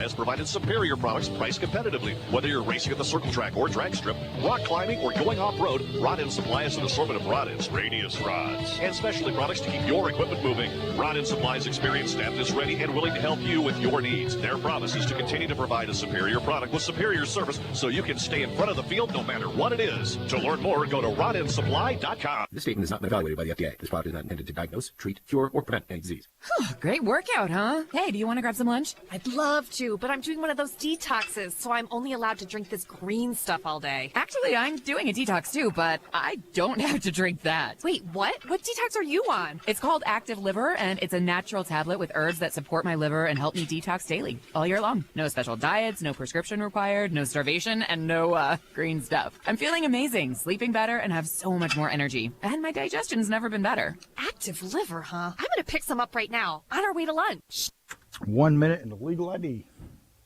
has provided superior products priced competitively. Whether you're racing at the circle track or drag strip, rock climbing, or going off-road, Rod End Supply has an assortment of rod ends, radius rods, and specialty products to keep your equipment moving. Rod End Supply's experienced staff is ready and willing to help you with your needs. Their promise is to continue to provide a superior product with superior service so you can stay in front of the field no matter what it is. To learn more, go to rodendsupply.com. This statement is not evaluated by the FDA. This product is not intended to diagnose, treat, cure, or prevent any disease. Great workout, huh? Hey, do you want to grab some lunch? I'd love to, but I'm doing one of those detoxes, so I'm only allowed to drink this green stuff all day. Actually, I'm doing a detox too, but I don't have to drink that. Wait, what? What detox are you on? It's called Active Liver, and it's a natural tablet with herbs that support my liver and help me detox daily, all year long. No special diets, no prescription required, no starvation, and no, green stuff. I'm feeling amazing, sleeping better, and have so much more energy. And my digestion's never been better. Active Liver, huh? I'm gonna pick some up right now, on our way to lunch. 1 minute and a legal ID.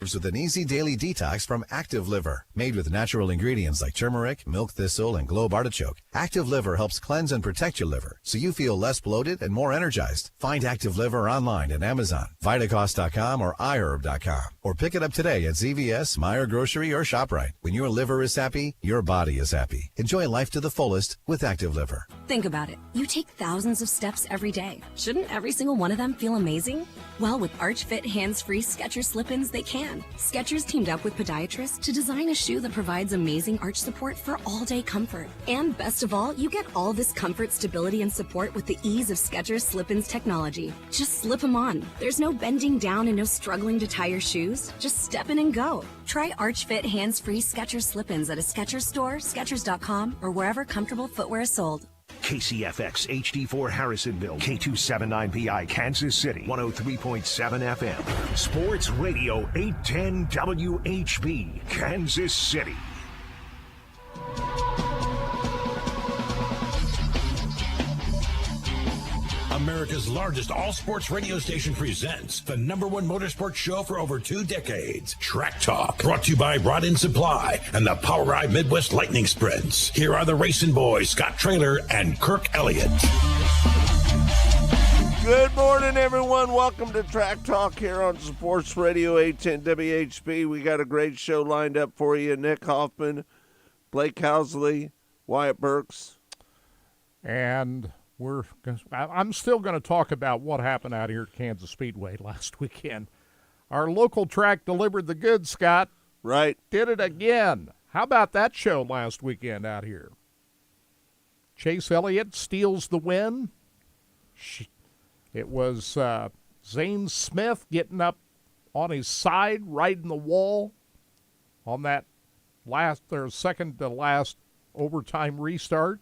With an easy daily detox from Active Liver. Made with natural ingredients like turmeric, milk thistle, and globe artichoke, Active Liver helps cleanse and protect your liver so you feel less bloated and more energized. Find Active Liver online at Amazon, Vitacost.com, or iHerb.com. Or pick it up today at CVS, Meijer Grocery, or ShopRite. When your liver is happy, your body is happy. Enjoy life to the fullest with Active Liver. Think about it. You take thousands of steps every day. Shouldn't every single one of them feel amazing? Well, with Arch Fit hands-free Skechers slip-ins, they can. Skechers teamed up with podiatrists to design a shoe that provides amazing arch support for all-day comfort. And best of all, you get all this comfort, stability, and support with the ease of Skechers slip-ins technology. Just slip them on. There's no bending down and no struggling to tie your shoes. Just step in and go. Try Arch Fit hands-free Skechers slip-ins at a Skechers store, Skechers.com, or wherever comfortable footwear is sold. KCFX HD4 Harrisonville, K279PI Kansas City, 103.7 FM. Sports Radio 810 WHB, Kansas City. America's largest all-sports radio station presents the #1 motorsports show for over 2 decades. Track Talk, brought to you by Rod End Supply and the Power Ride Midwest Lightning Sprints. Here are the racing boys, Scott Traylor and Kirk Elliott. Good morning, everyone. Welcome to Track Talk here on Sports Radio 810 WHB. We got a great show lined up for you. Nick Hoffman, Blake Housley, Wyatt Burks. And I'm still going to talk about what happened out here at Kansas Speedway last weekend. Our local track delivered the goods, Scott. Right. Did it again. How about that show last weekend out here? Chase Elliott steals the win. It was Zane Smith getting up on his side, riding the wall on that second to last overtime restart.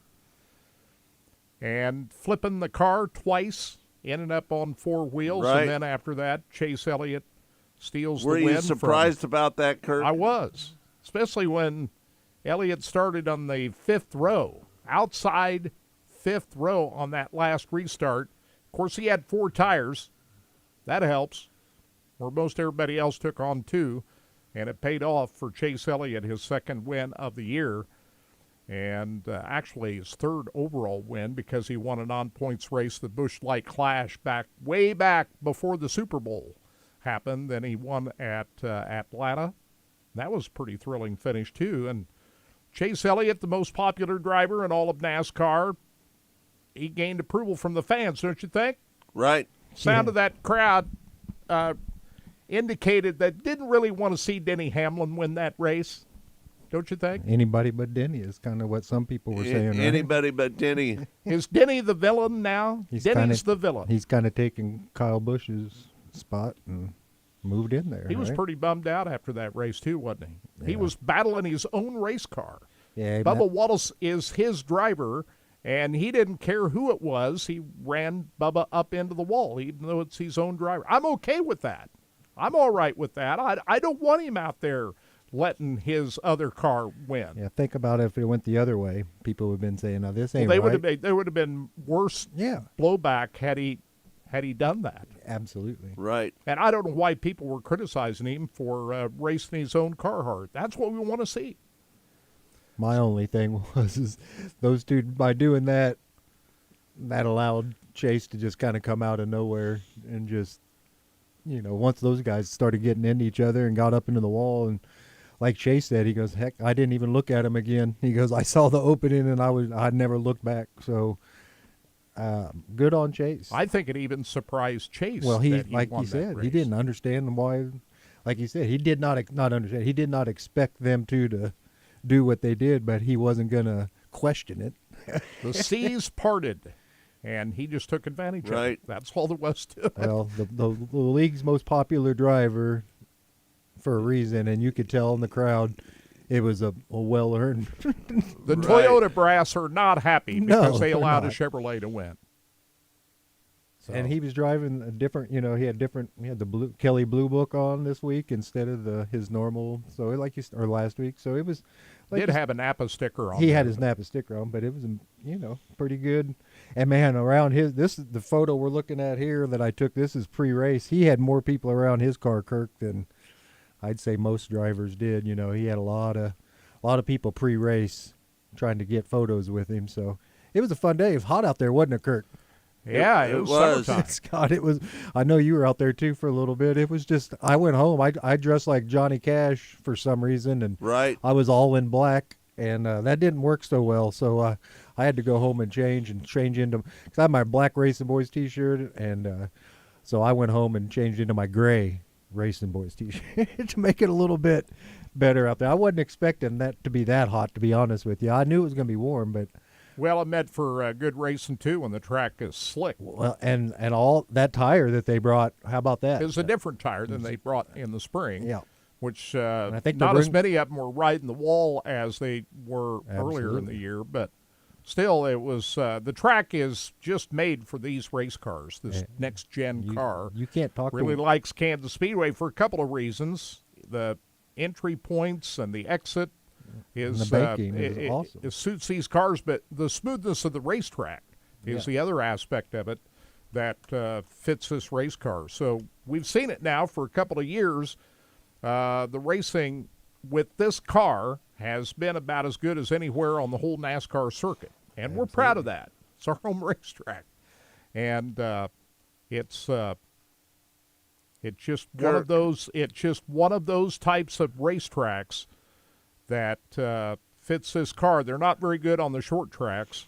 And flipping the car twice, ending up on 4 wheels. Right. And then after that, Chase Elliott steals the win. Were you surprised about that, Kurt? I was, especially when Elliott started on the 5th row, outside 5th row on that last restart. Of course, he had 4 tires. That helps, where most everybody else took on 2. And it paid off for Chase Elliott, his 2nd win of the year. And actually his 3rd overall win because he won a non-points race, the Busch Light Clash, way back before the Super Bowl happened. Then he won at Atlanta. That was a pretty thrilling finish, too. And Chase Elliott, the most popular driver in all of NASCAR, he gained approval from the fans, don't you think? Right. Sound of that crowd indicated that didn't really want to see Denny Hamlin win that race. Don't you think? Anybody but Denny is kind of what some people were saying. Anybody but Denny. Is Denny the villain now? Denny's the villain. He's kind of taking Kyle Busch's spot and moved in there. He was pretty bummed out after that race, too, wasn't he? Yeah. He was battling his own race car. Yeah, Bubba Wallace is his driver, and he didn't care who it was. He ran Bubba up into the wall, even though it's his own driver. I'm okay with that. I'm all right with that. I don't want him out there letting his other car win. Yeah, think about it if it went the other way. People would have been saying, "No, this ain't right." There would have been worse blowback had he done that. Absolutely. Right. And I don't know why people were criticizing him for racing his own car hard. That's what we want to see. My only thing was those two, by doing that allowed Chase to just kind of come out of nowhere and just once those guys started getting into each other and got up into the wall, and like Chase said, he goes, heck, I didn't even look at him again. He goes, I saw the opening and I'd never looked back. So good on Chase. I think it even surprised Chase. Well, like he said, he didn't understand why. Like he said, he did not understand. He did not expect them to do what they did, but he wasn't going to question it. The seas parted, and he just took advantage of it. That's all there was to it. Well, the league's most popular driver for a reason, and you could tell in the crowd it was a well-earned. The Toyota brass are not happy because they allowed a not. Chevrolet to win. So. And he was driving a different, he had the Kelly Blue Book on this week instead of his normal. So or last week. So it was. Did have a Napa sticker on. He had his Napa sticker on, but it was, pretty good. And man, around this is the photo we're looking at here that I took. This is pre-race. He had more people around his car, Kirk, than I'd say most drivers did. He had a lot of people pre-race trying to get photos with him. So it was a fun day. It was hot out there, wasn't it, Kirk? Yeah, it was summertime. Scott, it was. I know you were out there too for a little bit. It was just. I went home. I dressed like Johnny Cash for some reason, and I was all in black, and that didn't work so well. So I had to go home and change into because I had my black Racing Boys T-shirt, and so I went home and changed into my gray Racing Boys T-shirt to make it a little bit better out there. I wasn't expecting that to be that hot, to be honest with you. I knew it was going to be warm, but. Well, it meant for good racing, too, when the track is slick. Well, and all that tire that they brought, how about that? It's a different tire than they brought in the spring. Yeah. Which I think not as many of them were riding the wall as they were earlier in the year. But still, it was the track is just made for these race cars, this next-gen car. You can't talk really to likes Kansas Speedway for a couple of reasons. The entry points and the exit. The banking is awesome. It suits these cars, but the smoothness of the racetrack is the other aspect of it that fits this race car. So we've seen it now for a couple of years. The racing with this car has been about as good as anywhere on the whole NASCAR circuit, and we're proud of that. It's our home racetrack, and it's just one of those. It's just one of those types of racetracks that fits this car. They're not very good on the short tracks.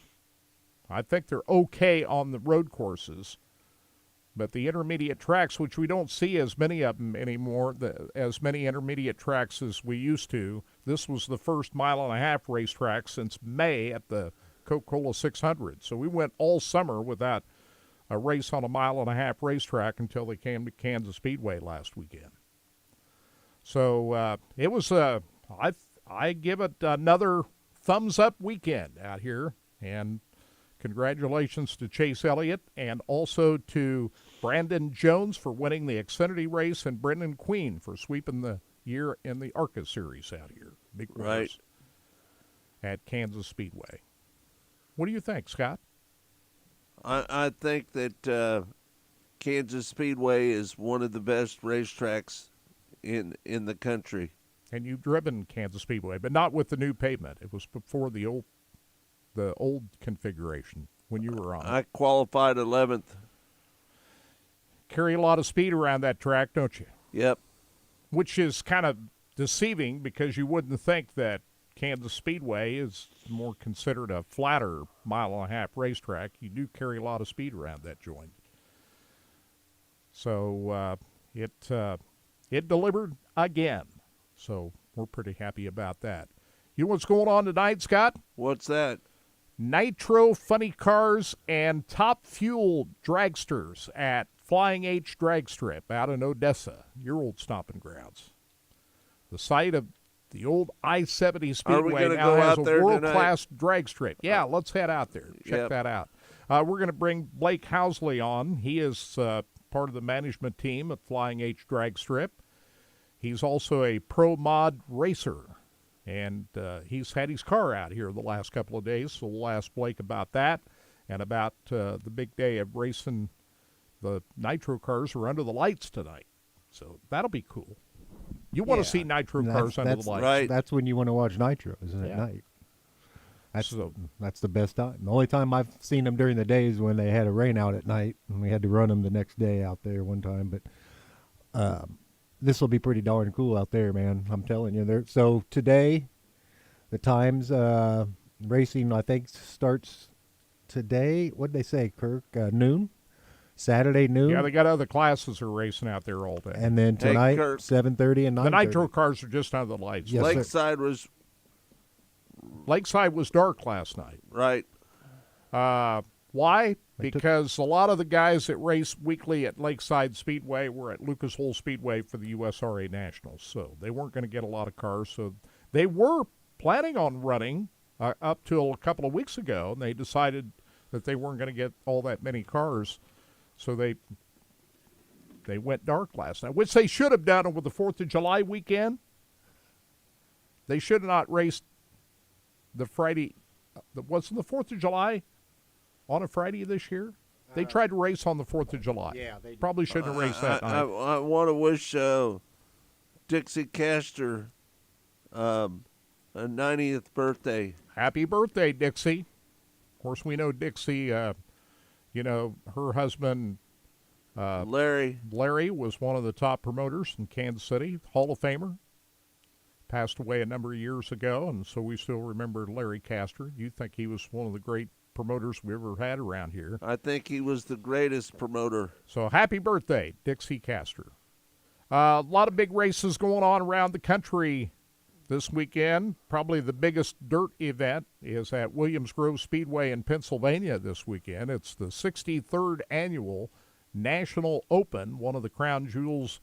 I think they're okay on the road courses. But the intermediate tracks, which we don't see as many of them anymore, as many intermediate tracks as we used to. This was the first mile-and-a-half racetrack since May at the Coca-Cola 600. So we went all summer without a race on a mile-and-a-half racetrack until they came to Kansas Speedway last weekend. So it was I give it another thumbs-up weekend out here, and congratulations to Chase Elliott and also to Brandon Jones for winning the Xfinity race and Brendan Queen for sweeping the year in the ARCA Series out here. Big race at Kansas Speedway. What do you think, Scott? I think that Kansas Speedway is one of the best racetracks in the country. And you've driven Kansas Speedway, but not with the new pavement. It was before the old configuration when you were on. I qualified 11th. Carry a lot of speed around that track, don't you? Yep. Which is kind of deceiving because you wouldn't think that Kansas Speedway is more considered a flatter mile-and-a-half racetrack. You do carry a lot of speed around that joint. So it delivered again. So we're pretty happy about that. You know what's going on tonight, Scott? What's that? Nitro Funny Cars and Top Fuel Dragsters at Flying H Drag Strip out in Odessa, your old stomping grounds. The site of the old I-70 Speedway now has a world-class drag strip. Yeah, let's head out there. Check that out. We're going to bring Blake Housley on. He is part of the management team at Flying H Drag Strip. He's also a pro mod racer, and he's had his car out here the last couple of days, so we'll ask Blake about that and about the big day of racing. The nitro cars are under the lights tonight, so that'll be cool. You want to see nitro cars under the lights. Right. That's when you want to watch nitro, isn't it, at night? That's the best time. The only time I've seen them during the day is when they had a rain out at night, and we had to run them the next day out there one time. But this will be pretty darn cool out there, man. I'm telling you. So today, the times racing I think starts today. What did they say, Kirk? Noon. Saturday noon. Yeah, they got other classes are racing out there all day. And then tonight, 7:30 and 9:30. The nitro cars are just under the lights. Yes, Lakeside was dark last night. Right. Why? Because a lot of the guys that race weekly at Lakeside Speedway were at Lucas Oil Speedway for the USRA Nationals, so they weren't going to get a lot of cars. So they were planning on running up till a couple of weeks ago, and they decided that they weren't going to get all that many cars, so they went dark last night, which they should have done with the 4th of July weekend. They should have not raced the Friday. Wasn't the 4th of July on a Friday this year? They tried to race on the 4th of July. Yeah, they probably shouldn't have raced that night. I want to wish Dixie Castor a 90th birthday. Happy birthday, Dixie. Of course, we know Dixie, her husband, Larry was one of the top promoters in Kansas City, Hall of Famer. Passed away a number of years ago, and so we still remember Larry Castor. You think he was one of the great promoters we ever had around here. I think he was the greatest promoter. So happy birthday, Dixie Castor. A lot of big races going on around the country this weekend. Probably the biggest dirt event is at Williams Grove Speedway in Pennsylvania this weekend. It's the 63rd annual National Open, one of the crown jewels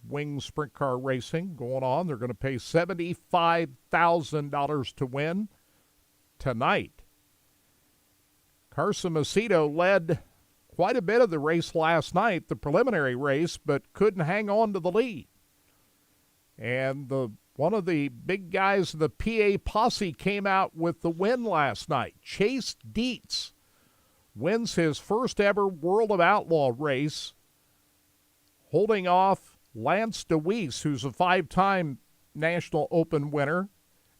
wing sprint car racing going on. They're going to pay $75,000 to win tonight. Carson Macedo led quite a bit of the race last night, the preliminary race, but couldn't hang on to the lead. And one of the big guys, the PA Posse, came out with the win last night. Chase Dietz wins his first ever World of Outlaw race, holding off Lance DeWeese, who's a 5-time National Open winner,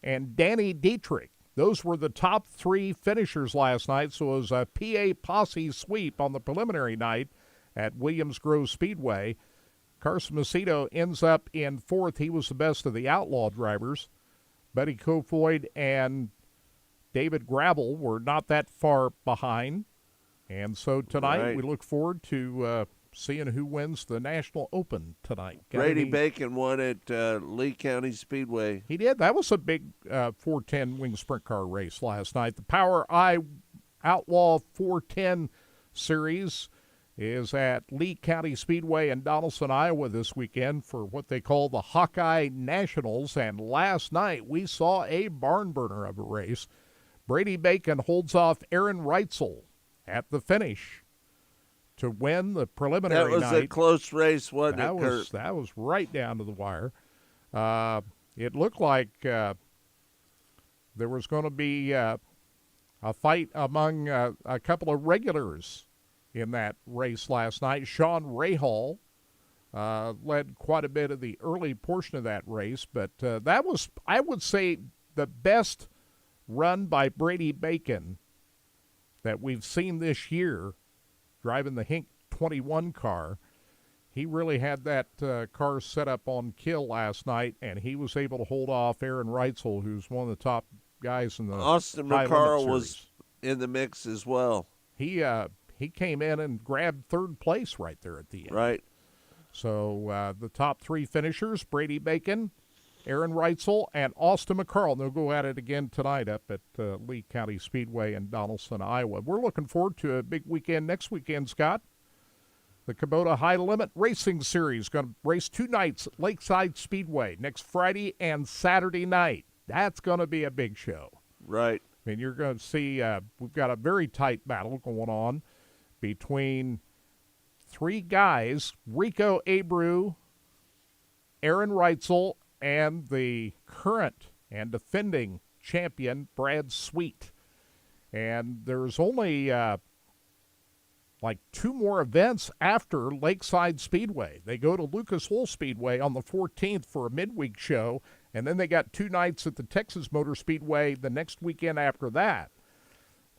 and Danny Dietrich. Those were the top 3 finishers last night, so it was a PA Posse sweep on the preliminary night at Williams Grove Speedway. Carson Macedo ends up in 4th. He was the best of the Outlaw drivers. Buddy Kofoid and David Gravel were not that far behind. And so tonight we look forward to seeing who wins the National Open tonight. Brady Bacon won at Lee County Speedway. He did. That was a big 410 wing sprint car race last night. The Power I Outlaw 410 series is at Lee County Speedway in Donaldson, Iowa this weekend for what they call the Hawkeye Nationals. And last night we saw a barn burner of a race. Brady Bacon holds off Aaron Reitzel at the finish to win the preliminary night. That was a close race, wasn't it, Kurt? That was right down to the wire. It looked like there was going to be a fight among a couple of regulars in that race last night. Sean Rahal led quite a bit of the early portion of that race, but that was, I would say, the best run by Brady Bacon that we've seen this year, driving the Hink 21 car. He really had that car set up on kill last night, and he was able to hold off Aaron Reitzel, who's one of the top guys in the Austin McCarl was in the mix as well. He came in and grabbed 3rd place right there at the end. Right. So the top 3 finishers, Brady Bacon, Aaron Reitzel, and Austin McCarl. They'll go at it again tonight up at Lee County Speedway in Donaldson, Iowa. We're looking forward to a big weekend next weekend, Scott. The Kubota High Limit Racing Series going to race 2 nights at Lakeside Speedway next Friday and Saturday night. That's going to be a big show. Right. I mean, you're going to see we've got a very tight battle going on between 3 guys, Rico Abreu, Aaron Reitzel, and the current and defending champion, Brad Sweet. And there's only like 2 more events after Lakeside Speedway. They go to Lucas Oil Speedway on the 14th for a midweek show, and then they got 2 nights at the Texas Motor Speedway the next weekend after that.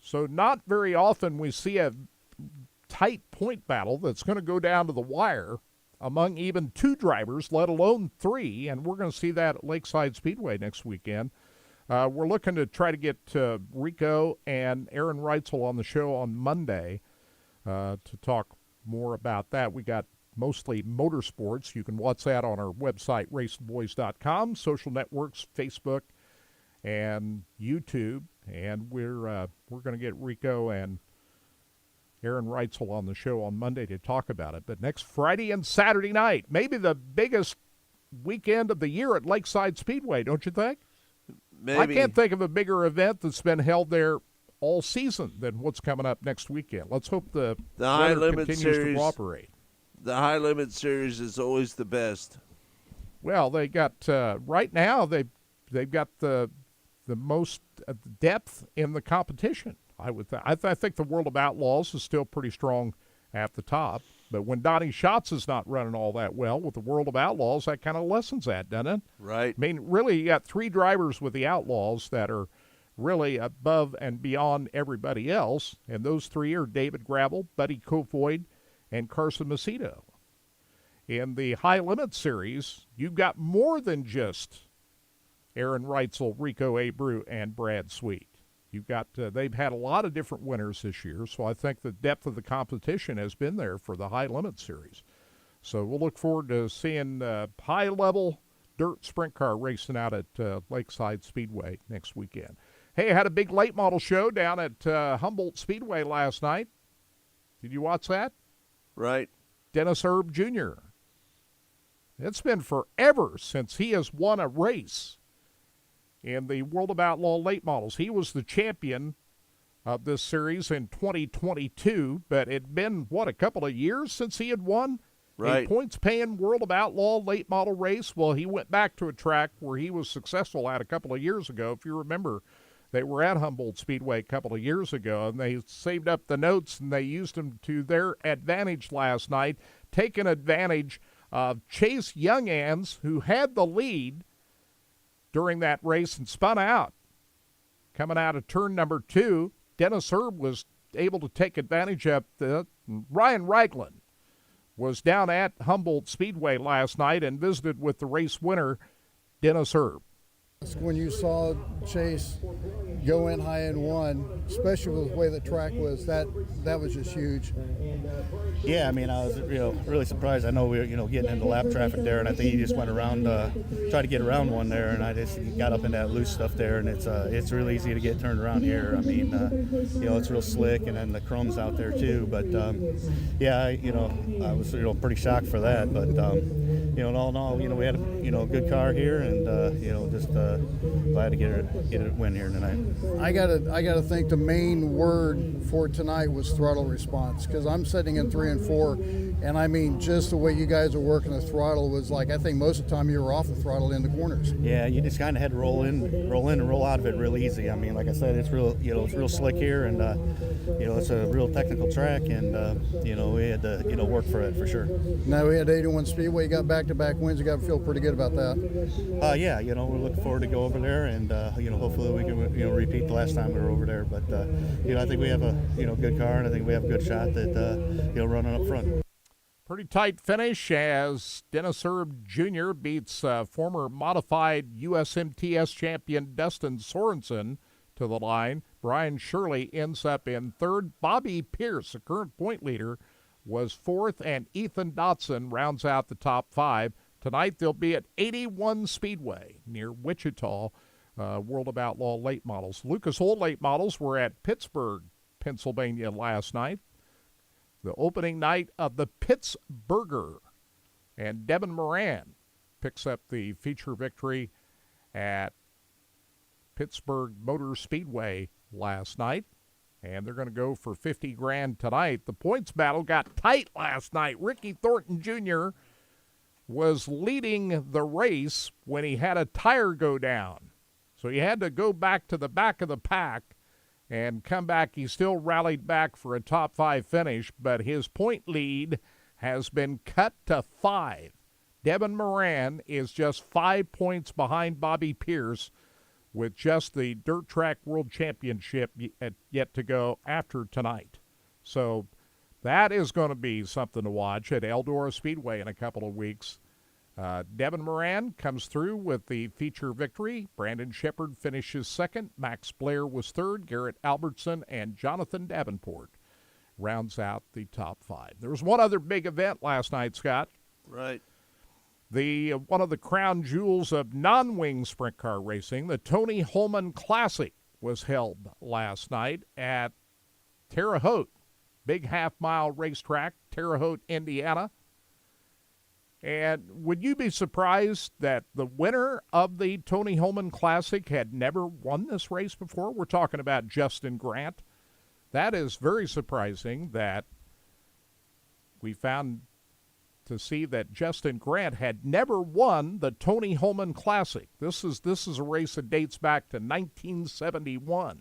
So not very often we see a tight point battle that's going to go down to the wire. among even 2 drivers, let alone 3, and we're going to see that at Lakeside Speedway next weekend. We're looking to try to get Rico and Aaron Reitzel on the show on Monday to talk more about that. We got mostly motorsports. You can watch that on our website, racingboys.com, social networks, Facebook, and YouTube. And we're going to get Rico and Aaron Reitzel on the show on Monday to talk about it. But next Friday and Saturday night, maybe the biggest weekend of the year at Lakeside Speedway, don't you think? Maybe. I can't think of a bigger event that's been held there all season than what's coming up next weekend. Let's hope the High weather Limit continues Series, to cooperate. The High Limit Series is always the best. Well, they got right now they've got the most depth in the competition. I think the World of Outlaws is still pretty strong at the top. But when Donnie Schatz is not running all that well with the World of Outlaws, that kind of lessens that, doesn't it? Right. I mean, really, you got 3 drivers with the Outlaws that are really above and beyond everybody else, and those 3 are David Gravel, Buddy Kofoid, and Carson Macedo. In the High Limit Series, you've got more than just Aaron Reitzel, Rico Abreu, and Brad Sweet. You've got they've had a lot of different winners this year, so I think the depth of the competition has been there for the High Limit Series. So we'll look forward to seeing high-level dirt sprint car racing out at Lakeside Speedway next weekend. Hey, I had a big late model show down at Humboldt Speedway last night. Did you watch that? Right. Dennis Erb Jr. It's been forever since he has won a race in the World of Outlaw late models. He was the champion of this series in 2022, but it'd been, a couple of years since he had won a points-paying World of Outlaw late model race? Well, he went back to a track where he was successful at a couple of years ago. If you remember, they were at Humboldt Speedway a couple of years ago, and they saved up the notes, and they used them to their advantage last night, taking advantage of Chase Youngans, who had the lead during that race and spun out. Coming out of turn number 2, Dennis Erb was able to take advantage of the Ryan Ragland was down at Humboldt Speedway last night and visited with the race winner, Dennis Erb. When you saw Chase go in high in 1, especially with the way the track was, that was just huge. Yeah, I mean, I was really surprised. I know we were getting into lap traffic there, and I think he just went around, tried to get around one there, and I just got up in that loose stuff there, and it's really easy to get turned around here. I mean, it's real slick, and then the chrome's out there too. But yeah, I was pretty shocked for that. But all in all, we had a good car here, and just glad to get a win here tonight. I gotta think the main word for tonight was throttle response, because I'm sitting in 3 and 4, and I mean, just the way you guys are working the throttle was like, I think most of the time you were off the throttle in the corners. Yeah, you just kind of had to roll in and roll out of it real easy. I mean, like I said, it's real slick here, and it's a real technical track, and we had to work for it for sure. Now we had 81 Speedway, you got back-to-back wins. You got to feel pretty good about that. Yeah, we're looking forward to go over there, and hopefully we can repeat the last time we were over there. But I think we have a good car, and I think we have a good shot at running up front. Pretty tight finish as Dennis Erb Jr. beats former modified USMTS champion Dustin Sorensen to the line. Brian Shirley ends up in 3rd. Bobby Pierce, the current point leader, was 4th, and Ethan Dotson rounds out the top 5. Tonight they'll be at 81 Speedway near Wichita, World of Outlaw late models. Lucas Oil late models were at Pittsburgh, Pennsylvania last night. The opening night of the Pittsburgher, and Devin Moran picks up the feature victory at Pittsburgh Motor Speedway last night, and they're going to go for $50,000 tonight. The points battle got tight last night. Ricky Thornton Jr. was leading the race when he had a tire go down, so he had to go back to the back of the pack and come back. He still rallied back for a top 5 finish, but his point lead has been cut to 5. Devin Moran is just 5 points behind Bobby Pierce with just the Dirt Track World Championship yet to go after tonight. So That is going to be something to watch at Eldora Speedway in a couple of weeks. Devin Moran comes through with the feature victory. Brandon Shepard finishes second. Max Blair was third. Garrett Albertson and Jonathan Davenport rounds out the top 5. There was one other big event last night, Scott. Right. One of the crown jewels of non-wing sprint car racing, the Tony Holman Classic, was held last night at Terre Haute, big half-mile racetrack, Terre Haute, Indiana. And would you be surprised that the winner of the Tony Holman Classic had never won this race before? We're talking about Justin Grant. That is very surprising that we found to see that Justin Grant had never won the Tony Holman Classic. This is a race that dates back to 1971.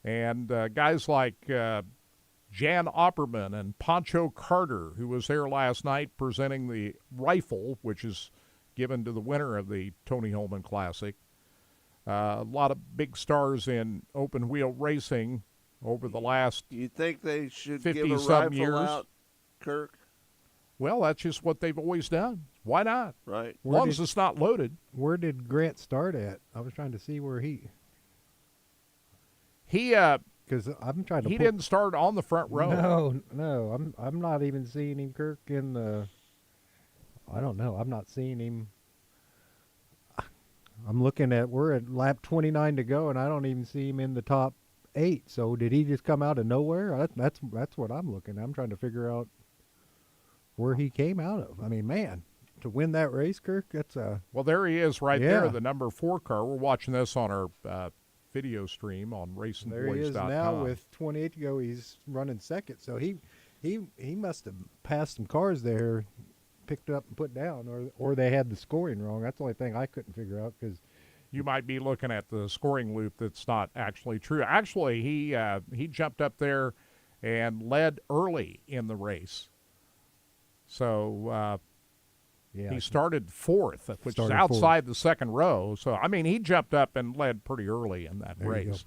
And guys like Jan Opperman and Pancho Carter, who was there last night presenting the rifle, which is given to the winner of the Tony Holman Classic. A lot of big stars in open wheel racing over the last You think they should 50 give a some rifle years. out, Kirk? Well, that's just what they've always done. Why not? Right. As long as it's not loaded. Where did Grant start at? I was trying to see where he because I'm trying to. He didn't start on the front row. No. I'm not even seeing him, Kirk, in the. I don't know. I'm not seeing him. I'm looking at. We're at lap 29 to go, and I don't even see him in the top 8. So did he just come out of nowhere? That's what I'm looking at. I'm trying to figure out where he came out of. I mean, man, to win that race, Kirk, that's a. Well, there he is right there, the number 4 car. We're watching this on our video stream on RacingBoys.com. There he is now with 28 to go. He's running second, so he must have passed some cars there, picked up and put down, or they had the scoring wrong. That's the only thing I couldn't figure out because you might be looking at the scoring loop that's not actually true. Actually, he jumped up there and led early in the race. So he started 4th, which is outside the second row. So, I mean, he jumped up and led pretty early in that race.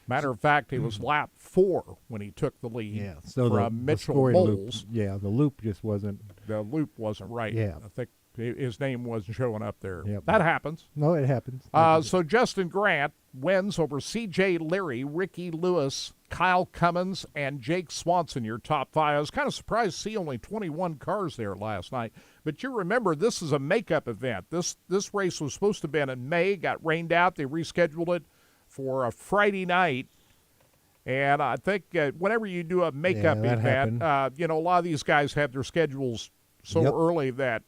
Matter of fact, he was lap 4 when he took the lead from Mitchell Moles. The loop just wasn't. The loop wasn't right. Yeah. I think his name wasn't showing up there. Yep. That happens. No, it happens. So Justin Grant wins over C.J. Leary, Ricky Lewis, Kyle Cummins, and Jake Swanson, your top 5. I was kind of surprised to see only 21 cars there last night. But you remember, this is a makeup event. This race was supposed to have been in May, got rained out. They rescheduled it for a Friday night. And I think whenever you do a makeup event, a lot of these guys have their schedules so early that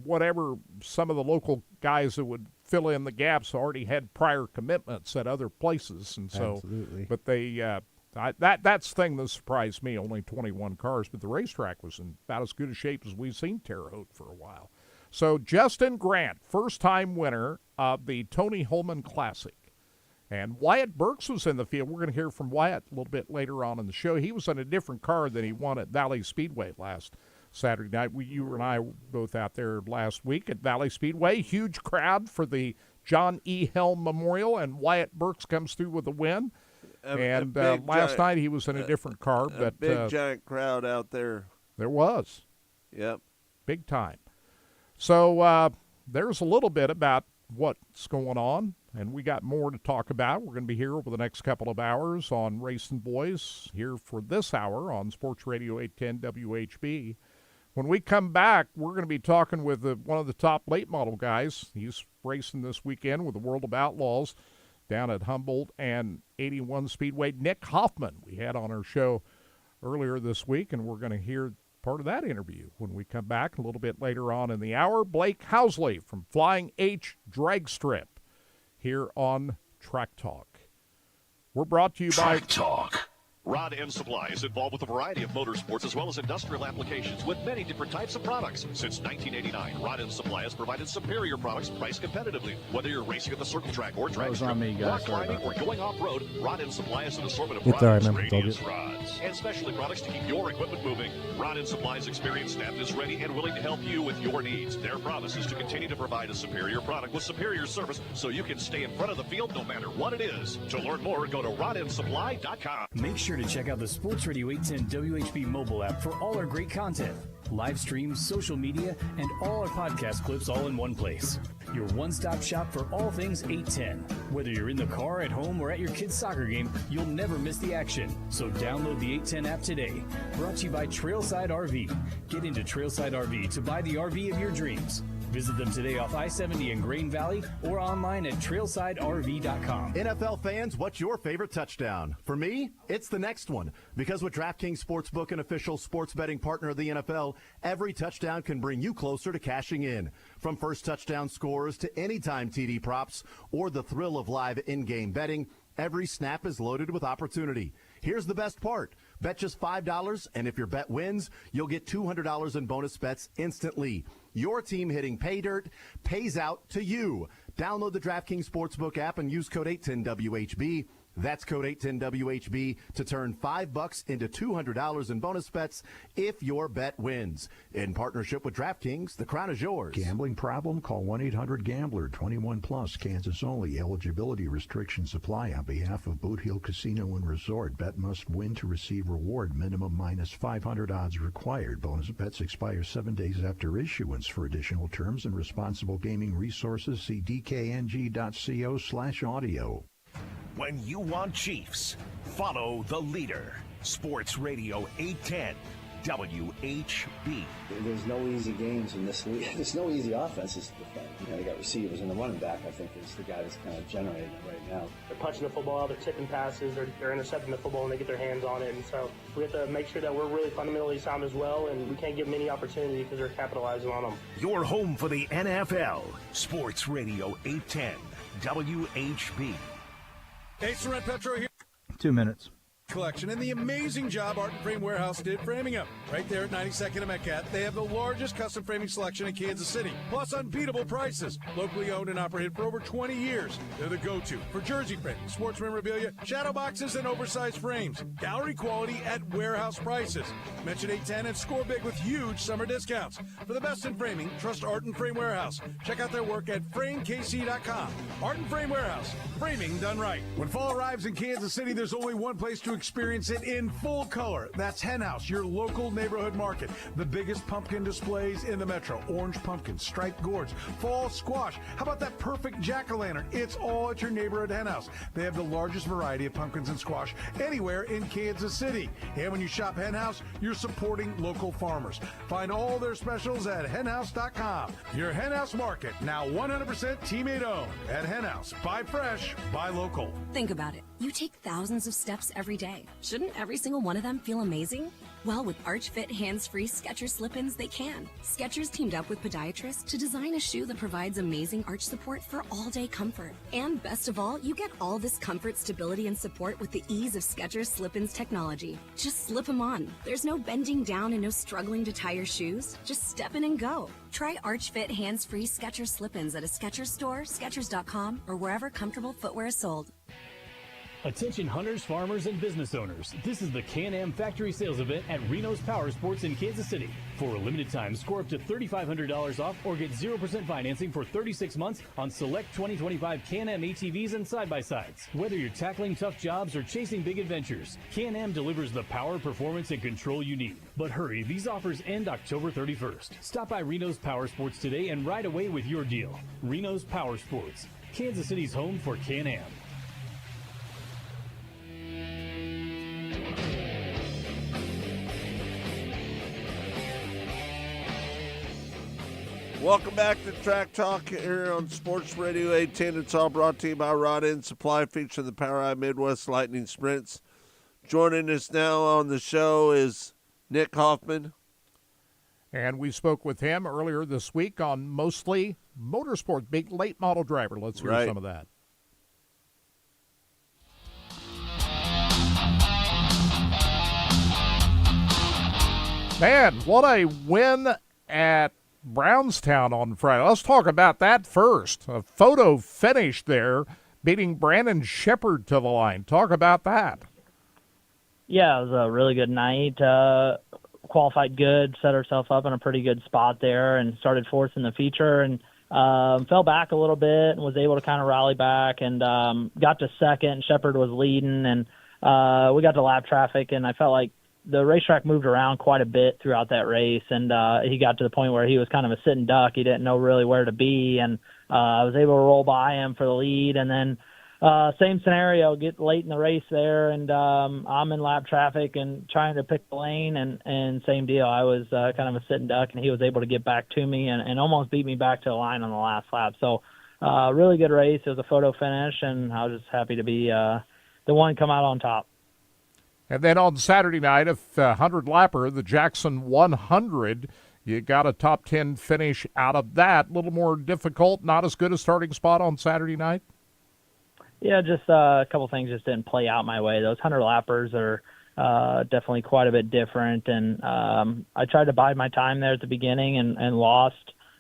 whatever some of the local guys that would fill in the gaps already had prior commitments at other places, and so. Absolutely. But they that's the thing that surprised me. Only 21 cars, but the racetrack was in about as good a shape as we've seen Terre Haute for a while. So Justin Grant, first-time winner of the Tony Holman Classic. And Wyatt Burks was in the field. We're going to hear from Wyatt a little bit later on in the show. He was in a different car than he won at Valley Speedway last Saturday night. You and I were both out there last week at Valley Speedway. Huge crowd for the John E. Helm Memorial, and Wyatt Burks comes through with a win. Last night he was in a different car. A big, giant crowd out there. There was. Yep. Big time. So there's a little bit about what's going on, and we got more to talk about. We're going to be here over the next couple of hours on Racing Boys, here for this hour on Sports Radio 810 WHB. When we come back, we're going to be talking with one of the top late model guys. He's racing this weekend with the World of Outlaws down at Humboldt and 81 Speedway. Nick Hoffman we had on our show earlier this week, and we're going to hear part of that interview when we come back a little bit later on in the hour. Blake Housley from Flying H Drag Strip here on Track Talk. We're brought to you by Track Talk. Rod End Supply is involved with a variety of motorsports as well as industrial applications with many different types of products. Since 1989, Rod End Supply has provided superior products priced competitively. Whether you're racing at the circle track or drag strip, rock climbing, or going off-road, Rod End Supply has an assortment of rods, radius rods, and specialty products to keep your equipment moving. Rod End Supply's experienced staff is ready and willing to help you with your needs. Their promise is to continue to provide a superior product with superior service so you can stay in front of the field no matter what it is. To learn more, go to rodendsupply.com. Make sure sure to check out the Sports Radio 810 WHB mobile app for all our great content, live streams, social media, and all our podcast clips all in one place. Your one-stop shop for all things 810. Whether you're in the car, at home, or at your kid's soccer game, you'll never miss the action. So download the 810 app today. Brought to you by Trailside RV. Get into Trailside RV to buy the RV of your dreams. Visit them today off I-70 in Grain Valley or online at trailsiderv.com. NFL fans, what's your favorite touchdown? For me, it's the next one. Because with DraftKings Sportsbook, an official sports betting partner of the NFL, every touchdown can bring you closer to cashing in. From first touchdown scores to anytime TD props or the thrill of live in-game betting, every snap is loaded with opportunity. Here's the best part. Bet just $5, and if your bet wins, you'll get $200 in bonus bets instantly. Your team hitting pay dirt pays out to you. Download the DraftKings Sportsbook app and use code 810WHB. That's code 810WHB to turn $5 into $200 in bonus bets if your bet wins. In partnership with DraftKings, the crown is yours. Gambling problem? Call 1-800-GAMBLER. 21 plus, Kansas only. Eligibility restrictions apply on behalf of Boot Hill Casino and Resort. Bet must win to receive reward. Minimum minus 500 odds required. Bonus bets expire 7 days after issuance. For additional terms and responsible gaming resources, see dkng.co/audio. When you want Chiefs, follow the leader. Sports Radio 810 WHB. There's no easy games in this league. There's no easy offenses to defend. They got receivers, and the running back, I think, is the guy that's kind of generating it right now. They're punching the football out, they're tipping passes, they're intercepting the football, and they get their hands on it. And so we have to make sure that we're really fundamentally sound as well, and we can't give them any opportunity because they're capitalizing on them. Your home for the NFL. Sports Radio 810 WHB. Hey, Sorrent Petro here. 2 minutes. Collection and the amazing job Art and Frame Warehouse did framing them. Right there at 92nd and Metcalf, they have the largest custom framing selection in Kansas City, plus unbeatable prices. Locally owned and operated for over 20 years. They're the go-to for jersey framing, sports memorabilia, shadow boxes, and oversized frames. Gallery quality at warehouse prices. Mention 810 and score big with huge summer discounts. For the best in framing, trust Art and Frame Warehouse. Check out their work at framekc.com. Art and Frame Warehouse, framing done right. When fall arrives in Kansas City, there's only one place to experience it in full color. That's Hen House, your local neighborhood market. The biggest pumpkin displays in the metro. Orange pumpkins, striped gourds, fall squash. How about that perfect jack-o'-lantern? It's all at your neighborhood Hen House. They have the largest variety of pumpkins and squash anywhere in Kansas City. And when you shop Hen House, you're supporting local farmers. Find all their specials at henhouse.com. Your Hen House market, now 100% teammate owned. At Hen House, buy fresh, buy local. Think about it. You take thousands of steps every day. Shouldn't every single one of them feel amazing? Well, with Arch Fit hands-free Skechers slip-ins, they can. Skechers teamed up with podiatrists to design a shoe that provides amazing arch support for all-day comfort. And best of all, you get all this comfort, stability, and support with the ease of Skechers slip-ins technology. Just slip them on. There's no bending down and no struggling to tie your shoes. Just step in and go. Try Arch Fit hands-free Skechers slip-ins at a Skechers store, Skechers.com, or wherever comfortable footwear is sold. Attention hunters, farmers, and business owners. This is the Can-Am Factory Sales Event at Reno's Power Sports in Kansas City. For a limited time, score up to $3,500 off or get 0% financing for 36 months on select 2025 Can-Am ATVs and side-by-sides. Whether you're tackling tough jobs or chasing big adventures, Can-Am delivers the power, performance, and control you need. But hurry, these offers end October 31st. Stop by Reno's Power Sports today and ride away with your deal. Reno's Power Sports, Kansas City's home for Can-Am. Welcome back to Track Talk here on Sports Radio 810. It's all brought to you by Rod End Supply, featuring the POWRi Midwest Lightning Sprints. Joining us now on the show is Nick Hoffman. And we spoke with him earlier this week on Mostly Motorsport, big late model driver. Let's hear some of that. Man, what a win at Brownstown on Friday. Let's talk about that first. A photo finish there, beating Brandon Shepard to the line. Talk about that. Yeah, it was a really good night. Qualified good, set herself up in a pretty good spot there, and started fourth in the feature, and fell back a little bit and was able to kind of rally back and got to second. Shepard was leading, and we got to lap traffic, and I felt like the racetrack moved around quite a bit throughout that race, and he got to the point where he was kind of a sitting duck. He didn't know really where to be, and I was able to roll by him for the lead. And then same scenario, get late in the race there, and I'm in lap traffic and trying to pick the lane, and same deal. I was kind of a sitting duck, and he was able to get back to me and almost beat me back to the line on the last lap. So really good race. It was a photo finish, and I was just happy to be the one come out on top. And then on Saturday night, a 100-lapper, the Jackson 100, you got a top 10 finish out of that. A little more difficult, not as good a starting spot on Saturday night? Yeah, just a couple things just didn't play out my way. Those 100-lappers are definitely quite a bit different, and I tried to bide my time there at the beginning and lost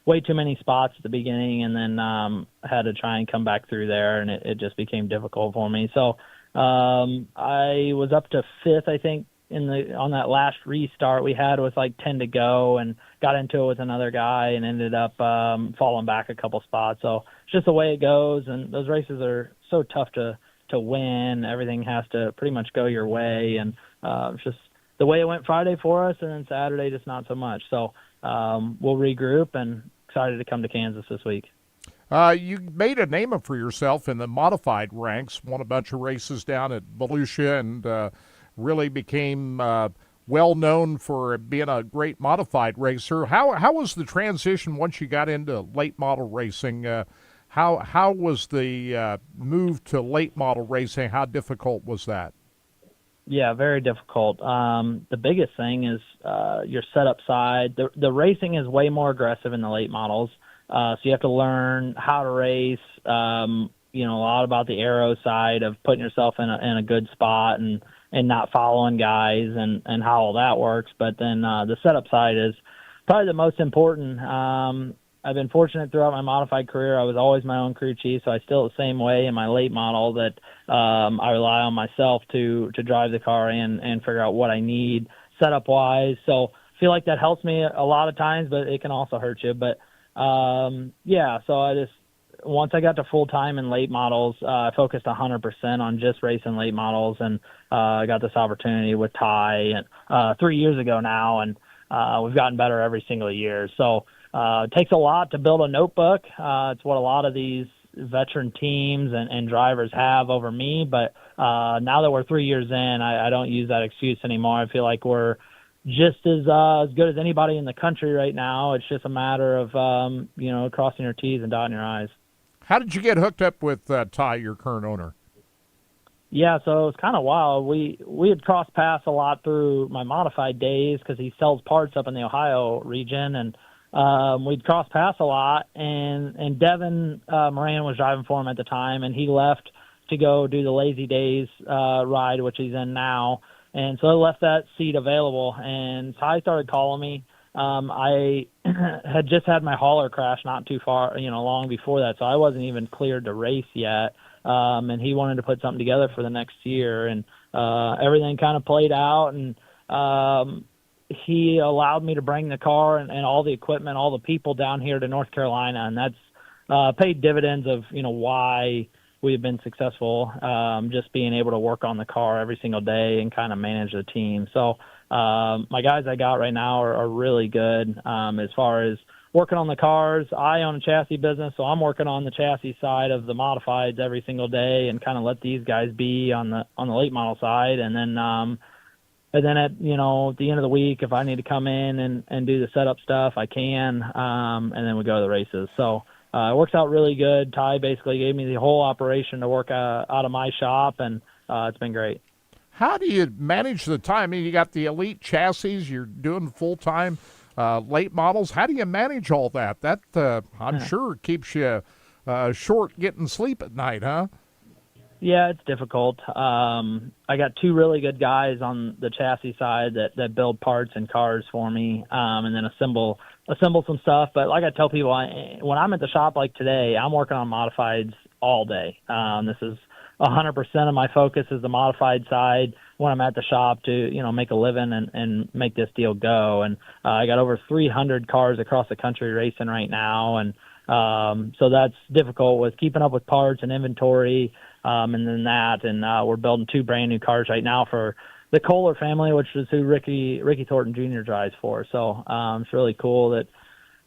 way too many spots at the beginning, and then had to try and come back through there, and it just became difficult for me. So I was up to fifth, I think, on that last restart we had with like 10 to go, and got into it with another guy and ended up falling back a couple spots. So it's just the way it goes, and those races are so tough to win. Everything has to pretty much go your way, and it's just the way it went Friday for us, and then Saturday just not so much. So we'll regroup, and excited to come to Kansas this week. You made a name for yourself in the modified ranks, won a bunch of races down at Volusia, and really became well known for being a great modified racer. How was the transition once you got into late model racing? How was the move to late model racing? How difficult was that? Yeah, very difficult. The biggest thing is your setup side. The racing is way more aggressive in the late models. So you have to learn how to race, a lot about the aero side of putting yourself in a good spot and not following guys and how all that works. But then the setup side is probably the most important. I've been fortunate throughout my modified career. I was always my own crew chief, so I still the same way in my late model that I rely on myself to drive the car and figure out what I need setup-wise. So I feel like that helps me a lot of times, but it can also hurt you. But so once I got to full-time in late models, I focused 100% on just racing late models, and I got this opportunity with Ty 3 years ago now, and we've gotten better every single year. So it takes a lot to build a notebook. It's what a lot of these veteran teams and drivers have over me, but now that we're 3 years in, I don't use that excuse anymore. I feel like we're just as good as anybody in the country right now. It's just a matter of crossing your T's and dotting your I's. How did you get hooked up with Ty, your current owner? Yeah, so it was kind of wild. We had crossed paths a lot through my modified days because he sells parts up in the Ohio region, and we'd crossed paths a lot. And Devin Moran was driving for him at the time, and he left to go do the Lazy Days ride, which he's in now. And so I left that seat available, and Ty started calling me. I had just had my hauler crash not too far, long before that, so I wasn't even cleared to race yet. And he wanted to put something together for the next year, and everything kind of played out, and he allowed me to bring the car and all the equipment, all the people down here to North Carolina, and that's paid dividends of why we've been successful, just being able to work on the car every single day and kind of manage the team. So my guys I got right now are really good as far as working on the cars. I own a chassis business, so I'm working on the chassis side of the modifieds every single day and kind of let these guys be on the late model side. And then at the end of the week, if I need to come in and do the setup stuff, I can, and then we go to the races. So it works out really good. Ty basically gave me the whole operation to work out of my shop, and it's been great. How do you manage the time? I mean, you got the elite chassis, you're doing full-time late models. How do you manage all that? That, I'm sure, keeps you short getting sleep at night, huh? Yeah, it's difficult. I got two really good guys on the chassis side that build parts and cars for me, and then assemble some stuff. But like I tell people, when I'm at the shop like today, I'm working on modifieds all day. This is 100% of my focus is the modified side when I'm at the shop to, make a living and make this deal go. And I got over 300 cars across the country racing right now, and So that's difficult with keeping up with parts and inventory, and then that. And we're building 2 brand new cars right now for the Kohler family, which is who Ricky Thornton Jr. drives for. So it's really cool that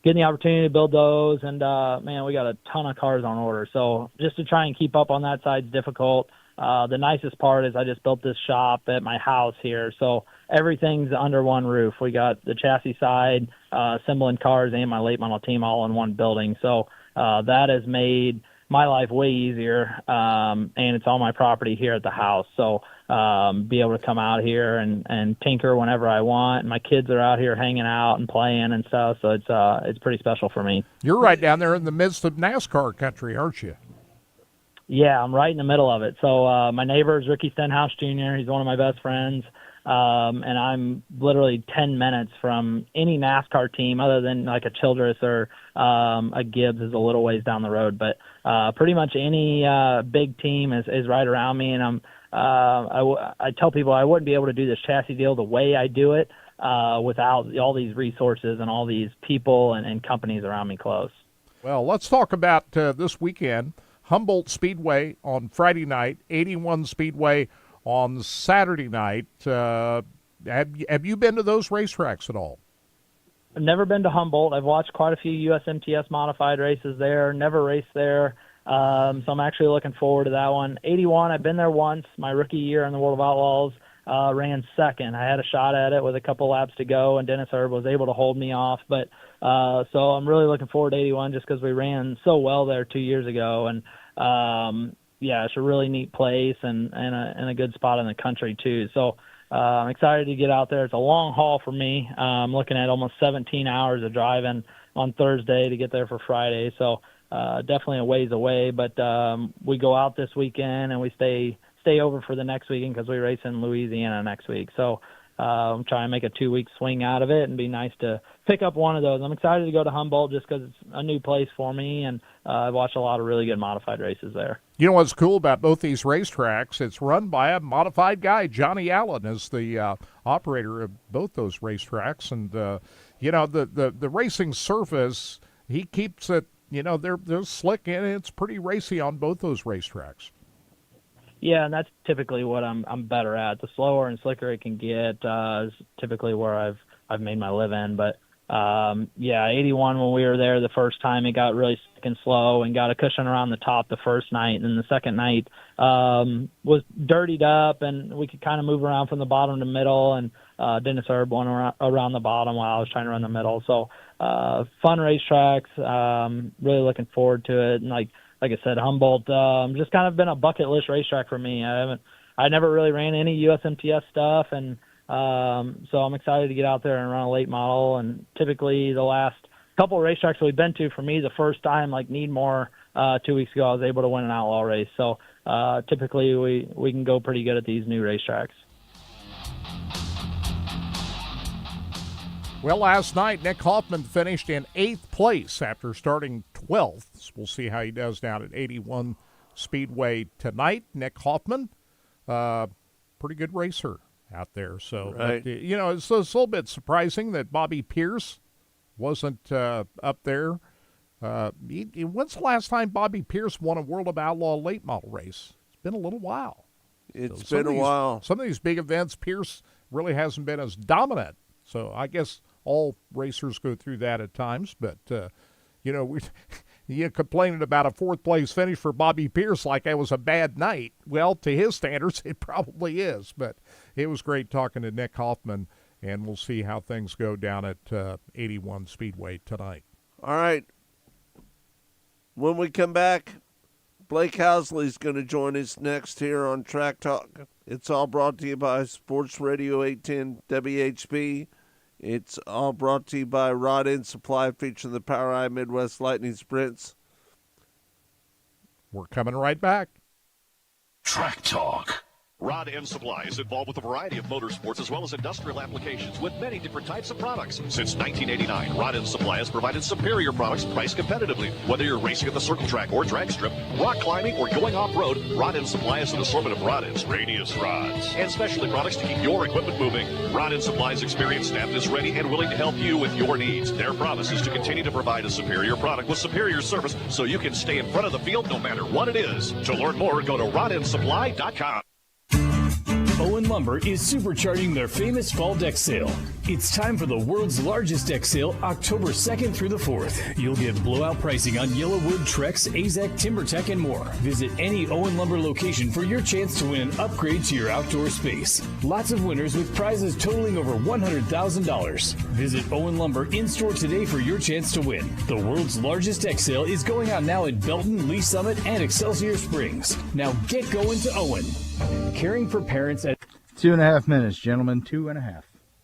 getting the opportunity to build those. And, man, we got a ton of cars on order. So just to try and keep up on that side is difficult. The nicest part is I just built this shop at my house here. So everything's under one roof. We got the chassis side, assembling cars, and my late model team all in one building. So that has made my life way easier, and it's on my property here at the house. So be able to come out here and tinker whenever I want. My kids are out here hanging out and playing and stuff, so it's pretty special for me. You're right down there in the midst of NASCAR country, aren't you? Yeah, I'm right in the middle of it. So my neighbor is Ricky Stenhouse Jr. He's one of my best friends, and I'm literally 10 minutes from any NASCAR team other than like a Childress or a Gibbs is a little ways down the road. But pretty much any big team is right around me, and I tell people I wouldn't be able to do this chassis deal the way I do it without all these resources and all these people and companies around me close. Well, let's talk about this weekend. Humboldt Speedway on Friday night, 81 Speedway on Saturday night. Have you been to those racetracks at all? I've never been to Humboldt. I've watched quite a few USMTS modified races there, never raced there. So I'm actually looking forward to that one. 81, I've been there once. My rookie year in the World of Outlaws, ran second. I had a shot at it with a couple laps to go, and Dennis Erb was able to hold me off. But so I'm really looking forward to 81 just because we ran so well there 2 years ago. And yeah, it's a really neat place and a good spot in the country too. So I'm excited to get out there. It's a long haul for me. I'm looking at almost 17 hours of driving on Thursday to get there for Friday. So definitely a ways away. But we go out this weekend and we stay over for the next weekend because we race in Louisiana next week. So I'm trying to make a 2-week swing out of it and be nice to pick up one of those. I'm excited to go to Humboldt just because it's a new place for me, and I've watched a lot of really good modified races there. You know what's cool about both these racetracks? It's run by a modified guy. Johnny Allen is the operator of both those racetracks, and you know the racing surface, he keeps it. You know they're slick and it's pretty racy on both those racetracks. Yeah, and that's typically what I'm better at. The slower and slicker it can get is typically where I've made my living. But yeah, 81 when we were there the first time, it got really sick and slow and got a cushion around the top the first night, and then the second night was dirtied up and we could kind of move around from the bottom to middle. And Dennis Erb went around the bottom while I was trying to run the middle. So fun racetracks. Really looking forward to it. And like I said, Humboldt just kind of been a bucket list racetrack for me. I never really ran any USMTS stuff, and so I'm excited to get out there and run a late model. And typically the last couple of racetracks we've been to, for me, the first time, like Needmore 2 weeks ago, I was able to win an outlaw race. So typically we can go pretty good at these new racetracks. Well, last night, Nick Hoffman finished in 8th place after starting 12th. So we'll see how he does down at 81 Speedway tonight. Nick Hoffman, pretty good racer out there. So, right. But, you know, it's a little bit surprising that Bobby Pierce wasn't up there. When's the last time Bobby Pierce won a World of Outlaw late model race? It's been a little while. It's been a while. Some of these big events, Pierce really hasn't been as dominant. So I guess all racers go through that at times, but, you know, you're complaining about a 4th place finish for Bobby Pierce like it was a bad night. Well, to his standards, it probably is, but it was great talking to Nick Hoffman, and we'll see how things go down at 81 Speedway tonight. All right. When we come back, Blake Housley's going to join us next here on Track Talk. It's all brought to you by Sports Radio 810 WHB. It's all brought to you by Rod End Supply, featuring the POWRi Midwest Lightning Sprints. We're coming right back. Track Talk. Rod End Supply is involved with a variety of motorsports as well as industrial applications with many different types of products. Since 1989, Rod End Supply has provided superior products priced competitively. Whether you're racing at the circle track or drag strip, rock climbing, or going off-road, Rod End Supply has an assortment of rod ends, radius rods, and specialty products to keep your equipment moving. Rod End Supply's experienced staff is ready and willing to help you with your needs. Their promise is to continue to provide a superior product with superior service so you can stay in front of the field no matter what it is. To learn more, go to rodendsupply.com. Owen Lumber is supercharging their famous fall deck sale. It's time for the world's largest deck sale, October 2nd through the 4th. You'll get blowout pricing on Yellowwood, Trex, AZEK, TimberTech, and more. Visit any Owen Lumber location for your chance to win an upgrade to your outdoor space. Lots of winners with prizes totaling over $100,000. Visit Owen Lumber in-store today for your chance to win. The world's largest deck sale is going on now at Belton, Lee Summit, and Excelsior Springs. Now get going to Owen. Caring for parents at 2.5 minutes, gentlemen. 2.5.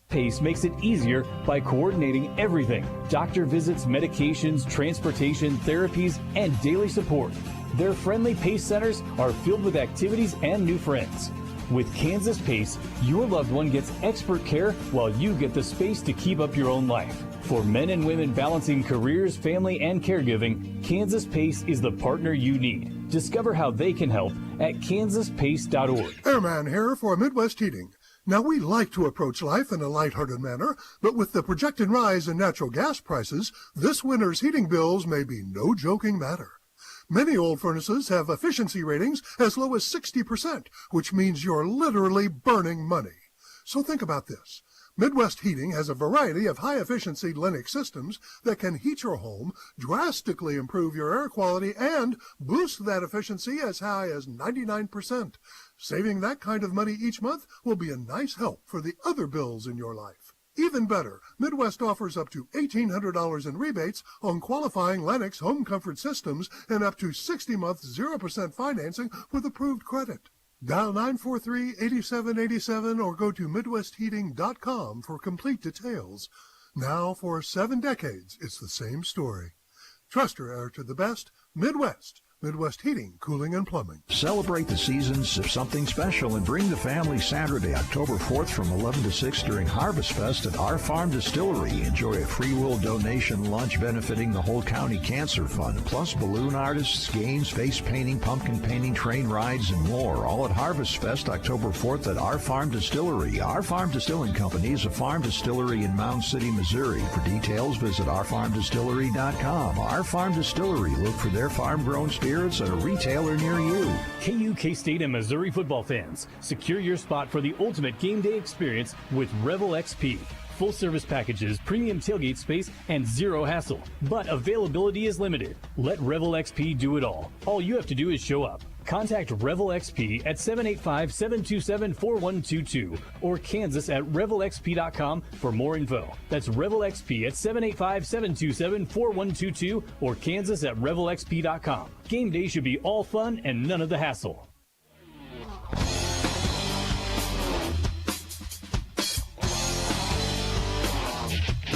Pace makes it easier by coordinating everything. Doctor visits, medications, transportation, therapies, and daily support. Their friendly Pace centers are filled with activities and new friends. With Kansas Pace, your loved one gets expert care while you get the space to keep up your own life. For men and women balancing careers, family, and caregiving, Kansas Pace is the partner you need. Discover how they can help at kansaspace.org. Airman here for Midwest Heating. Now, we like to approach life in a lighthearted manner, but with the projected rise in natural gas prices, this winter's heating bills may be no joking matter. Many old furnaces have efficiency ratings as low as 60%, which means you're literally burning money. So think about this. Midwest Heating has a variety of high-efficiency Lennox systems that can heat your home, drastically improve your air quality, and boost that efficiency as high as 99%. Saving that kind of money each month will be a nice help for the other bills in your life. Even better, Midwest offers up to $1,800 in rebates on qualifying Lennox home comfort systems and up to 60-month 0% financing with approved credit. Dial 943-8787 or go to MidwestHeating.com for complete details. Now, for 7 decades, it's the same story. Trust your air to the best. Midwest. Midwest Heating, Cooling, and Plumbing. Celebrate the seasons of something special and bring the family Saturday, October 4th from 11 to 6 during Harvest Fest at Our Farm Distillery. Enjoy a free will donation lunch benefiting the Whole County Cancer Fund, plus balloon artists, games, face painting, pumpkin painting, train rides, and more. All at Harvest Fest, October 4th at Our Farm Distillery. Our Farm Distilling Company is a farm distillery in Mound City, Missouri. For details, visit ourfarmdistillery.com. Our Farm Distillery. Look for their farm-grown spirits at a retailer near you. KU, K-State, and Missouri football fans, secure your spot for the ultimate game day experience with Revel XP. Full service packages, premium tailgate space, and zero hassle. But availability is limited. Let Revel XP do it all. All you have to do is show up. Contact Revel XP at 785-727-4122 or Kansas at revelxp.com for more info. That's Revel XP at 785-727-4122 or Kansas at revelxp.com. Game day should be all fun and none of the hassle.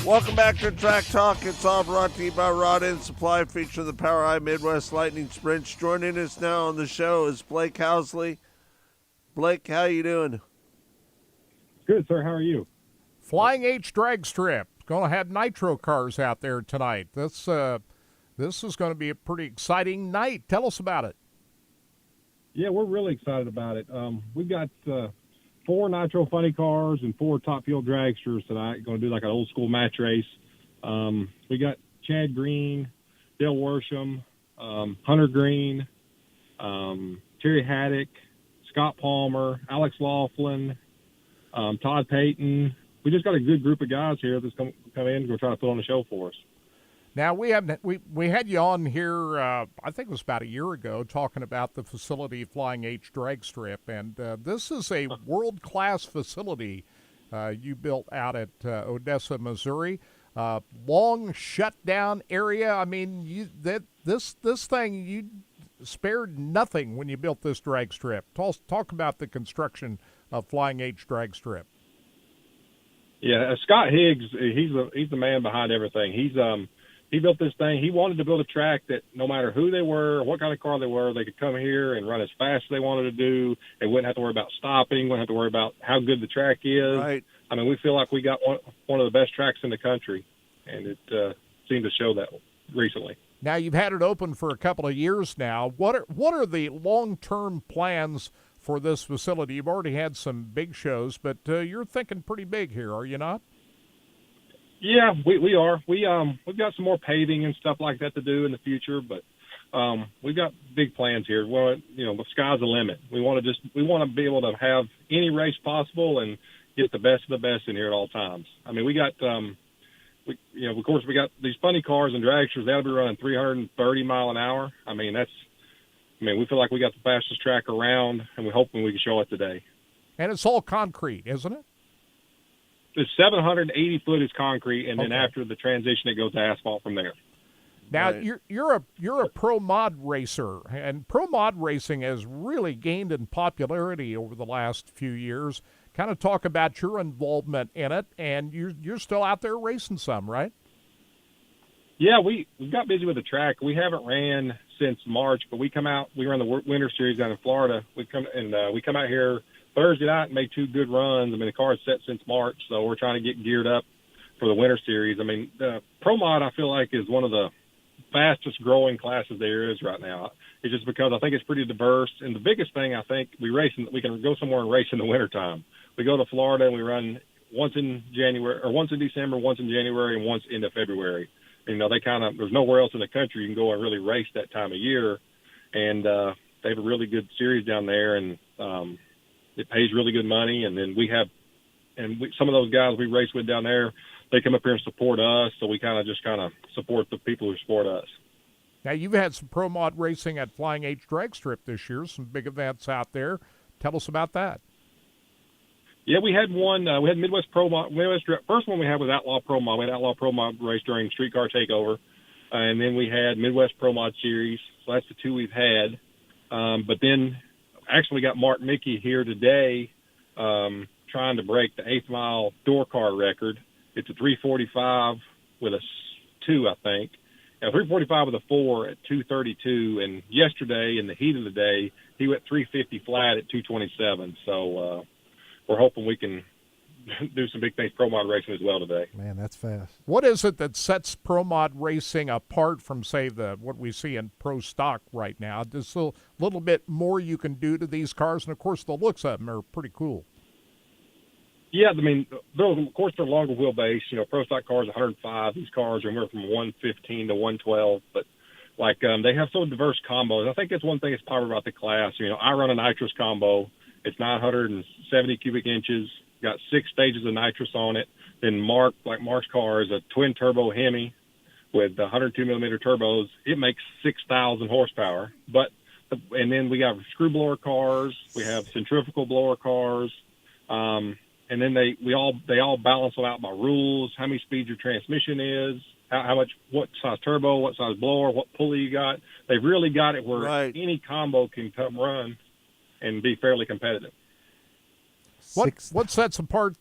Welcome back to Track Talk. It's all brought to you by Rod End Supply, featuring the Power High Midwest Lightning Sprints. Joining us now on the show is Blake Housley. Blake, how you doing? Good, sir. How are you? Flying H Drag Strip. Going to have nitro cars out there tonight. This is going to be a pretty exciting night. Tell us about it. Yeah, we're really excited about it. We've got 4 Nitro Funny cars and 4 Top Fuel dragsters tonight. Going to do like an old school match race. We got Chad Green, Dale Worsham, Hunter Green, Terry Haddock, Scott Palmer, Alex Laughlin, Todd Payton. We just got a good group of guys here that's come in and go try to put on a show for us. Now, we had you on here, I think it was about a year ago, talking about the facility Flying H Drag Strip, and this is a world-class facility you built out at Odessa, Missouri. Long shut-down area. I mean, this thing, you spared nothing when you built this drag strip. Talk about the construction of Flying H Drag Strip. Yeah, Scott Higgs, he's the man behind everything. He's he built this thing. He wanted to build a track that no matter who they were, what kind of car they were, they could come here and run as fast as they wanted to do. They wouldn't have to worry about stopping, wouldn't have to worry about how good the track is. Right. I mean, we feel like we got one of the best tracks in the country, and it seemed to show that recently. Now, you've had it open for a couple of years now. What are the long-term plans for this facility? You've already had some big shows, but you're thinking pretty big here, are you not? Yeah, we are. We've got some more paving and stuff like that to do in the future, but we've got big plans here. Well, the sky's the limit. We want to be able to have any race possible and get the best of the best in here at all times. I mean, we got of course, we got these funny cars and dragsters. They'll be running 330 mile an hour. I mean, we feel like we got the fastest track around, and we're hoping we can show it today. And it's all concrete, isn't it? The 780 foot is concrete, and then after the transition, it goes to asphalt from there. Now, Right. you're a pro mod racer, and pro mod racing has really gained in popularity over the last few years. Kind of talk about your involvement in it, and you're still out there racing some, right? Yeah, we got busy with the track. We haven't ran since March, but we run the Winter Series down in Florida. We come out here Thursday night and made 2 good runs. I mean, the car is set since March, so we're trying to get geared up for the Winter Series. I mean, the Pro Mod, I feel like, is one of the fastest growing classes there is right now. It's just because I think it's pretty diverse. And the biggest thing, I think, we can go somewhere and race in the wintertime. We go to Florida and we run once in January, or once in December, once in January, and once into February. And, there's nowhere else in the country you can go and really race that time of year. And they have a really good series down there, and it pays really good money. And then some of those guys we race with down there, they come up here and support us. So we kind of support the people who support us. Now, you've had some pro mod racing at Flying H Drag Strip this year, some big events out there. Tell us about that. Yeah, we had one. We had Midwest Pro Mod. First one we had was Outlaw Pro Mod. We had Outlaw Pro Mod race during Streetcar Takeover. And then we had Midwest Pro Mod Series. So that's the 2 we've had. But then actually we got Mark Mickey here today trying to break the 8th mile door car record. It's a 345 with a 2, I think. And 345 with a 4 at 232. And yesterday, in the heat of the day, he went 350 flat at 227. So we're hoping we can do some big things pro mod racing as well today. Man, that's fast. What is it that sets pro mod racing apart from, say, what we see in pro stock right now? Just a little bit more you can do to these cars, and of course the looks of them are pretty cool. Yeah, I mean, of course they're longer wheelbase. Pro stock cars 105. These cars are anywhere from 115 to 112, but they have so diverse combos. I think that's one thing that's popular about the class. I run a nitrous combo. It's 970 cubic inches, got 6 stages of nitrous on it. Then Mark's car is a twin turbo Hemi with 102 millimeter turbos. It makes 6,000 horsepower. And then we got screw blower cars. We have centrifugal blower cars. And then they all balance it out by rules, how many speeds your transmission is, what size turbo, what size blower, what pulley you got. They've really got it where any combo can come run and be fairly competitive. What sets apart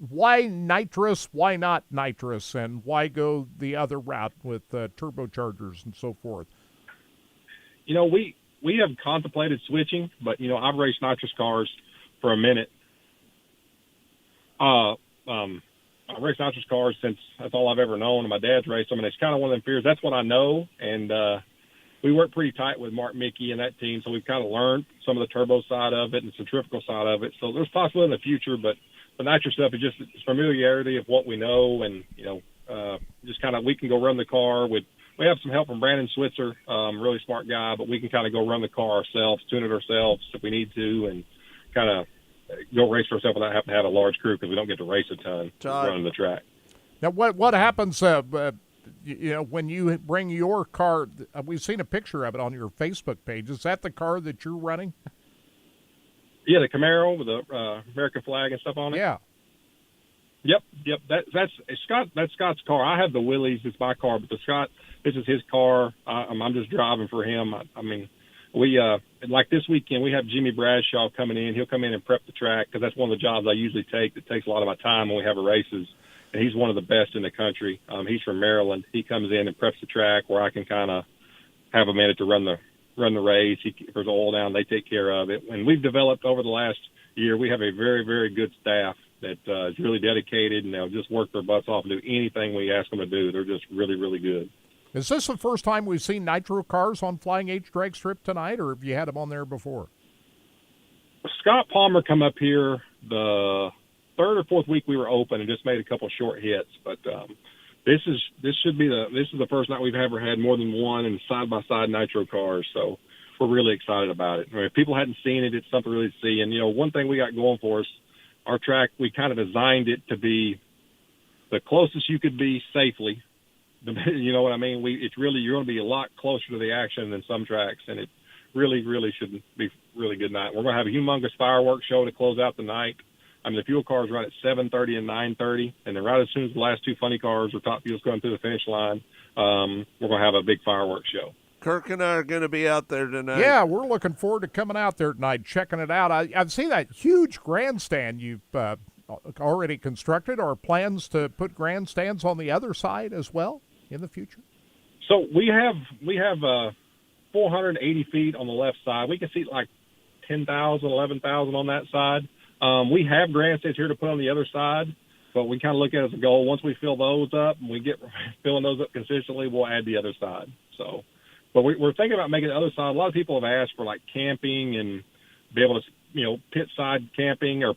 why nitrous, why not nitrous, and why go the other route with turbochargers and so forth? We have contemplated switching, but I've raced nitrous cars for a minute. I've raced nitrous cars since that's all I've ever known, and my dad's raced them, and it's kind of one of them fears. That's what I know, and we work pretty tight with Mark Mickey and that team, so we've kind of learned some of the turbo side of it and the centrifugal side of it. So there's possibility in the future, but the nitrous stuff is just familiarity of what we know, and just kind of we can go run the car with. We have some help from Brandon Switzer, really smart guy, but we can kind of go run the car ourselves, tune it ourselves if we need to, and kind of go race ourselves without having to have a large crew because we don't get to race a ton running the track. Now, what happens when you bring your car? We've seen a picture of it on your Facebook page. Is that the car that you're running? Yeah, the Camaro with the American flag and stuff on it. Yeah. Yep. That's Scott's car. I have the Willys. It's my car, but this is his car. I'm just driving for him. I mean, we like this weekend we have Jimmy Bradshaw coming in. He'll come in and prep the track because that's one of the jobs I usually take. That takes a lot of my time when we have races. and he's one of the best in the country. He's from Maryland. He comes in and preps the track where I can kind of have a minute to run the race. There's oil down, they take care of it. And we've developed over the last year. We have a very, very good staff that is really dedicated, and they'll just work their butts off and do anything we ask them to do. They're just really, really good. Is this the first time we've seen nitro cars on Flying H drag strip tonight, or have you had them on there before? Scott Palmer come up here the third or fourth week we were open and just made a couple short hits. But this is the first night we've ever had more than one in side-by-side nitro cars. So we're really excited about it. I mean, if people hadn't seen it, it's something really to see. And, one thing we got going for us, our track, we kind of designed it to be the closest you could be safely. You know what I mean? You're going to be a lot closer to the action than some tracks, and it really, really should be a really good night. We're going to have a humongous fireworks show to close out the night. I mean, the fuel cars run at 7:30 and 9:30, and then right as soon as the last two funny cars or top fuel's going through the finish line, we're going to have a big fireworks show. Kirk and I are going to be out there tonight. Yeah, we're looking forward to coming out there tonight, checking it out. I've seen that huge grandstand you've already constructed, or plans to put grandstands on the other side as well in the future? So we have 480 feet on the left side. We can seat like 10,000, 11,000 on that side. We have grandstands here to put on the other side, but we kind of look at it as a goal. Once we fill those up and we get filling those up consistently, we'll add the other side. So, but we're thinking about making the other side. A lot of people have asked for like camping and be able to, pit side camping or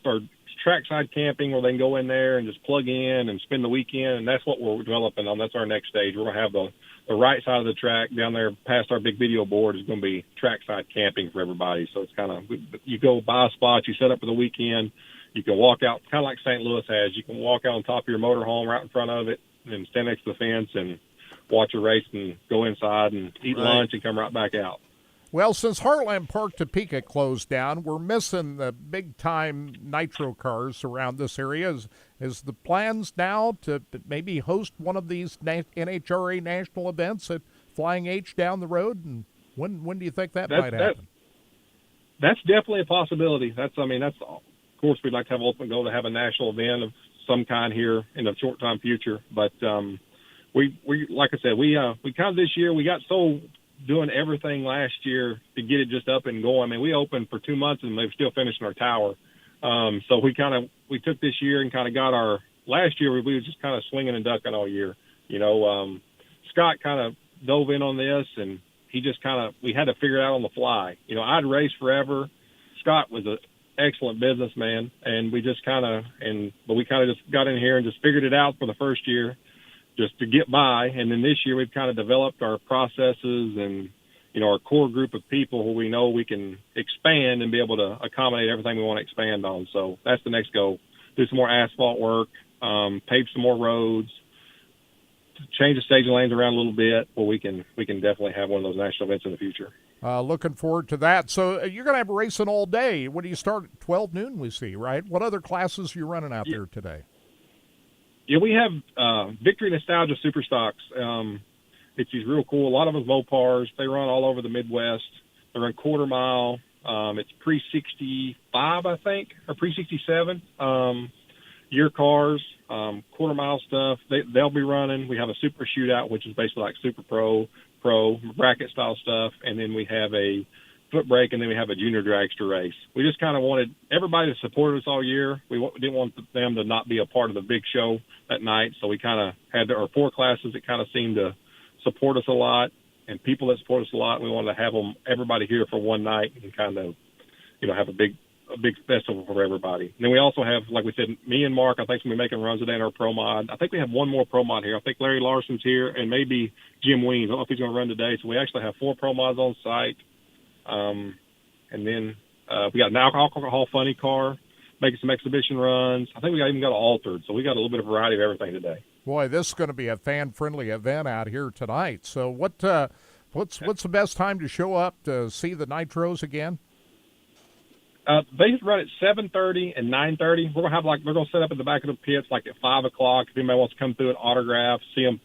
trackside camping where they can go in there and just plug in and spend the weekend, and that's what we're developing on. That's our next stage. We're going to have the right side of the track down there past our big video board is going to be trackside camping for everybody. So it's kind of, you go buy a spot, you set up for the weekend, you can walk out, kind of like St. Louis has. You can walk out on top of your motorhome right in front of it and stand next to the fence and watch a race and go inside and eat lunch and come right back out. Well, since Heartland Park Topeka closed down, we're missing the big-time nitro cars around this area. Is the plans now to maybe host one of these NHRA national events at Flying H down the road? And when do you think that might happen? That's definitely a possibility. Of course, we'd like to have ultimate goal to have a national event of some kind here in the short-time future. But we like I said, we kind of this year we got so doing everything last year to get it just up and going. I mean, we opened for 2 months and they're still finishing our tower. So we took this year and kind of got last year we were just kind of swinging and ducking all year. Scott kind of dove in on this and he just we had to figure it out on the fly. I'd raced forever. Scott was an excellent businessman, and we just but we kind of just got in here and just figured it out for the first year, just to get by. And then this year we've kind of developed our processes and, our core group of people who we know we can expand and be able to accommodate everything we want to expand on. So that's the next goal. Do some more asphalt work, pave some more roads, change the staging lanes around a little bit, where we can definitely have one of those national events in the future. Looking forward to that. So you're going to have racing all day. When do you start? At 12 noon, we see, right? What other classes are you running out there today? Yeah, we have Victory Nostalgia Super Stocks. It's these real cool. A lot of them Mopars. They run all over the Midwest. They run quarter mile. It's pre-65, I think, or pre-67 year cars, quarter mile stuff. They'll be running. We have a Super Shootout, which is basically like Super Pro bracket style stuff, and then we have a foot brake, and then we have a junior dragster race. We just kind of wanted everybody to support us all year. We didn't want them to not be a part of the big show that night, so we kind of had our 4 classes that kind of seemed to support us a lot, and people that support us a lot. We wanted to have everybody here for one night and kind of, have a big festival for everybody. And then we also have, like we said, me and Mark, I think, we'll be making runs today in our Pro Mod. I think we have one more Pro Mod here. I think Larry Larson's here, and maybe Jim Weens. I don't know if he's going to run today. So we actually have 4 Pro Mods on site. And then we got an alcohol funny car, making some exhibition runs. I think we even got an altered. So we got a little bit of variety of everything today. Boy, this is going to be a fan-friendly event out here tonight. So what's the best time to show up to see the Nitros again? They run at 7:30 and 9:30. We're gonna set up at the back of the pits like at 5 o'clock. If anybody wants to come through and autograph, see them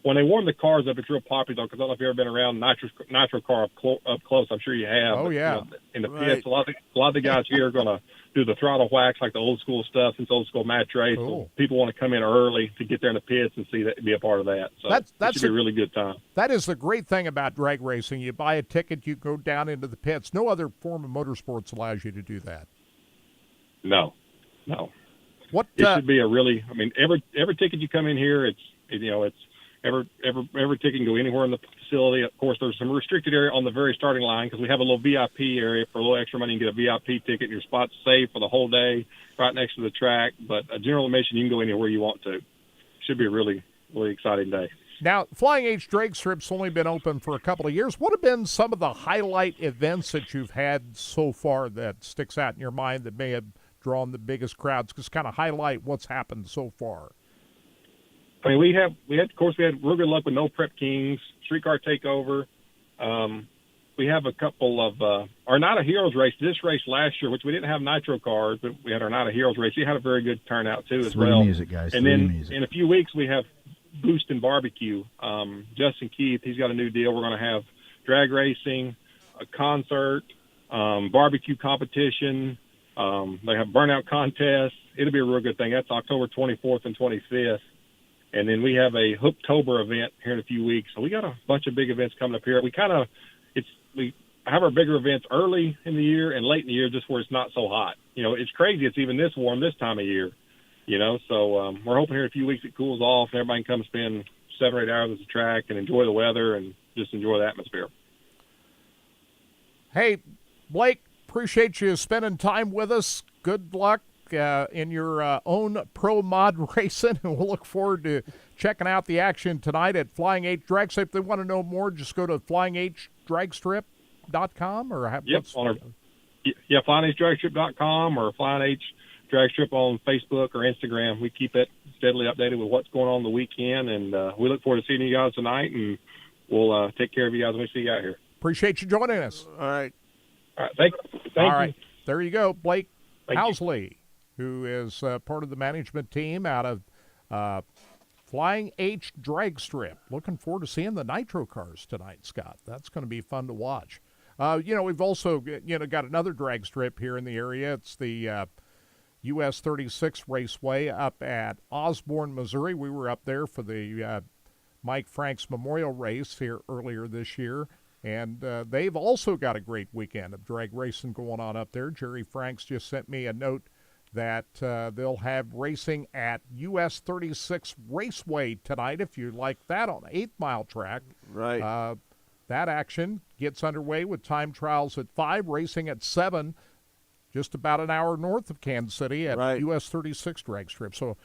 when they warm the cars up, it's real popular, though, because I don't know if you've ever been around nitro car up close. I'm sure you have. Oh, but, yeah. You know, in the pits, a lot of the guys here are going to do the throttle wax, like the old school stuff, since old school match race. Cool. So people want to come in early to get there in the pits and see that, be a part of that. So it should be a really good time. That is the great thing about drag racing. You buy a ticket, you go down into the pits. No other form of motorsports allows you to do that. No. What it should be a really, I mean, every ticket you come in here, it's every ticket can go anywhere in the facility. Of course, there's some restricted area on the very starting line because we have a little VIP area. For a little extra money, you can get a VIP ticket, and your spot's safe for the whole day right next to the track. But a general admission, you can go anywhere you want to. Should be a really, really exciting day. Now, Flying H Drag Strip's only been open for a couple of years. What have been some of the highlight events that you've had so far that sticks out in your mind that may have drawn the biggest crowds? Just kind of highlight what's happened so far. I mean, we had real good luck with No Prep Kings, Streetcar Takeover. We have a couple of our Night of Heroes race. This race last year, which we didn't have nitro cars, but we had our Night of Heroes race. We had a very good turnout too as well. Music, guys. And then in a few weeks we have Boost and Barbecue. Justin Keith, he's got a new deal. We're going to have drag racing, a concert, barbecue competition. They have burnout contests. It'll be a real good thing. That's October 24th and 25th. And then we have a Hooktober event here in a few weeks. So we got a bunch of big events coming up here. We have our bigger events early in the year and late in the year, just where it's not so hot. You know, it's crazy. It's even this warm this time of year, you know. So we're hoping here in a few weeks it cools off and everybody can come spend 7 or 8 hours at the track and enjoy the weather and just enjoy the atmosphere. Hey, Blake, appreciate you spending time with us. Good luck in your own pro mod racing, and we'll look forward to checking out the action tonight at Flying H Drag Strip. If they want to know more, just go to flyinghdragstrip.com or flyinghdragstrip.com or Flying H Drag Strip on Facebook or Instagram. We keep it steadily updated with what's going on the weekend, and we look forward to seeing you guys tonight, and we'll take care of you guys when we see you out here. Appreciate you joining us. All right. Thank All you. right. There you go, Blake Thank Housley, who is part of the management team out of Flying H Drag Strip. Looking forward to seeing the nitro cars tonight, Scott. That's going to be fun to watch. We've also got another drag strip here in the area. It's the US 36 Raceway up at Osborne, Missouri. We were up there for the Mike Franks Memorial Race here earlier this year. And they've also got a great weekend of drag racing going on up there. Jerry Franks just sent me a note that they'll have racing at US 36 Raceway tonight, if you like that, on 8 Mile track. Right. That action gets underway with time trials at 5, racing at 7, just about an hour north of Kansas City at US 36 Drag Strip. So,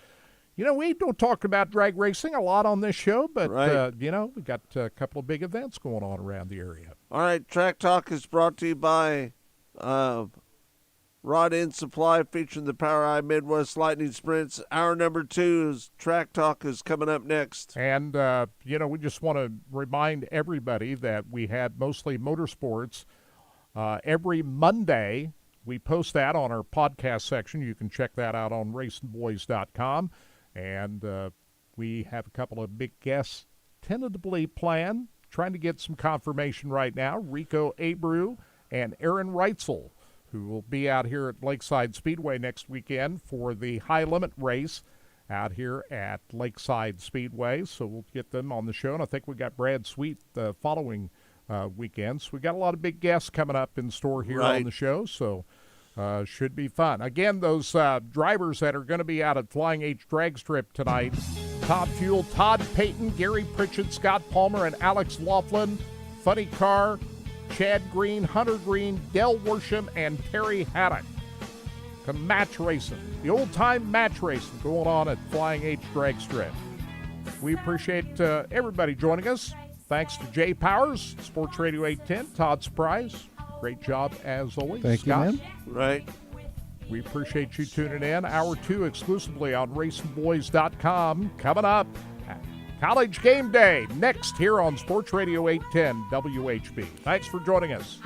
we don't talk about drag racing a lot on this show, but, we got a couple of big events going on around the area. All right, Track Talk is brought to you by Rod End Supply, featuring the POWRi Midwest Lightning Sprints. Hour number 2 is Track Talk is coming up next. And, we just want to remind everybody that we had Mostly Motorsports every Monday. We post that on our podcast section. You can check that out on racingboys.com. And we have a couple of big guests tentatively planned, trying to get some confirmation right now. Rico Abreu and Aaron Reitzel, who will be out here at Lakeside Speedway next weekend for the high limit race out here at Lakeside Speedway. So we'll get them on the show. And I think we got Brad Sweet the following weekend. So we got a lot of big guests coming up in store here on the show. So should be fun. Again, those drivers that are going to be out at Flying H Drag Strip tonight: Top Fuel, Todd Payton, Gary Pritchett, Scott Palmer, and Alex Laughlin. Funny Car, Chad Green, Hunter Green, Del Worsham, and Terry Haddock. To match racing, the old-time match racing going on at Flying H Drag Strip. We appreciate everybody joining us. Thanks to Jay Powers, Sports Radio 810, Todd Surprise. Great job as always. Thank you, man. Right. We appreciate you tuning in. Hour 2 exclusively on racingboys.com. Coming up, College Game Day next here on Sports Radio 810 WHB. Thanks for joining us.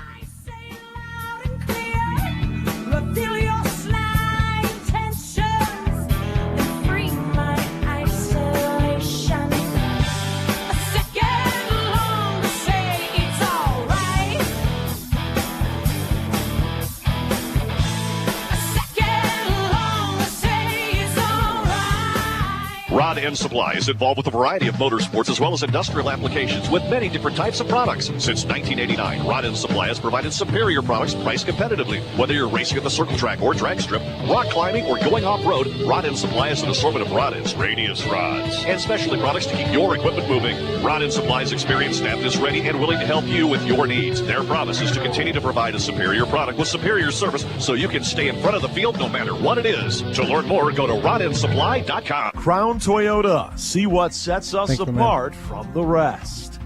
End Supply is involved with a variety of motorsports as well as industrial applications with many different types of products. Since 1989, Rod End Supply has provided superior products priced competitively. Whether you're racing at the circle track or drag strip, rock climbing, or going off-road, Rod End Supply has an assortment of rod ends, radius rods, and specialty products to keep your equipment moving. Rod End Supply's experienced staff is ready and willing to help you with your needs. Their promise is to continue to provide a superior product with superior service so you can stay in front of the field no matter what it is. To learn more, go to rodendsupply.com. Crown Toyota. See what sets us apart from the rest.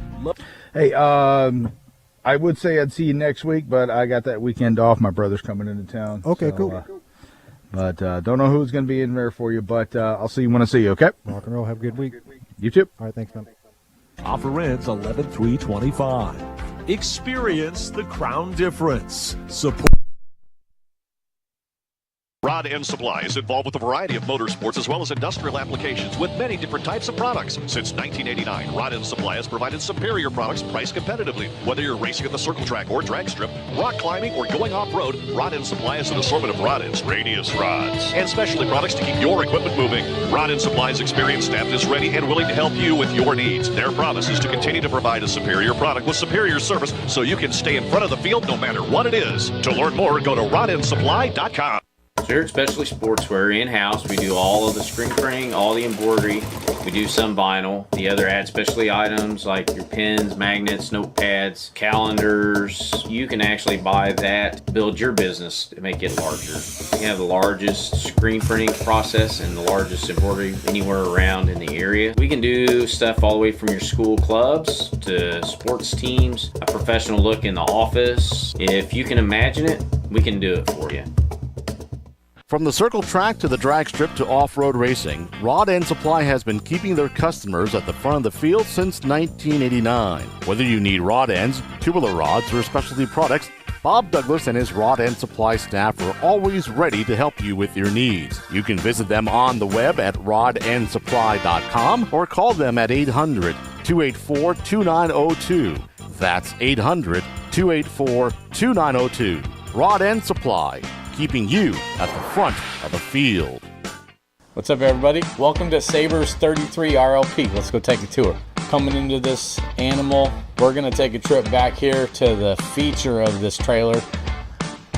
Hey, I would say I'd see you next week, but I got that weekend off. My brother's coming into town. Okay, so, cool. But don't know who's going to be in there for you, but I'll see you when I see you, okay? Rock and roll. Have a good week. You too. All right, thanks, man. Offer ends 11/3/25. Experience the Crown difference. Support. Rod End Supply is involved with a variety of motorsports as well as industrial applications with many different types of products. Since 1989, Rod End Supply has provided superior products priced competitively. Whether you're racing at the circle track or drag strip, rock climbing, or going off-road, Rod End Supply has an assortment of rod ends, radius rods, and specialty products to keep your equipment moving. Rod End Supply's experienced staff is ready and willing to help you with your needs. Their promise is to continue to provide a superior product with superior service so you can stay in front of the field no matter what it is. To learn more, go to rodendsupply.com. So here at Specialty Sportswear in-house, we do all of the screen printing, all the embroidery. We do some vinyl. The other add specialty items like your pens, magnets, notepads, calendars. You can actually buy that, build your business to make it larger. We have the largest screen printing process and the largest embroidery anywhere around in the area. We can do stuff all the way from your school clubs to sports teams, a professional look in the office. If you can imagine it, we can do it for you. From the circle track to the drag strip to off-road racing, Rod End Supply has been keeping their customers at the front of the field since 1989. Whether you need rod ends, tubular rods, or specialty products, Bob Douglas and his Rod End Supply staff are always ready to help you with your needs. You can visit them on the web at rodendsupply.com or call them at 800-284-2902. That's 800-284-2902. Rod End Supply, keeping you at the front of the field. What's up, everybody? Welcome to Sabres 33 RLP. Let's go take a tour. Coming into this animal, we're going to take a trip back here to the feature of this trailer,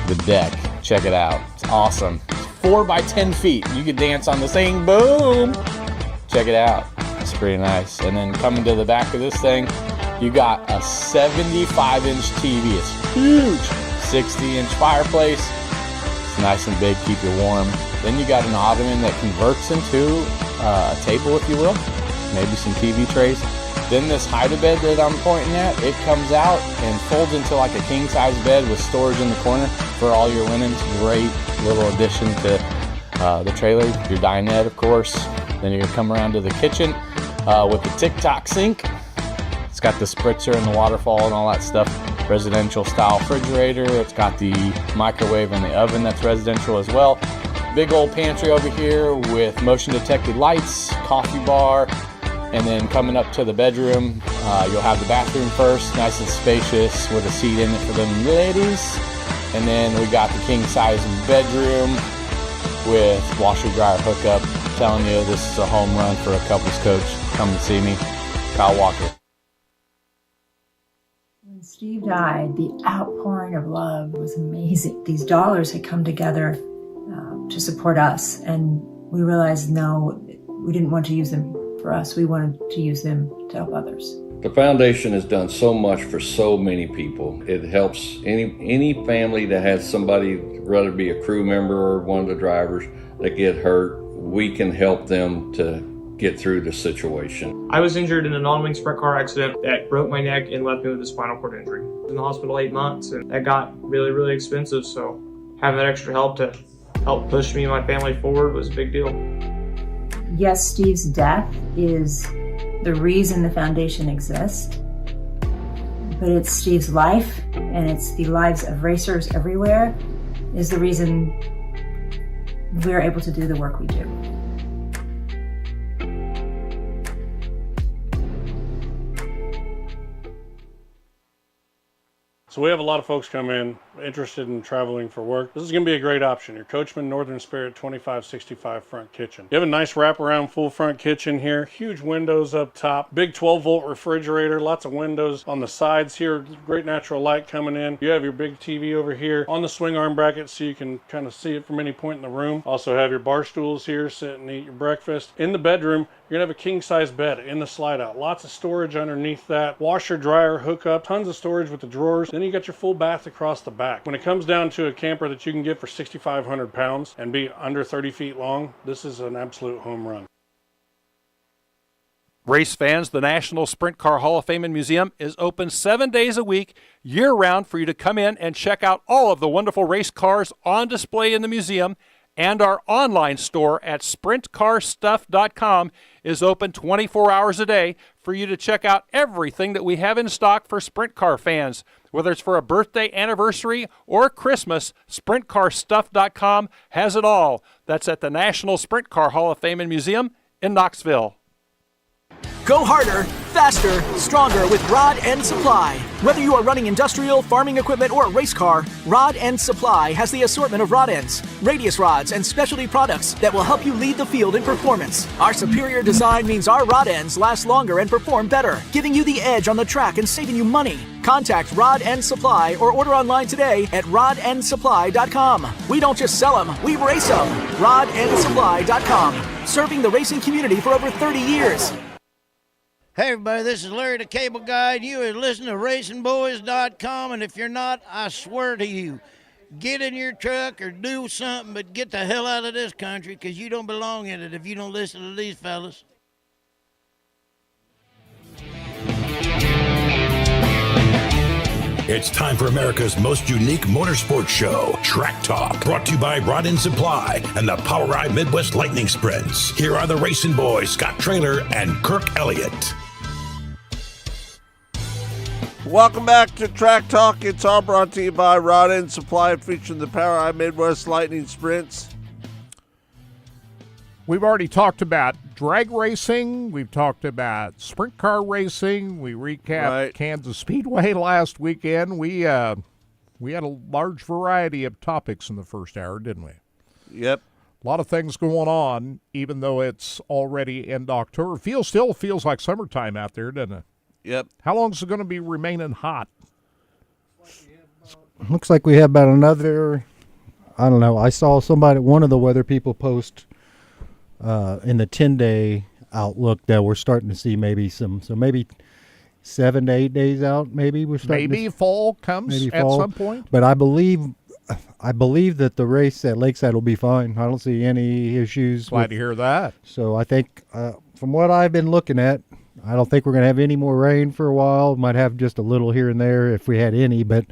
the deck. Check it out. It's awesome. It's 4 by 10 feet. You can dance on this thing. Boom! Check it out. It's pretty nice. And then coming to the back of this thing, you got a 75-inch TV. It's huge. 60-inch fireplace. It's nice and big, keep you warm. Then you got an ottoman that converts into a table, if you will. Maybe some TV trays. Then this hide-a-bed that I'm pointing at, it comes out and folds into like a king-size bed with storage in the corner for all your linens. Great little addition to the trailer. Your dinette, of course. Then you're gonna come around to the kitchen with the tic-toc sink. It's got the spritzer and the waterfall and all that stuff. Residential style refrigerator. It's got the microwave and the oven that's residential as well. Big old pantry over here with motion detected lights, coffee bar, and then coming up to the bedroom, you'll have the bathroom first, nice and spacious with a seat in it for them ladies. And then we got the king size bedroom with washer dryer hookup. I'm telling you, this is a home run for a couples coach. Come and see me, Kyle Walker. Steve died, the outpouring of love was amazing. These dollars had come together to support us, and we realized, no, we didn't want to use them for us. We wanted to use them to help others. The foundation has done so much for so many people. It helps any family that has somebody, whether it be a crew member or one of the drivers, that get hurt. We can help them to get through the situation. I was injured in a non-wing sprint car accident that broke my neck and left me with a spinal cord injury. I was in the hospital 8 months, and that got really, really expensive, so having that extra help to help push me and my family forward was a big deal. Yes, Steve's death is the reason the foundation exists, but it's Steve's life, and it's the lives of racers everywhere, is the reason we're able to do the work we do. So we have a lot of folks come in interested in traveling for work. This is going to be a great option. Your Coachman Northern Spirit 2565 front kitchen. You have a nice wraparound full front kitchen here. Huge windows up top. Big 12-volt refrigerator. Lots of windows on the sides here. Great natural light coming in. You have your big TV over here on the swing arm bracket so you can kind of see it from any point in the room. Also have your bar stools here. Sit and eat your breakfast. In the bedroom, you're going to have a king-size bed in the slide out. Lots of storage underneath that. Washer, dryer, hookup. Tons of storage with the drawers. Then you got your full bath across the back. When it comes down to a camper that you can get for 6,500 pounds and be under 30 feet long, this is an absolute home run. Race fans, the National Sprint Car Hall of Fame and Museum is open 7 days a week, year-round, for you to come in and check out all of the wonderful race cars on display in the museum. And our online store at sprintcarstuff.com is open 24 hours a day for you to check out everything that we have in stock for sprint car fans. Whether it's for a birthday, anniversary, or Christmas, sprintcarstuff.com has it all. That's at the National Sprint Car Hall of Fame and Museum in Knoxville. Go harder, faster, stronger with Rod End Supply. Whether you are running industrial, farming equipment, or a race car, Rod End Supply has the assortment of rod ends, radius rods, and specialty products that will help you lead the field in performance. Our superior design means our rod ends last longer and perform better, giving you the edge on the track and saving you money. Contact Rod End Supply or order online today at rodendsupply.com. We don't just sell them, we race them. rodendsupply.com. Serving the racing community for over 30 years. Hey everybody, this is Larry the Cable Guide. You are listening to RacingBoys.com, and if you're not, I swear to you, get in your truck or do something, but get the hell out of this country because you don't belong in it if you don't listen to these fellas. It's time for America's most unique motorsports show, Track Talk, brought to you by Rod End Supply and the Power Ride Midwest Lightning Sprints. Here are the Racing Boys, Scott Traylor and Kirk Elliott. Welcome back to Track Talk. It's all brought to you by Rod End Supply, featuring the Power Ride Midwest Lightning Sprints. We've already talked about drag racing. We've talked about sprint car racing. We recapped Kansas Speedway last weekend. We had a large variety of topics in the first hour, didn't we? Yep. A lot of things going on, even though it's already end October. Still feels like summertime out there, doesn't it? Yep. How long is it going to be remaining hot? Looks like we have about another, I don't know. I saw one of the weather people post in the 10-day outlook that we're starting to see maybe maybe 7 to 8 days out. Maybe we're starting. Maybe fall comes at some point. But I believe that the race at Lakeside will be fine. I don't see any issues. Glad to hear that. So I think from what I've been looking at, I don't think we're going to have any more rain for a while. Might have just a little here and there if we had any, but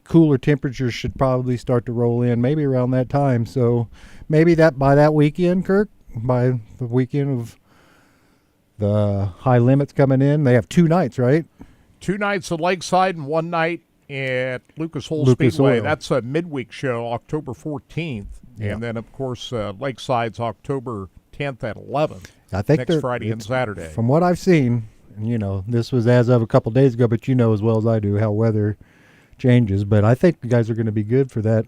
cooler temperatures should probably start to roll in maybe around that time. So maybe by that weekend, Kirk, by the weekend of the high limits coming in, they have 2 nights, right? 2 nights at Lakeside and 1 night at Lucas Oil Speedway. That's a midweek show, October 14th. Yeah. And then, of course, Lakeside's October 10th at 11. I think next Friday and Saturday. From what I've seen, this was as of a couple days ago, but you know as well as I do how weather changes. But I think the guys are going to be good for that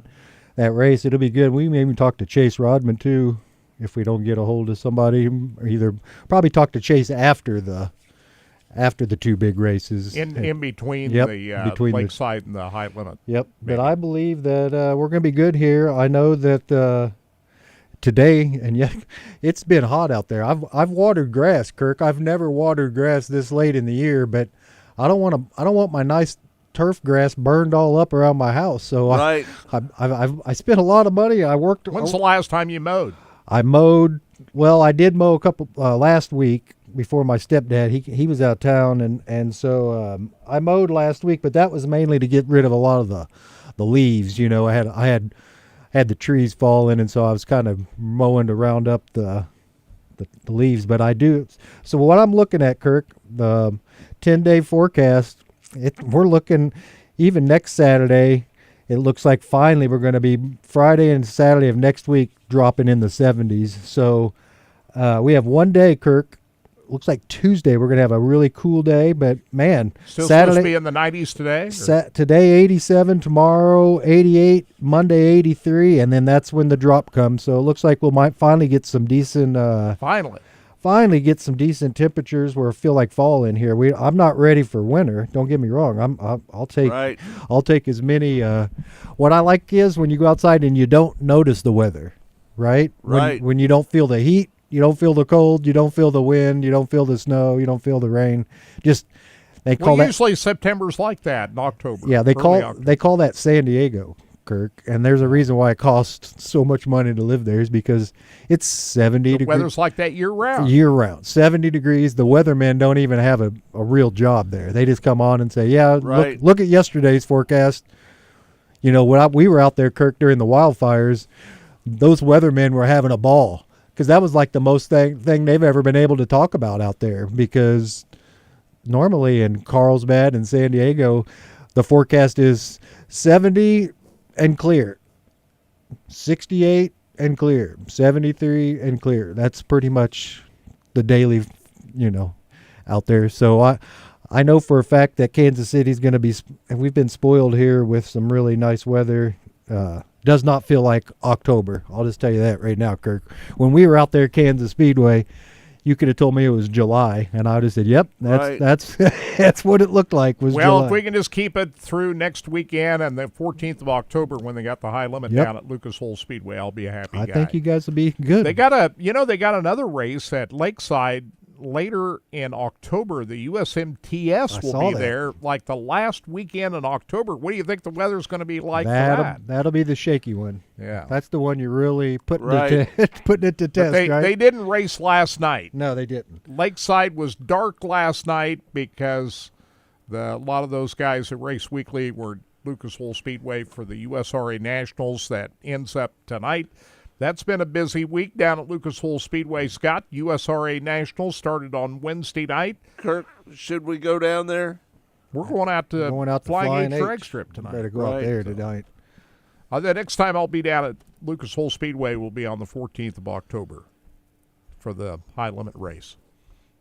race. It'll be good. We may even talk to Chase Rodman, too, if we don't get a hold of somebody. Or probably talk to Chase after the 2 big races. In between between Lakeside and the high limit. Yep. Maybe. But I believe that we're going to be good here. I know that today, and yet it's been hot out there. I've watered grass, Kirk. I've never watered grass this late in the year, but I don't want my nice turf grass burned all up around my house. So I spent a lot of money. I worked. When's the last time you mowed? I mowed. Well, I did mow a couple last week before my stepdad. He was out of town, and so I mowed last week, but that was mainly to get rid of a lot of the leaves. I had the trees falling, and so I was kind of mowing to round up the leaves. But I do. So what I'm looking at, Kirk, the 10-day forecast. We're looking even next Saturday. It looks like finally we're going to be Friday and Saturday of next week dropping in the 70s. So we have 1 day, Kirk, looks like Tuesday we're going to have a really cool day, but man, Still Saturday supposed to be in the 90s today? Today 87, tomorrow 88, Monday 83, and then that's when the drop comes. So it looks like we might finally get some decent finally get some decent temperatures where I feel like fall in here. I'm not ready for winter. Don't get me wrong. I'll take as many. What I like is when you go outside and you don't notice the weather, right? When you don't feel the heat, you don't feel the cold, you don't feel the wind, you don't feel the snow, you don't feel the rain. Just usually September's like that in October. Yeah, they call that San Diego, Kirk, and there's a reason why it costs so much money to live there is because it's 70 degrees. Weather's like that year round. 70 degrees. The weathermen don't even have a real job there. They just come on and say, yeah, look at yesterday's forecast. You know, when we were out there, Kirk, during the wildfires, those weathermen were having a ball because that was like the most thing they've ever been able to talk about out there, because normally in Carlsbad and San Diego, the forecast is 70 and clear, 68 and clear, 73 and clear. That's pretty much the daily, out there. So I know for a fact that Kansas City's going to be, and we've been spoiled here with some really nice weather. Does not feel like October. I'll just tell you that right now, Kirk. When we were out there at Kansas Speedway, you could have told me it was July, and I would have said, "Yep, that's that's what it looked like." July. If we can just keep it through next weekend and the 14th of October when they got the high limit down at Lucas Oil Speedway, I'll be a happy guy. I think you guys will be good. They got another race at Lakeside later in October. The USMTS will be there like the last weekend in October. What do you think the weather's going to be like for that? That'll be the shaky one. Yeah. That's the one you're really putting it to test, right? They didn't race last night. No, they didn't. Lakeside was dark last night because a lot of those guys that race weekly were Lucas Oil Speedway for the USRA Nationals that ends up tonight. That's been a busy week down at Lucas Oil Speedway, Scott. USRA Nationals started on Wednesday night. Kirk, should we go down there? We're going out to Flying H drag strip tonight. Better go out there tonight. The next time I'll be down at Lucas Oil Speedway will be on the 14th of October for the high limit race.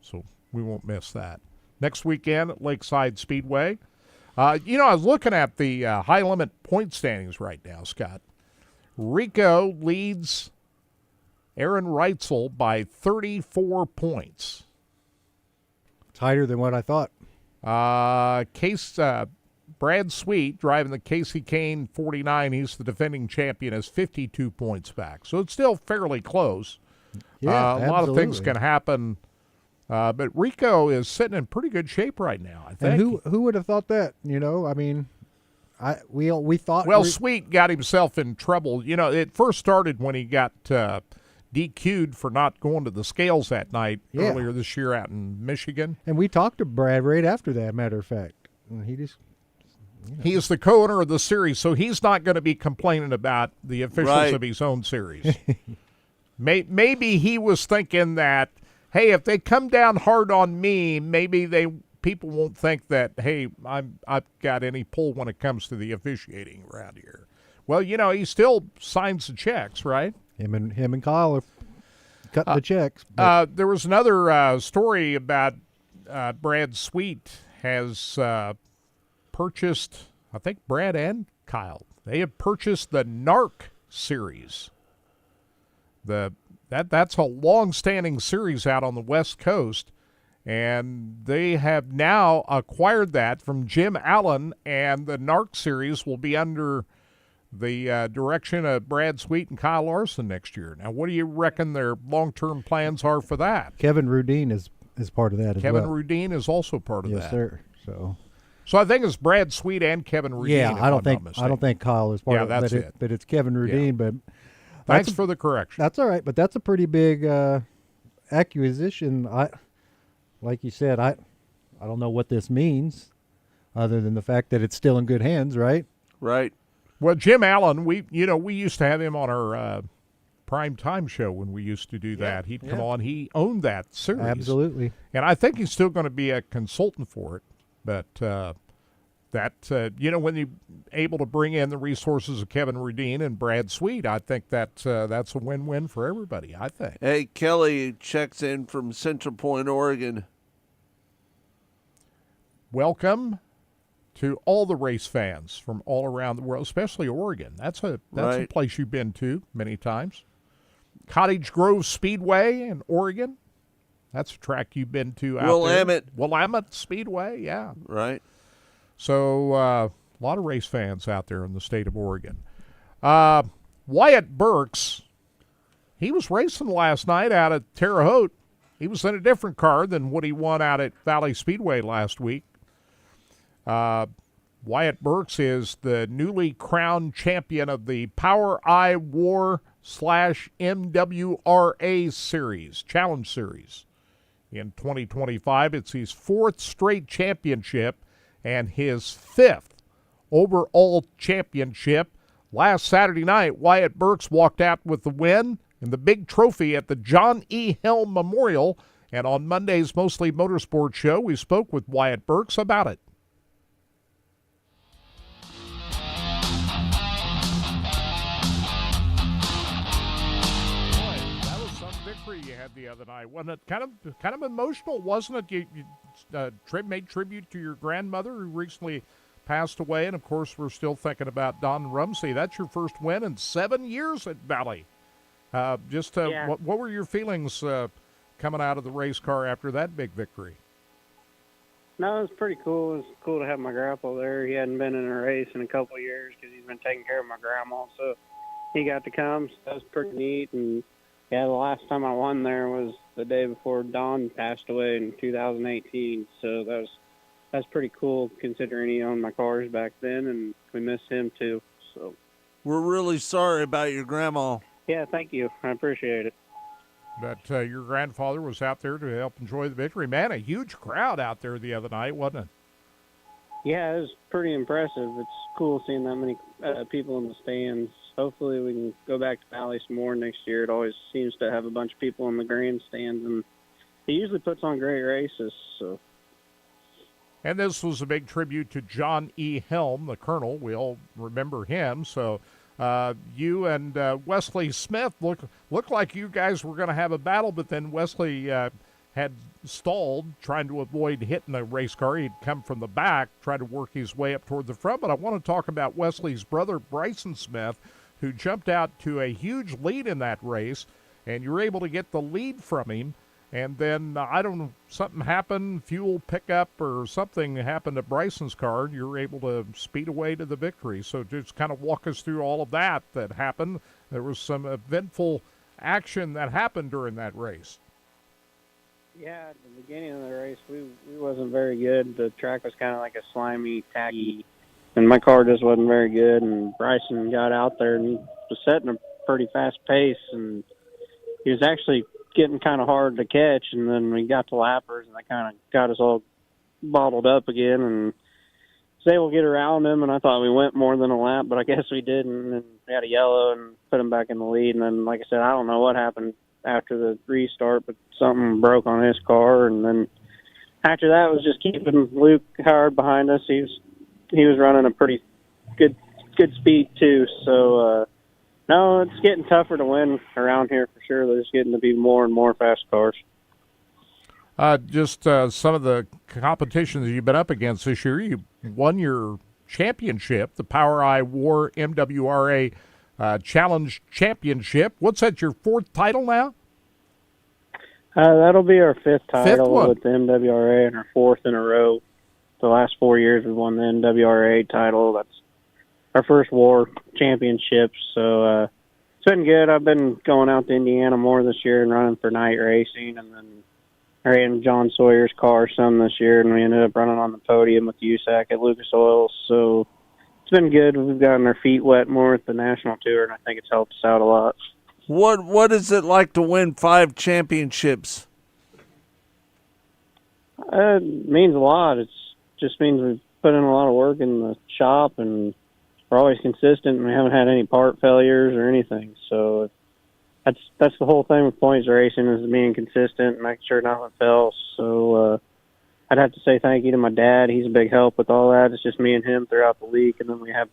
So we won't miss that. Next weekend at Lakeside Speedway. I was looking at the high limit point standings right now, Scott. Rico leads Aaron Reitzel by 34 points. Tighter than what I thought. Brad Sweet driving the Casey Kane 49. He's the defending champion, has 52 points back. So it's still fairly close. Yeah, a lot of things can happen. But Rico is sitting in pretty good shape right now, I think. And who would have thought that? I mean, we thought. Well, Sweet got himself in trouble. It first started when he got DQ'd for not going to the scales that night earlier this year out in Michigan. And we talked to Brad right after that, matter of fact. And he just. He is the co-owner of the series, so he's not going to be complaining about the officials of his own series. Maybe he was thinking that, hey, if they come down hard on me, maybe people won't think that, hey, I've got any pull when it comes to the officiating around here. Well, he still signs the checks, right? Him and Kyle are cutting the checks. There was another story about Brad Sweet has purchased, I think Brad and Kyle, they have purchased the NARC series. That's a long-standing series out on the West Coast, and they have now acquired that from Jim Allen, and the NARC series will be under the direction of Brad Sweet and Kyle Larson next year. Now, what do you reckon their long-term plans are for that? Kevin Rudine is part of that as well. Kevin Rudine is also part of that. Yes, sir. So I think it's Brad Sweet and Kevin Rudine. Yeah, I don't think Kyle is part of it. Yeah, that's it. But it's Kevin Rudine. Yeah. But thanks for the correction. That's all right. But that's a pretty big acquisition. Like you said, I don't know what this means, other than the fact that it's still in good hands, right? Right. Well, Jim Allen, we used to have him on our prime time show when we used to do that. He'd come on. He owned that series. Absolutely. And I think he's still going to be a consultant for it. But that, when you're able to bring in the resources of Kevin Redine and Brad Sweet, I think that's a win-win for everybody, I think. Hey, Kelly checks in from Central Point, Oregon. Welcome to all the race fans from all around the world, especially Oregon. That's a place you've been to many times. Cottage Grove Speedway in Oregon. That's a track you've been to out there. Willamette Speedway, yeah. Right. So a lot of race fans out there in the state of Oregon. Wyatt Burks, he was racing last night out at Terre Haute. He was in a different car than what he won out at Valley Speedway last week. Wyatt Burks is the newly crowned champion of the Power Eye War /MWRA Series, Challenge Series. In 2025, it's his 4th straight championship and his 5th overall championship. Last Saturday night, Wyatt Burks walked out with the win and the big trophy at the John E. Helm Memorial. And on Monday's Mostly Motorsports show, we spoke with Wyatt Burks about it. You had the other night, wasn't it? Kind of emotional, wasn't it? You made tribute to your grandmother who recently passed away, and of course we're still thinking about Don Rumsey. That's your first win in 7 years at Valley. What were your feelings coming out of the race car after that big victory? No, it was pretty cool. It was cool to have my grandpa there. He hadn't been in a race in a couple of years because he's been taking care of my grandma, so he got to come. So that was pretty neat. And yeah, the last time I won there was the day before Don passed away in 2018. So that's pretty cool considering he owned my cars back then, and we miss him too. So we're really sorry about your grandma. Yeah, thank you. I appreciate it. But your grandfather was out there to help enjoy the victory. Man, a huge crowd out there the other night, wasn't it? Yeah, it was pretty impressive. It's cool seeing that many people in the stands. Hopefully we can go back to Valley some more next year. It always seems to have a bunch of people in the grandstands, and he usually puts on great races. So. And this was a big tribute to John E. Helm, the colonel. We all remember him. So you and Wesley Smith looked like you guys were going to have a battle, but then Wesley had stalled, trying to avoid hitting the race car. He'd come from the back, tried to work his way up toward the front. But I want to talk about Wesley's brother, Bryson Smith, who jumped out to a huge lead in that race, and you were able to get the lead from him. And then, I don't know, something happened, fuel pickup or something happened to Bryson's car. You were able to speed away to the victory. So just kind of walk us through all of that happened. There was some eventful action that happened during that race. Yeah, at the beginning of the race, we wasn't very good. The track was kind of like a slimy, tacky, and my car just wasn't very good. And Bryson got out there and he was setting a pretty fast pace, and he was actually getting kind of hard to catch. And then we got to lappers, and they kind of got us all bottled up again, and was able to get around him. And I thought we went more than a lap, but I guess we didn't. And we had a yellow and put him back in the lead. And then, like I said, I don't know what happened after the restart, but something broke on his car. And then after that was just keeping Luke Howard behind us. He was running a pretty good speed too. So no, it's getting tougher to win around here for sure. There's getting to be more and more fast cars. Just some of the competitions you've been up against this year. You won your championship, the Power Eye War MWRA Challenge Championship. What's that, your 4th title now? That'll be our 5th title with the MWRA and our 4th in a row. The last 4 years we won the MWRA title. That's our first war championship. So it's been good. I've been going out to Indiana more this year and running for night racing, and then ran John Sawyer's car some this year, and we ended up running on the podium with USAC at Lucas Oil. So it's been good. We've gotten our feet wet more at the national tour, and I think it's helped us out a lot. What is it like to win 5 championships? It means a lot. It just means we've put in a lot of work in the shop, and we're always consistent, and we haven't had any part failures or anything. So that's the whole thing with points racing, is being consistent and making sure nothing fails. So I'd have to say thank you to my dad. He's a big help with all that. It's just me and him throughout the week, and then we have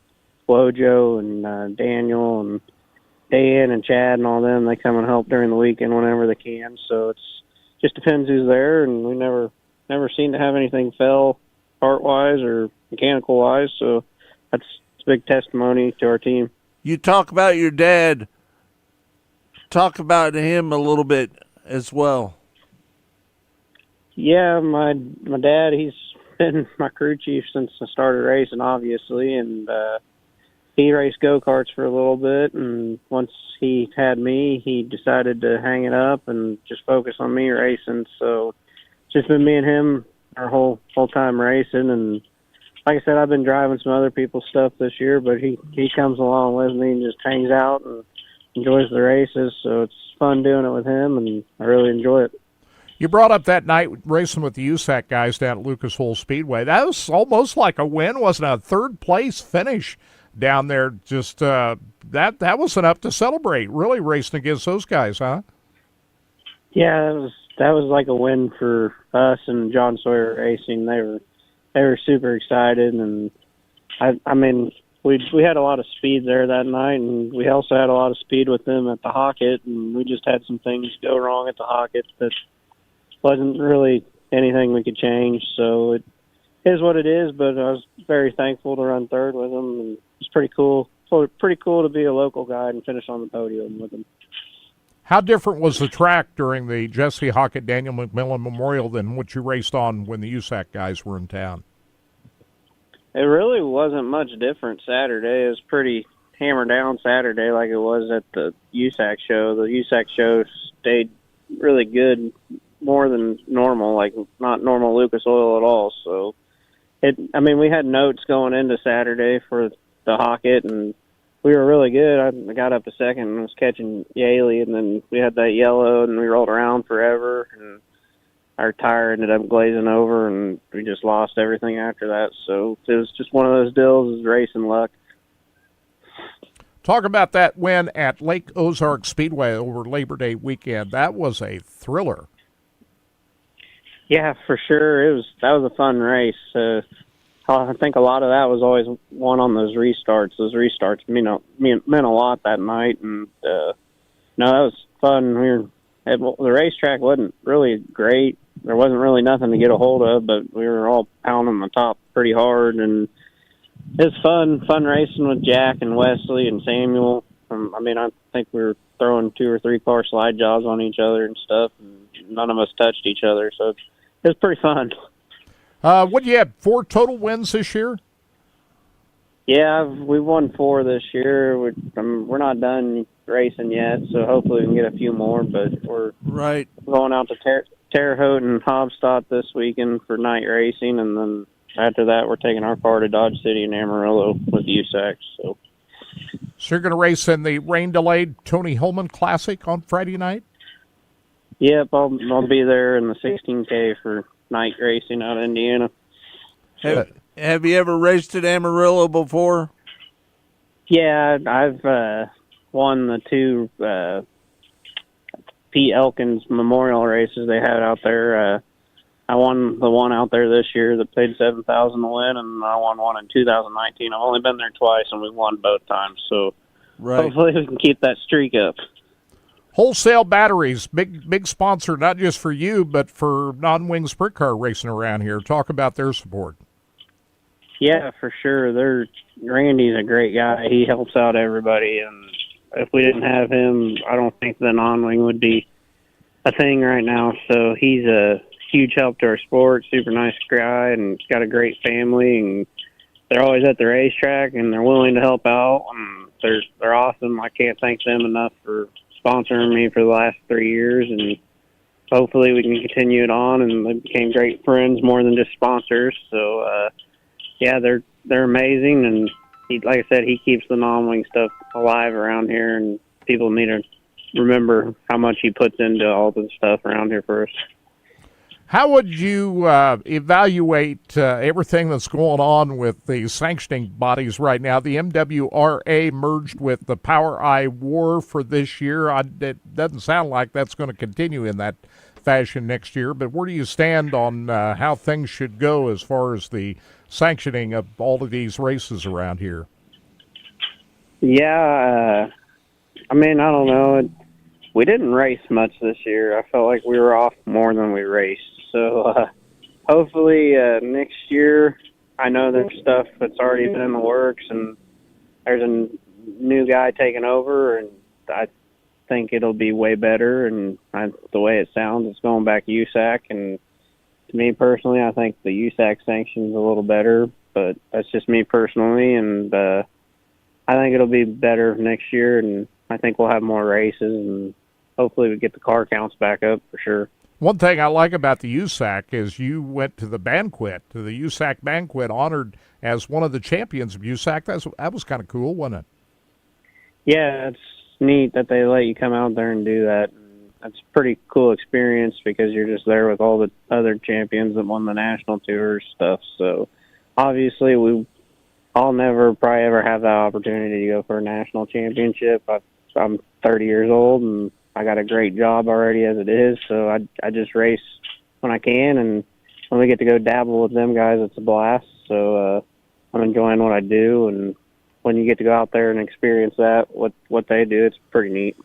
Wojo and Daniel and Dan and Chad and all them. They come and help during the weekend whenever they can. So it's just depends who's there, and we never seem to have anything fail part-wise or mechanical-wise. So it's a big testimony to our team. You talk about your dad. Talk about him a little bit as well. Yeah, my dad, he's been my crew chief since I started racing, obviously, and he raced go-karts for a little bit, and once he had me, he decided to hang it up and just focus on me racing. So it's just been me and him our whole time racing, and like I said, I've been driving some other people's stuff this year, but he comes along with me and just hangs out and enjoys the races, so it's fun doing it with him, and I really enjoy it. You brought up that night racing with the USAC guys down at Lucas Oil Speedway. That was almost like a win, wasn't it? A third-place finish down there. Just that was enough to celebrate, really, racing against those guys, huh? Yeah, that was like a win for us and John Sawyer Racing. They were super excited, and I mean, we had a lot of speed there that night, and we also had a lot of speed with them at the Hockett, and we just had some things go wrong at the Hockett that wasn't really anything we could change. So it is what it is, but I was very thankful to run third with them, and it's pretty cool. Pretty cool to be a local guy and finish on the podium with them. How different was the track during the Jesse Hockett Daniel McMillan Memorial than what you raced on when the USAC guys were in town? It really wasn't much different Saturday. It was pretty hammered down Saturday like it was at the USAC show. The USAC show stayed really good, more than normal, like not normal Lucas Oil at all. So, we had notes going into Saturday for the Hockett, and we were really good. I got up to second and was catching Yaley, and then we had that yellow, and we rolled around forever, and our tire ended up glazing over, and we just lost everything after that. So it was just one of those deals, is racing luck. Talk about that win at Lake Ozark Speedway over Labor Day weekend. That was a thriller. Yeah, for sure. That was a fun race. I think a lot of that was always won on those restarts. Those restarts meant a lot that night, and no, that was fun. The racetrack wasn't really great. There wasn't really nothing to get a hold of, but we were all pounding the top pretty hard, and it was fun racing with Jack and Wesley and Samuel. I think we were throwing 2 or 3 car slide jobs on each other and stuff, and none of us touched each other, so it was pretty fun. What, you had 4 total wins this year? Yeah, we won 4 this year. We're not done racing yet, so hopefully we can get a few more, but we're going out to Terre Haute and Hobstadt this weekend for night racing, and then after that we're taking our car to Dodge City and Amarillo with USAC. So you're going to race in the rain-delayed Tony Hillman Classic on Friday night? Yep, I'll be there in the 16K for night racing out of Indiana. Have you ever raced at Amarillo before? Yeah, I've won the 2 Pete Elkins Memorial races they had out there. I won the one out there this year that paid $7,000 to win, and I won one in 2019. I've only been there twice, and we won both times. So hopefully we can keep that streak up. Wholesale Batteries, big sponsor, not just for you, but for non-wing sprint car racing around here. Talk about their support. Yeah, for sure. Randy's a great guy. He helps out everybody, and if we didn't have him, I don't think the non-wing would be a thing right now. So he's a huge help to our sport, super nice guy, and got a great family, and they're always at the racetrack, and they're willing to help out, and they're awesome. I can't thank them enough for sponsoring me for the last 3 years, and hopefully we can continue it on, and they became great friends more than just sponsors. So yeah, they're amazing, and like I said, he keeps the non-wing stuff alive around here, and people need to remember how much he puts into all the stuff around here for us. How would you evaluate everything that's going on with the sanctioning bodies right now? The MWRA merged with the POWRi WAR for this year. It doesn't sound like that's going to continue in that fashion next year, but where do you stand on how things should go as far as the sanctioning of all of these races around here? Yeah, I mean, I don't know. We didn't race much this year. I felt like we were off more than we raced. So hopefully next year, I know there's stuff that's already been in the works, and there's a new guy taking over, and I think it'll be way better. And the way it sounds, it's going back to USAC. And to me personally, I think the USAC sanction's a little better, but that's just me personally. And I think it'll be better next year, and I think we'll have more races, and hopefully we get the car counts back up for sure. One thing I like about the USAC is you went to the banquet, to the USAC banquet, honored as one of the champions of USAC. That was kind of cool, wasn't it? Yeah, it's neat that they let you come out there and do that. That's a pretty cool experience because you're just there with all the other champions that won the national tours stuff. So obviously I'll never probably ever have that opportunity to go for a national championship. I'm 30 years old and I got a great job already as it is, so I just race when I can, and when we get to go dabble with them guys, it's a blast. So I'm enjoying what I do, and when you get to go out there and experience that, what they do, it's pretty neat.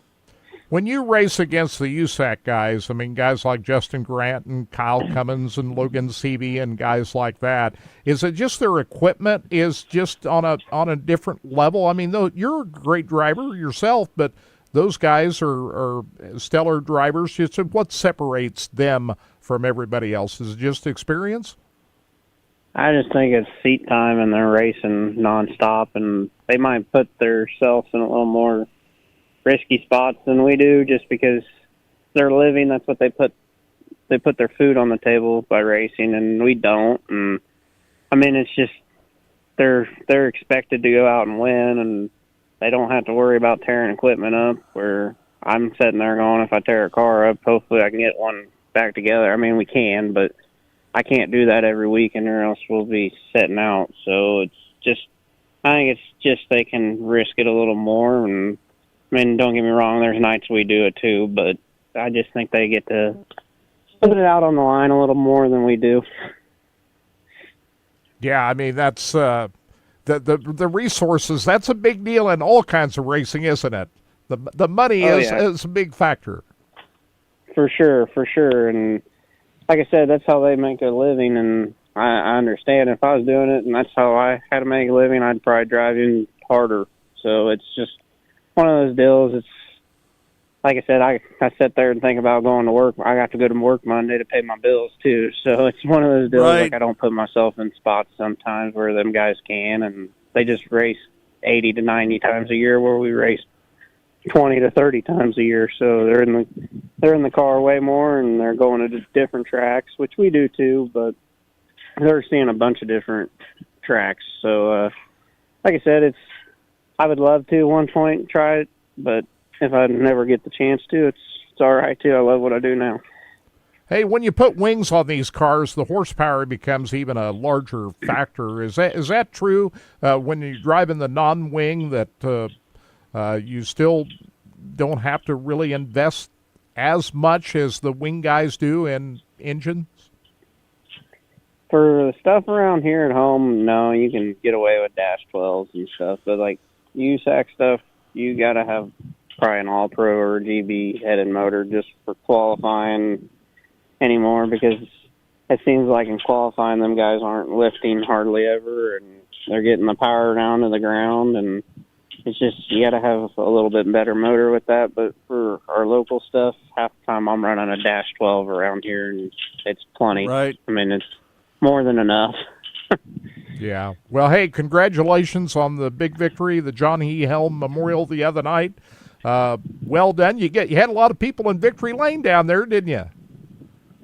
When you race against the USAC guys, I mean, guys like Justin Grant and Kyle Cummins and Logan Seavey and guys like that, is it just their equipment is just on a different level? I mean, though you're a great driver yourself, but those guys are stellar drivers. Just what separates them from everybody else? Is it just experience? I just think it's seat time, and they're racing nonstop, and they might put themselves in a little more risky spots than we do, just because they're living. That's what they put their food on the table by racing, and we don't. And I mean, it's just they're expected to go out and win, and they don't have to worry about tearing equipment up. Where I'm sitting there going, if I tear a car up, hopefully I can get one back together. I mean, we can, but I can't do that every weekend, or else we'll be setting out. So it's just, I think it's just they can risk it a little more. And I mean, don't get me wrong, there's nights we do it too, but I just think they get to put it out on the line a little more than we do. Yeah, I mean, that's the resources. That's a big deal in all kinds of racing, isn't it? The money is a big factor. For sure. And like I said, that's how they make a living, and I understand. If I was doing it and that's how I had to make a living, I'd probably drive even harder. So it's just one of those deals. It's like I said, I sit there and think about going to work. I got to go to work Monday to pay my bills too. So it's one of those deals. Right. Like I don't put myself in spots sometimes where them guys can, and they just race 80 to 90 times a year, where we race 20 to 30 times a year. So they're in the car way more, and they're going to different tracks, which we do too, but they're seeing a bunch of different tracks. So like I said, I would love to at one point try it, but if I never get the chance to, it's all right too. I love what I do now. Hey, when you put wings on these cars, the horsepower becomes even a larger factor. Is that true when you're driving the non-wing, that you still don't have to really invest as much as the wing guys do in engines? For the stuff around here at home, no, you can get away with Dash 12s and stuff. But like USAC stuff, you got to have probably an All-Pro or GB headed motor just for qualifying anymore, because it seems like in qualifying them guys aren't lifting hardly ever, and they're getting the power down to the ground, and it's just you got to have a little bit better motor with that. But for our local stuff, half the time I'm running a Dash 12 around here, and it's plenty. Right. I mean, it's more than enough. Yeah. Well, hey, congratulations on the big victory, the John E. Helm Memorial the other night. Well done. You had a lot of people in Victory Lane down there, didn't you?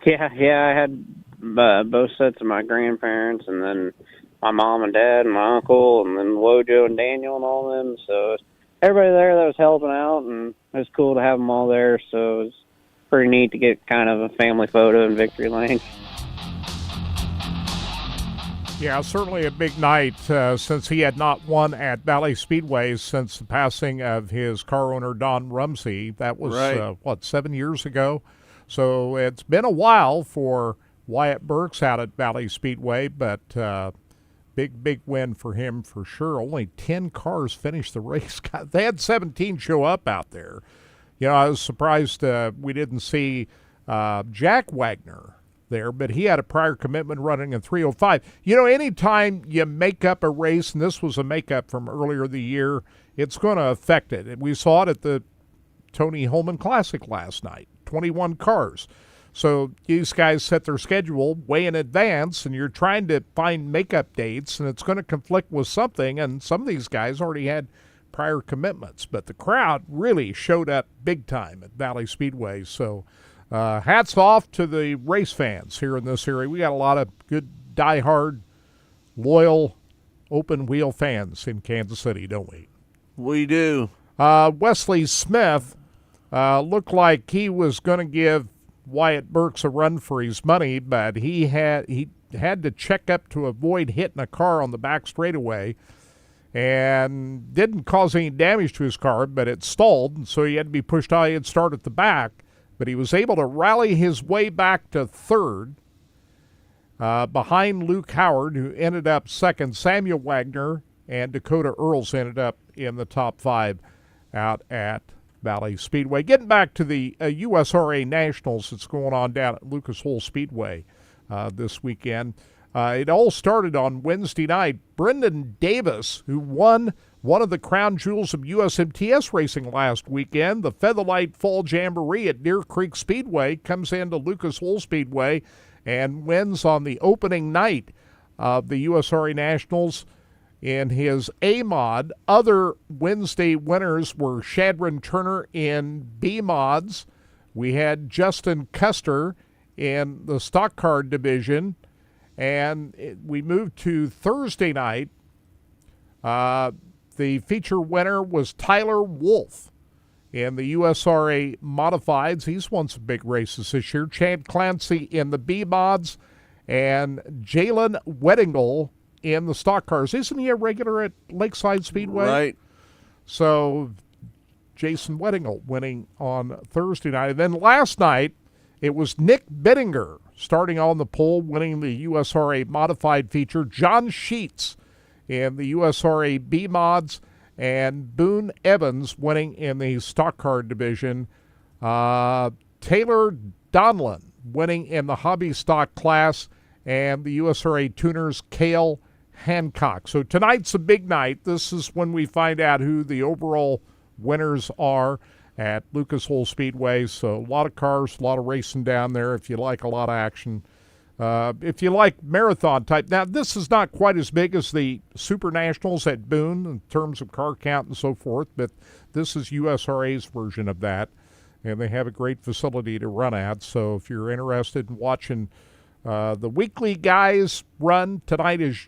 Yeah, I had both sets of my grandparents, and then my mom and dad and my uncle, and then Wojo and Daniel and all them. So everybody there that was helping out, and it was cool to have them all there. So it was pretty neat to get kind of a family photo in Victory Lane. Yeah, certainly a big night since he had not won at Valley Speedway since the passing of his car owner, Don Rumsey. That was, right. 7 years ago? So it's been a while for Wyatt Burks out at Valley Speedway, but big win for him for sure. Only 10 cars finished the race. They had 17 show up out there. You know, I was surprised we didn't see Jack Wagner there, but he had a prior commitment running in 3:05. You know, anytime you make up a race, and this was a makeup from earlier the year, it's going to affect it. And we saw it at the Tony Holman Classic last night, 21 cars. So these guys set their schedule way in advance, and you're trying to find makeup dates, and it's going to conflict with something, and some of these guys already had prior commitments. But the crowd really showed up big time at Valley Speedway, so hats off to the race fans here in this area. We got a lot of good, diehard, loyal, open-wheel fans in Kansas City, don't we? We do. Wesley Smith looked like he was going to give Wyatt Burks a run for his money, but he had to check up to avoid hitting a car on the back straightaway, and didn't cause any damage to his car, but it stalled, and so he had to be pushed out. He had started at the back, but he was able to rally his way back to third behind Luke Howard, who ended up second. Samuel Wagner and Dakota Earls ended up in the top 5 out at Valley Speedway. Getting back to the USRA Nationals that's going on down at Lucas Oil Speedway this weekend. It all started on Wednesday night. Brendan Davis, who won one of the crown jewels of USMTS racing last weekend, the Featherlight Fall Jamboree at Deer Creek Speedway, comes into Lucas Oil Speedway and wins on the opening night of the USRA Nationals in his A-Mod. Other Wednesday winners were Shadron Turner in B-Mods. We had Justin Custer in the stock car division. And we moved to Thursday night. The feature winner was Tyler Wolf in the USRA Modifieds. He's won some big races this year. Chad Clancy in the B-Mods and Jalen Weddingle in the stock cars. Isn't he a regular at Lakeside Speedway? Right. So Jason Weddingle winning on Thursday night. And then last night, it was Nick Bittinger starting on the pole, winning the USRA Modified feature. John Sheets in the USRA B-Mods, and Boone Evans winning in the stock car division. Taylor Donlin winning in the hobby stock class, and the USRA Tuners Cale Hancock. So tonight's a big night. This is when we find out who the overall winners are at Lucas Oil Speedway. So a lot of cars, a lot of racing down there if you like a lot of action. If you like marathon type. Now, this is not quite as big as the Super Nationals at Boone in terms of car count and so forth, but this is USRA's version of that, and they have a great facility to run at. So if you're interested in watching the weekly guys run, tonight is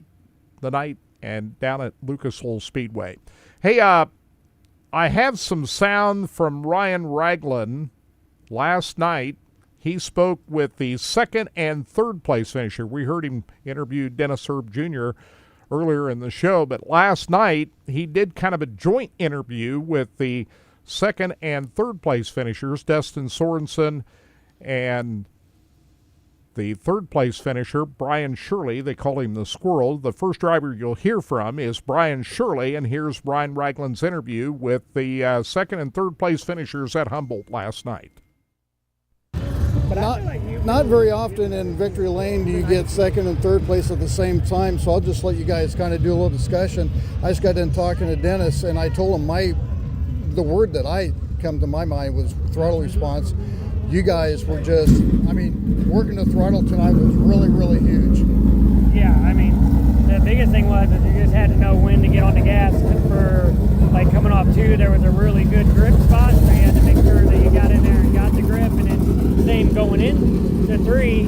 the night, and down at Lucas Oil Speedway. Hey, I have some sound from Ryan Ragland last night. He spoke with the second and third place finisher. We heard him interview Dennis Erb Jr. earlier in the show, but last night he did kind of a joint interview with the second and third place finishers, Dustin Sorensen, and the third place finisher, Brian Shirley. They call him the Squirrel. The first driver you'll hear from is Brian Shirley, and here's Ryan Ragland's interview with the second and third place finishers at Humboldt last night. Not very often in Victory Lane do you get second and third place at the same time, so I'll just let you guys kind of do a little discussion. I just got done talking to Dennis, and I told him the word that I come to my mind was throttle response. You guys were just, working the throttle tonight was really, really huge. Yeah, the biggest thing was that you just had to know when to get on the gas. For like coming off 2, there was a really good grip spot, so you had to make sure that you got in there and got the grip, and then same going in to 3,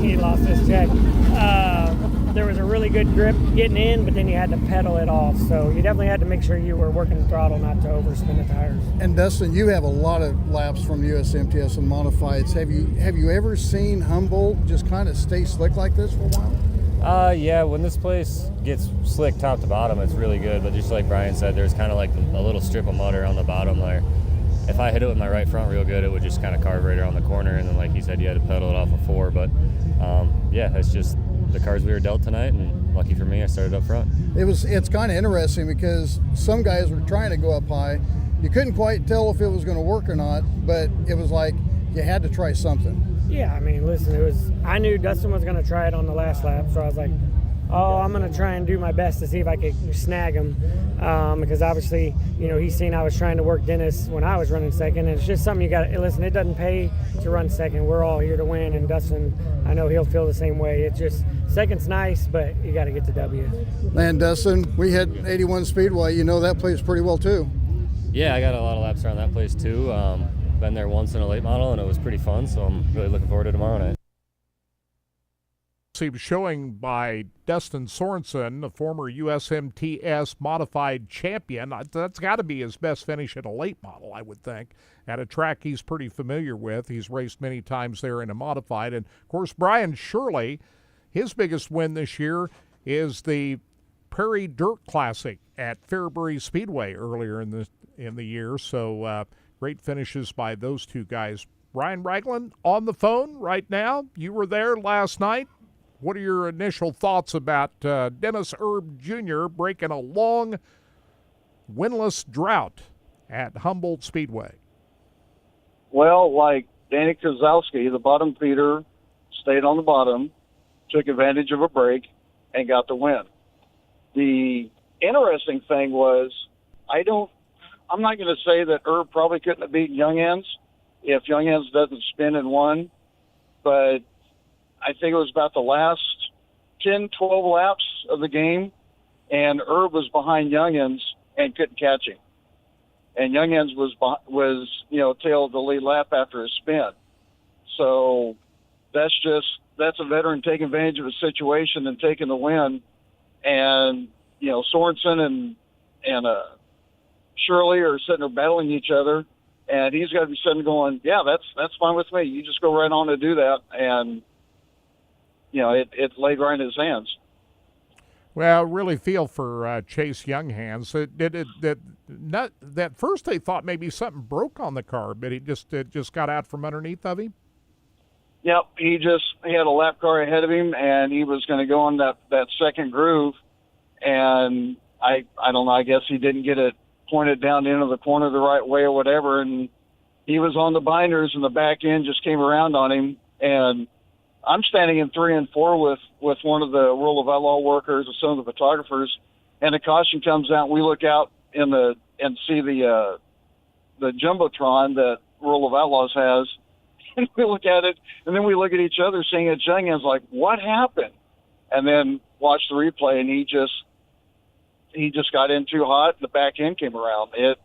he lost his check. There was a really good grip getting in, but then you had to pedal it off. So you definitely had to make sure you were working the throttle not to overspin the tires. And Dustin, you have a lot of laps from USMTS and Modifieds. Have you ever seen Humboldt just kind of stay slick like this for a while? Yeah, when this place gets slick top to bottom, it's really good. But just like Brian said, there's kind of like a little strip of mud around the bottom there. if I hit it with my right front real good, it would just kind of carve right around the corner. And then, like he said, you had to pedal it off a 4. But yeah, it's just the cards we were dealt tonight, and lucky for me, I started up front. It's kind of interesting because some guys were trying to go up high. You couldn't quite tell if it was going to work or not, but it was like you had to try something. Yeah, I mean, listen, I knew Dustin was going to try it on the last lap, so I was like, I'm going to try and do my best to see if I could snag him, because obviously, he's seen I was trying to work Dennis when I was running second, and it's just something you got to listen. It doesn't pay to run second. We're all here to win, and Dustin, I know he'll feel the same way. It's just second's nice, but you got to get the W. Man, Dustin, we hit 81 Speedway. That place pretty well too. Yeah, I got a lot of laps around that place too. Been there once in a late model, and it was pretty fun. So I'm really looking forward to tomorrow night. Showing by Dustin Sorensen, the former USMTS modified champion. That's got to be his best finish in a late model, I would think, at a track he's pretty familiar with. He's raced many times there in a modified. And, of course, Brian Shirley, his biggest win this year is the Prairie Dirt Classic at Fairbury Speedway earlier in the year. So great finishes by those two guys. Ryan Ragland on the phone right now. You were there last night. What are your initial thoughts about Dennis Erb Jr. breaking a long winless drought at Humboldt Speedway? Well, like Danny Kozlowski, the bottom feeder, stayed on the bottom, took advantage of a break, and got the win. The interesting thing was, I'm not going to say that Erb probably couldn't have beaten Young Ends if Young Ends doesn't spin and won, but I think it was about the last 10, 12 laps of the game, and Erb was behind Young Ends and couldn't catch him. And Young Ends was tail of the lead lap after his spin. So that's a veteran taking advantage of a situation and taking the win. And, Sorensen and Shirley are sitting there battling each other, and he's got to be sitting going, yeah, that's fine with me. You just go right on to do that. And, it laid right in his hands. Well, really feel for Chase Younghands. That first they thought maybe something broke on the car, but it just got out from underneath of him? Yep, he had a lap car ahead of him, and he was going to go on that second groove, and I don't know, I guess he didn't get it pointed down into the corner the right way or whatever, and he was on the binders, and the back end just came around on him, and I'm standing in 3 and 4 with one of the Rule of Outlaw workers and some of the photographers, and a caution comes out, and we look out and see the Jumbotron that Rule of Outlaws has, and we look at it, and then we look at each other seeing it Young Ends like, what happened? And then watch the replay, and he just got in too hot, and the back end came around. It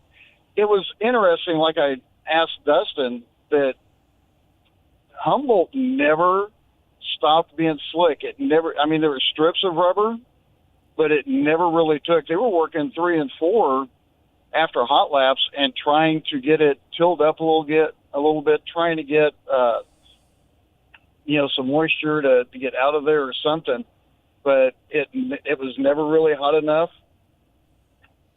was interesting, like I asked Dustin, that Humboldt never stopped being slick. There were strips of rubber, but it never really took. They were working 3 and 4 after hot laps and trying to get it tilled up a little bit, trying to get some moisture to get out of there or something. But it was never really hot enough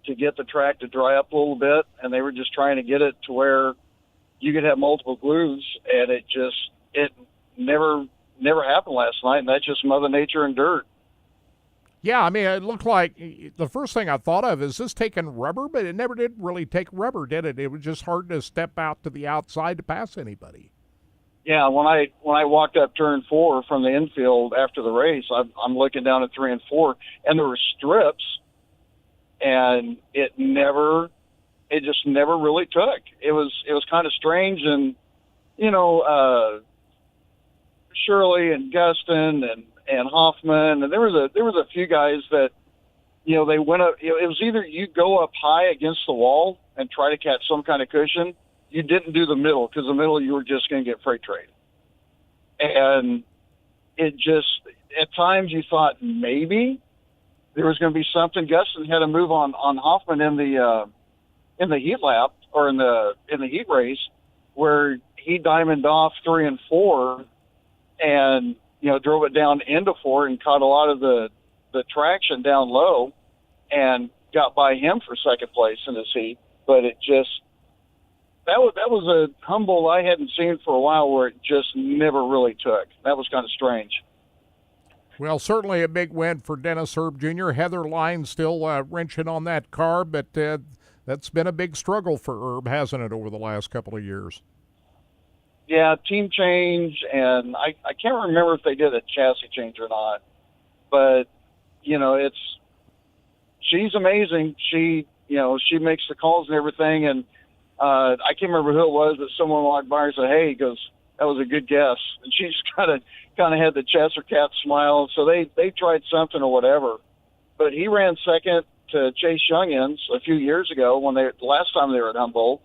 to get the track to dry up a little bit, and they were just trying to get it to where you could have multiple grooves, and it never happened last night, and that's just Mother Nature and dirt. Yeah, I mean, it looked like the first thing I thought of is this taking rubber, but it never did really take rubber, did it? It was just hard to step out to the outside to pass anybody. Yeah, when I walked up turn 4 from the infield after the race, I'm looking down at 3 and 4, and there were strips, and it just never really took. It was kind of strange, and Shirley and Gustin and Hoffman, and there was a few guys that they went up. It was either you go up high against the wall and try to catch some kind of cushion. You didn't do the middle, because the middle you were just going to get freight trade. And it just, at times you thought maybe there was going to be something. Gustin had a move on Hoffman in the heat lap, or in the heat race, where he diamonded off 3 and 4 and drove it down into 4 and caught a lot of the traction down low and got by him for second place in his heat. But that was a Humboldt I hadn't seen for a while where it just never really took. That was kind of strange. Well, certainly a big win for Dennis Erb Jr. Heather Lyne still wrenching on that car, but that's been a big struggle for Erb, hasn't it, over the last couple of years? Yeah, team change, and I can't remember if they did a chassis change or not. But, she's amazing. She makes the calls and everything, and I can't remember who it was, but someone walked by and said, hey, he goes, that was a good guess. And she just kind of had the Chester Cat smile. So they tried something or whatever. But he ran second to Chase Youngins a few years ago the last time they were at Humboldt.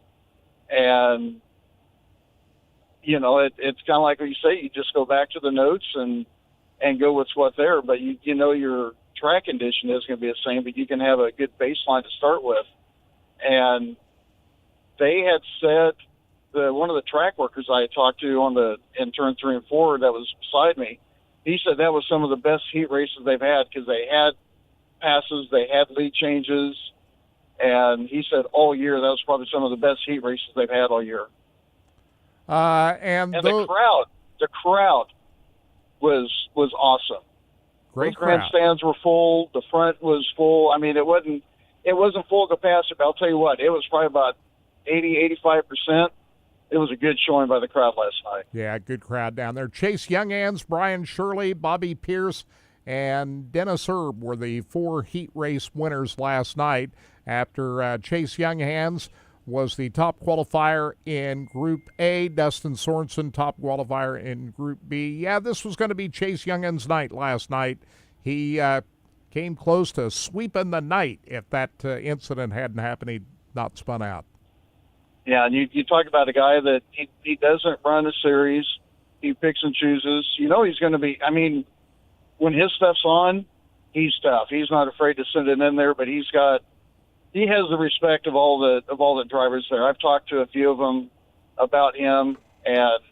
And, it's kind of like what you say, you just go back to the notes and go with what's there. But your track condition is going to be the same, but you can have a good baseline to start with. And they had said, one of the track workers I had talked to in turn 3 and 4 that was beside me, he said that was some of the best heat races they've had because they had passes, they had lead changes, and he said all year that was probably some of the best heat races they've had all year. And the crowd was awesome. Great the crowd. Grandstands were full. The front was full. I mean, it wasn't full capacity, but I'll tell you what, it was probably about 80-85%. It was a good showing by the crowd last night. Yeah, good crowd down there. Chase Youngans, Brian Shirley, Bobby Pierce, and Dennis Erb were the 4 heat race winners last night after Chase Youngans was the top qualifier in Group A. Dustin Sorensen, top qualifier in Group B. Yeah, this was going to be Chase Youngans' night last night. He came close to sweeping the night. If that incident hadn't happened, he'd not spun out. Yeah, and you talk about a guy that he doesn't run a series. He picks and chooses. He's going to be, when his stuff's on, he's tough. He's not afraid to send it in there, but he has the respect of all the drivers there. I've talked to a few of them about him, and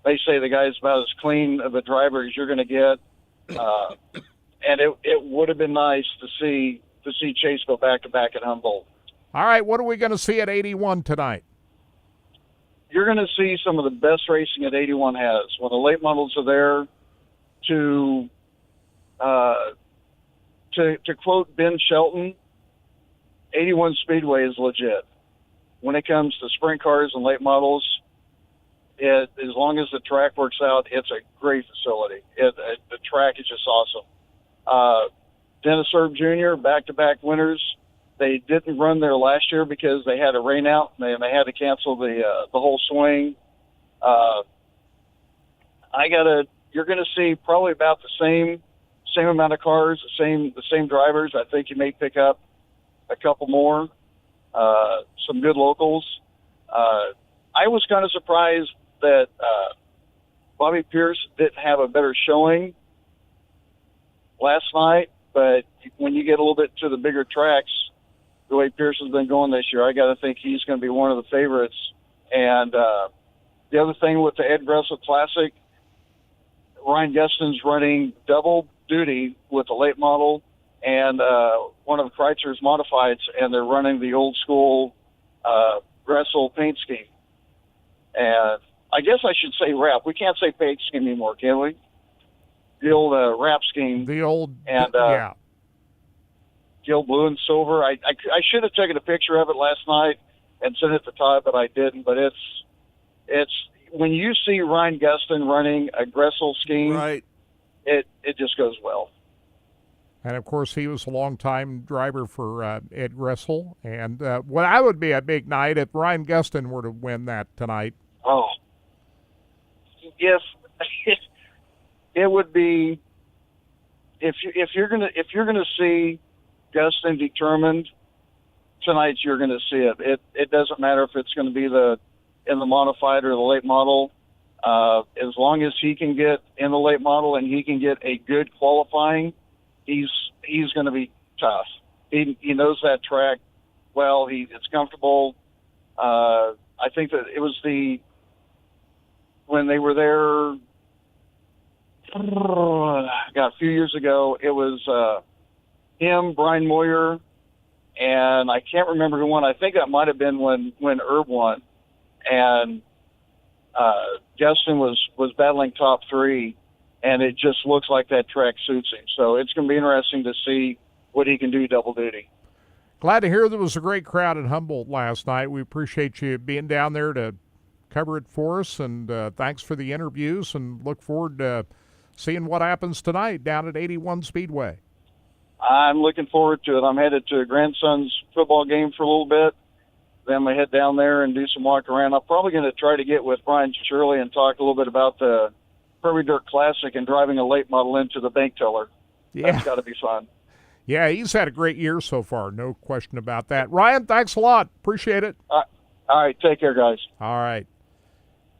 they say the guy's about as clean of a driver as you're going to get. And it would have been nice to see Chase go back-to-back at Humboldt. All right, what are we going to see at 81 tonight? You're going to see some of the best racing that 81 has. When the late models are there, to quote Ben Shelton, 81 Speedway is legit. When it comes to sprint cars and late models, as long as the track works out, it's a great facility. The track is just awesome. Dennis Erb Jr., back-to-back winners. They didn't run there last year because they had a rain out and they had to cancel the whole swing. You're going to see probably about the same amount of cars, the same drivers. I think you may pick up a couple more, some good locals. I was kind of surprised that Bobby Pierce didn't have a better showing last night, but when you get a little bit to the bigger tracks, the way Pierce has been going this year, I got to think he's going to be one of the favorites. And the other thing with the Ed Gressel Classic, Ryan Gustin's running double duty with the late model and one of Kreitzer's modifieds, and they're running the old school Gressel paint scheme. And I guess I should say wrap. We can't say paint scheme anymore, can we? The old wrap scheme. The old, and yeah. Gil blue and silver. I should have taken a picture of it last night and sent it to Todd, but I didn't. But it's when you see Ryan Gustin running a Gressel scheme, right? It just goes well. And of course, he was a longtime driver for Ed Gressel. And that would be a big night if Ryan Gustin were to win that tonight. Oh, if it would be if you're gonna see Gustin determined tonight, you're going to see it. It doesn't matter if it's going to be in the modified or the late model. As long as he can get in the late model and he can get a good qualifying, he's going to be tough. He knows that track well. It's comfortable. I think that it was when they were there, a few years ago, it was him, Brian Moyer, and I can't remember who won. I think that might have been when Erb won. and Justin was battling top 3, and it just looks like that track suits him. So it's going to be interesting to see what he can do double duty. Glad to hear there was a great crowd at Humboldt last night. We appreciate you being down there to cover it for us, and thanks for the interviews, and look forward to seeing what happens tonight down at 81 Speedway. I'm looking forward to it. I'm headed to a grandson's football game for a little bit. Then I'm going to head down there and do some walk around. I'm probably going to try to get with Brian Shirley and talk a little bit about the Prairie Dirt Classic and driving a late model into the bank teller. Yeah. That's got to be fun. Yeah, he's had a great year so far, no question about that. Ryan, thanks a lot. Appreciate it. All right, take care, guys. All right.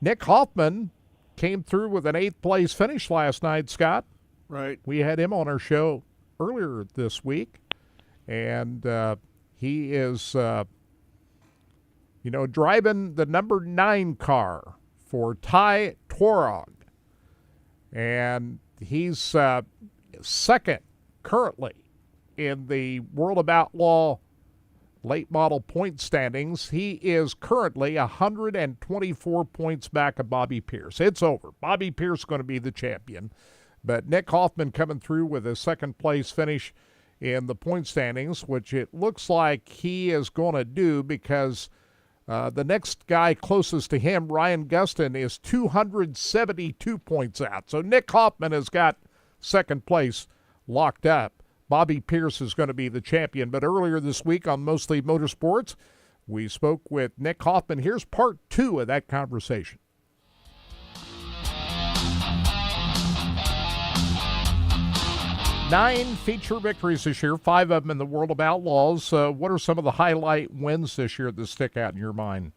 Nick Hoffman came through with an 8th-place finish last night, Scott. Right. We had him on our show earlier this week, and he is, driving the number 9 car for Ty Tworog, and he's second currently in the World of Outlaw late model point standings. He is currently 124 points back of Bobby Pierce. It's over. Bobby Pierce is going to be the champion. But Nick Hoffman coming through with a 2nd place finish in the point standings, which it looks like he is going to do because the next guy closest to him, Ryan Gustin, is 272 points out. So Nick Hoffman has got 2nd place locked up. Bobby Pierce is going to be the champion. But earlier this week on Mostly Motorsports, we spoke with Nick Hoffman. Here's part 2 of that conversation. Nine feature victories this year, 5 of them in the World of Outlaws. What are some of the highlight wins this year that stick out in your mind?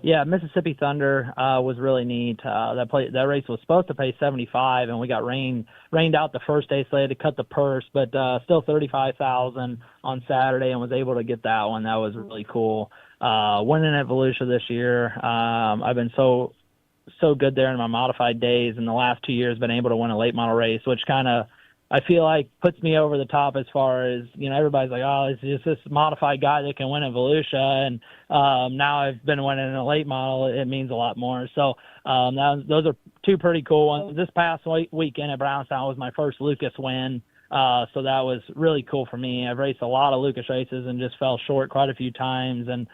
Yeah, Mississippi Thunder was really neat. That race was supposed to pay $75,000, and we got rained out the first day, so they had to cut the purse. But still $35,000 on Saturday, and was able to get that one. That was really cool. Winning at Volusia this year, I've been so good there in my modified days. In the last 2 years, been able to win a late model race, which kind of I feel like puts me over the top as far as, everybody's like, oh, it's just this modified guy that can win at Volusia. And now I've been winning in a late model. It means a lot more. So those are 2 pretty cool ones. This past weekend at Brownstown was my first Lucas win. So that was really cool for me. I've raced a lot of Lucas races and just fell short quite a few times. And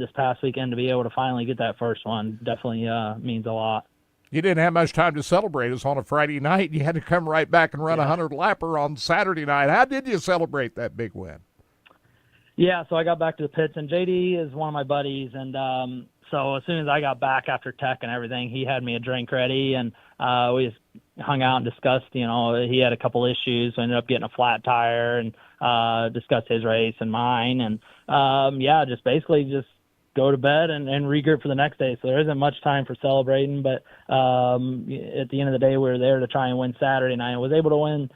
this past weekend to be able to finally get that first one definitely means a lot. You didn't have much time to celebrate. It was on a Friday night. You had to come right back and run a 100-lapper on Saturday night. How did you celebrate that big win? Yeah, so I got back to the pits, and JD is one of my buddies, and so as soon as I got back after tech and everything, he had me a drink ready, and we just hung out and discussed, he had a couple issues. So I ended up getting a flat tire and discussed his race and mine, and just basically just go to bed and regroup for the next day. So there isn't much time for celebrating, but at the end of the day, we were there to try and win Saturday night. I was able to win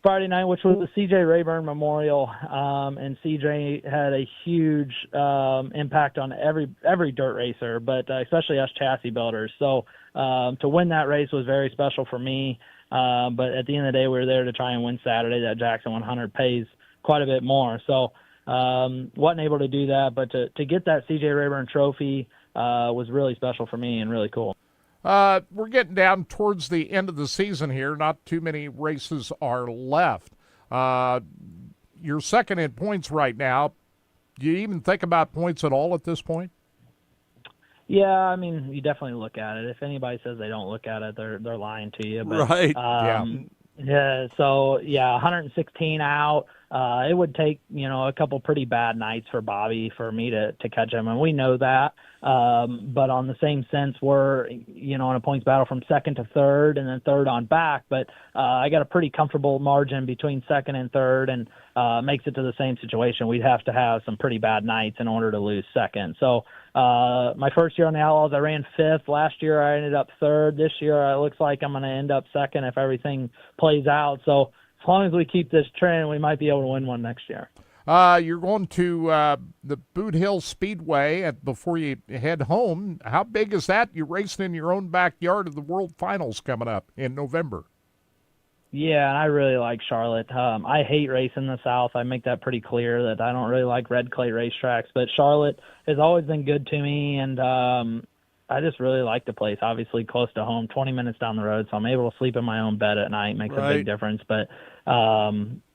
Friday night, which was the CJ Rayburn Memorial, and CJ had a huge impact on every dirt racer, but especially us chassis builders. So to win that race was very special for me, but at the end of the day, we were there to try and win Saturday. That Jackson 100 pays quite a bit more. So wasn't able to do that, but to get that CJ Rayburn trophy was really special for me and really cool. We're getting down towards the end of the season here. Not too many races are left. You're second in points right now. Do you even think about points at all at this point? Yeah, I mean, you definitely look at it. If anybody says they don't look at it, they're lying to you. But, right. Yeah. So 116 out. It would take, a couple pretty bad nights for Bobby for me to catch him, and we know that. But on the same sense, we're, in a points battle from second to third and then third on back. But I got a pretty comfortable margin between second and third, and makes it to the same situation. We'd have to have some pretty bad nights in order to lose second. So my first year on the Outlaws, I ran fifth. Last year, I ended up third. This year, it looks like I'm going to end up second if everything plays out. So as long as we keep this trend, we might be able to win one next year. You're going to the Boot Hill Speedway before you head home. How big is that? You're racing in your own backyard of the World Finals coming up in November. Yeah, and I really like Charlotte. I hate racing in the South. I make that pretty clear that I don't really like red clay racetracks, but Charlotte has always been good to me, and I just really like the place. Obviously close to home, 20 minutes down the road, so I'm able to sleep in my own bed at night. Makes a big difference, but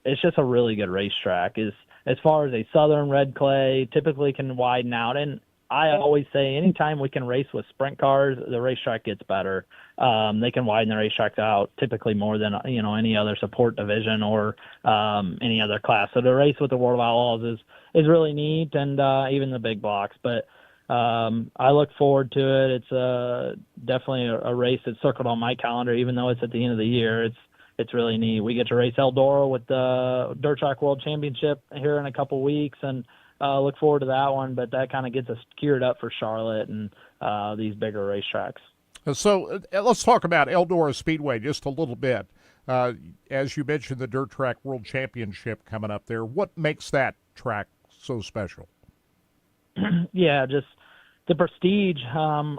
it's just a really good racetrack. As far as a southern red clay, typically can widen out, and I always say anytime we can race with sprint cars, the racetrack gets better. They can widen the racetrack out typically more than any other support division or any other class. So to race with the World of Outlaws is really neat, and even the big blocks. But I look forward to it. It's definitely a race that's circled on my calendar, even though it's at the end of the year. It's really neat. We get to race Eldora with the Dirt Track World Championship here in a couple weeks, and look forward to that one. But that kind of gets us geared up for Charlotte and these bigger racetracks. So let's talk about Eldora Speedway just a little bit. As you mentioned, the Dirt Track World Championship coming up there. What makes that track so special? Yeah, just the prestige.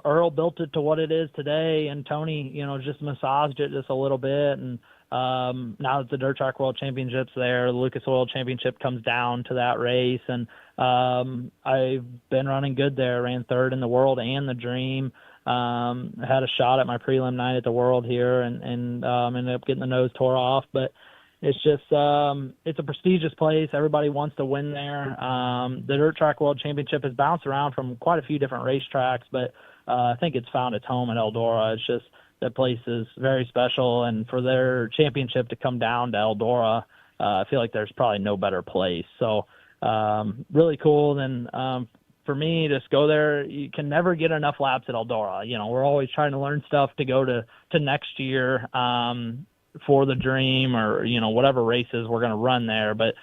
Earl built it to what it is today, and Tony, just massaged it just a little bit. And now that the Dirt Track World Championship's there, the Lucas Oil Championship comes down to that race, and I've been running good there. Ran third in the World and the Dream. Had a shot at my prelim night at the World here, and ended up getting the nose tore off. But it's just it's a prestigious place. Everybody wants to win there. The Dirt Track World Championship has bounced around from quite a few different racetracks, but I think it's found its home at Eldora. It's just that place is very special, and for their championship to come down to Eldora, I feel like there's probably no better place. So really cool. Then for me, just go there. You can never get enough laps at Eldora. We're always trying to learn stuff to go to next year for the Dream or, whatever races we're going to run there. But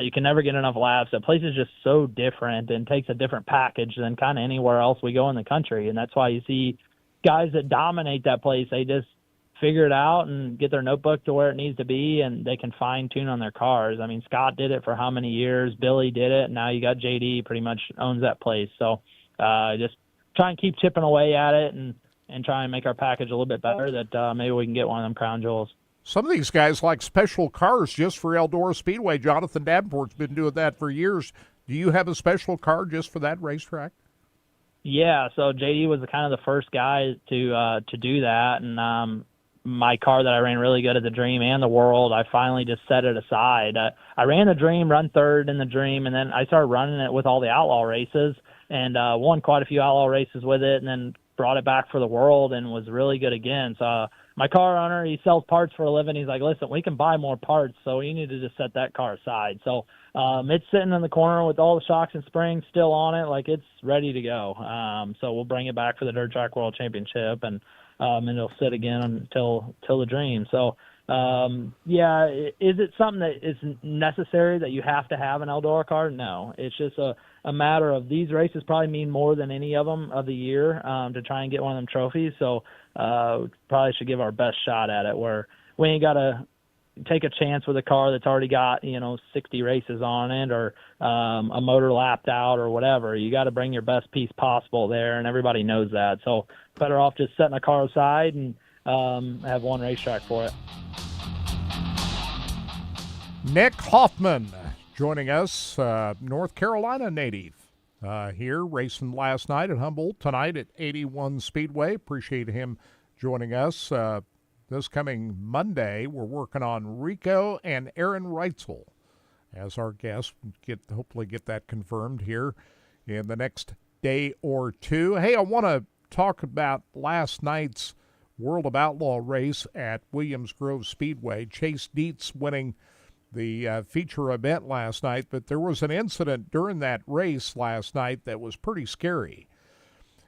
you can never get enough laps. That place is just so different and takes a different package than kind of anywhere else we go in the country. And that's why you see guys that dominate that place. They just figure it out and get their notebook to where it needs to be, and they can fine tune on their cars. I mean, Scott did it for how many years? Billy did it. And now you got JD pretty much owns that place. So just try and keep chipping away at it and try and make our package a little bit better that maybe we can get one of them crown jewels. Some of these guys like special cars just for Eldora Speedway. Jonathan Davenport's been doing that for years. Do you have a special car just for that racetrack? Yeah, so JD was kind of the first guy to do that, and my car that I ran really good at the Dream and the World, I finally just set it aside. I ran the Dream, run third in the Dream, and then I started running it with all the Outlaw races, and won quite a few Outlaw races with it, and then brought it back for the World and was really good again. So my car owner, he sells parts for a living. He's like, listen, we can buy more parts, so you need to just set that car aside. So it's sitting in the corner with all the shocks and springs still on it, like it's ready to go. So we'll bring it back for the Dirt Track World Championship, and it'll sit again until the Dream. So yeah, is it something that is necessary that you have to have an Eldora car? No, it's just a matter of these races probably mean more than any of them of the year to try and get one of them trophies. So we probably should give our best shot at it, where we ain't got to take a chance with a car that's already got 60 races on it or a motor lapped out or whatever. You got to bring your best piece possible there, and everybody knows that. So better off just setting a car aside and have one racetrack for it. Nick Hoffman joining us, North Carolina native, here racing last night at Humboldt, tonight at 81 Speedway. Appreciate him joining us. This coming Monday, we're working on Rico and Aaron Reitzel as our guests. Hopefully get that confirmed here in the next day or two. Hey, I want to talk about last night's World of Outlaw race at Williams Grove Speedway. Chase Dietz winning the feature event last night, but there was an incident during that race last night that was pretty scary.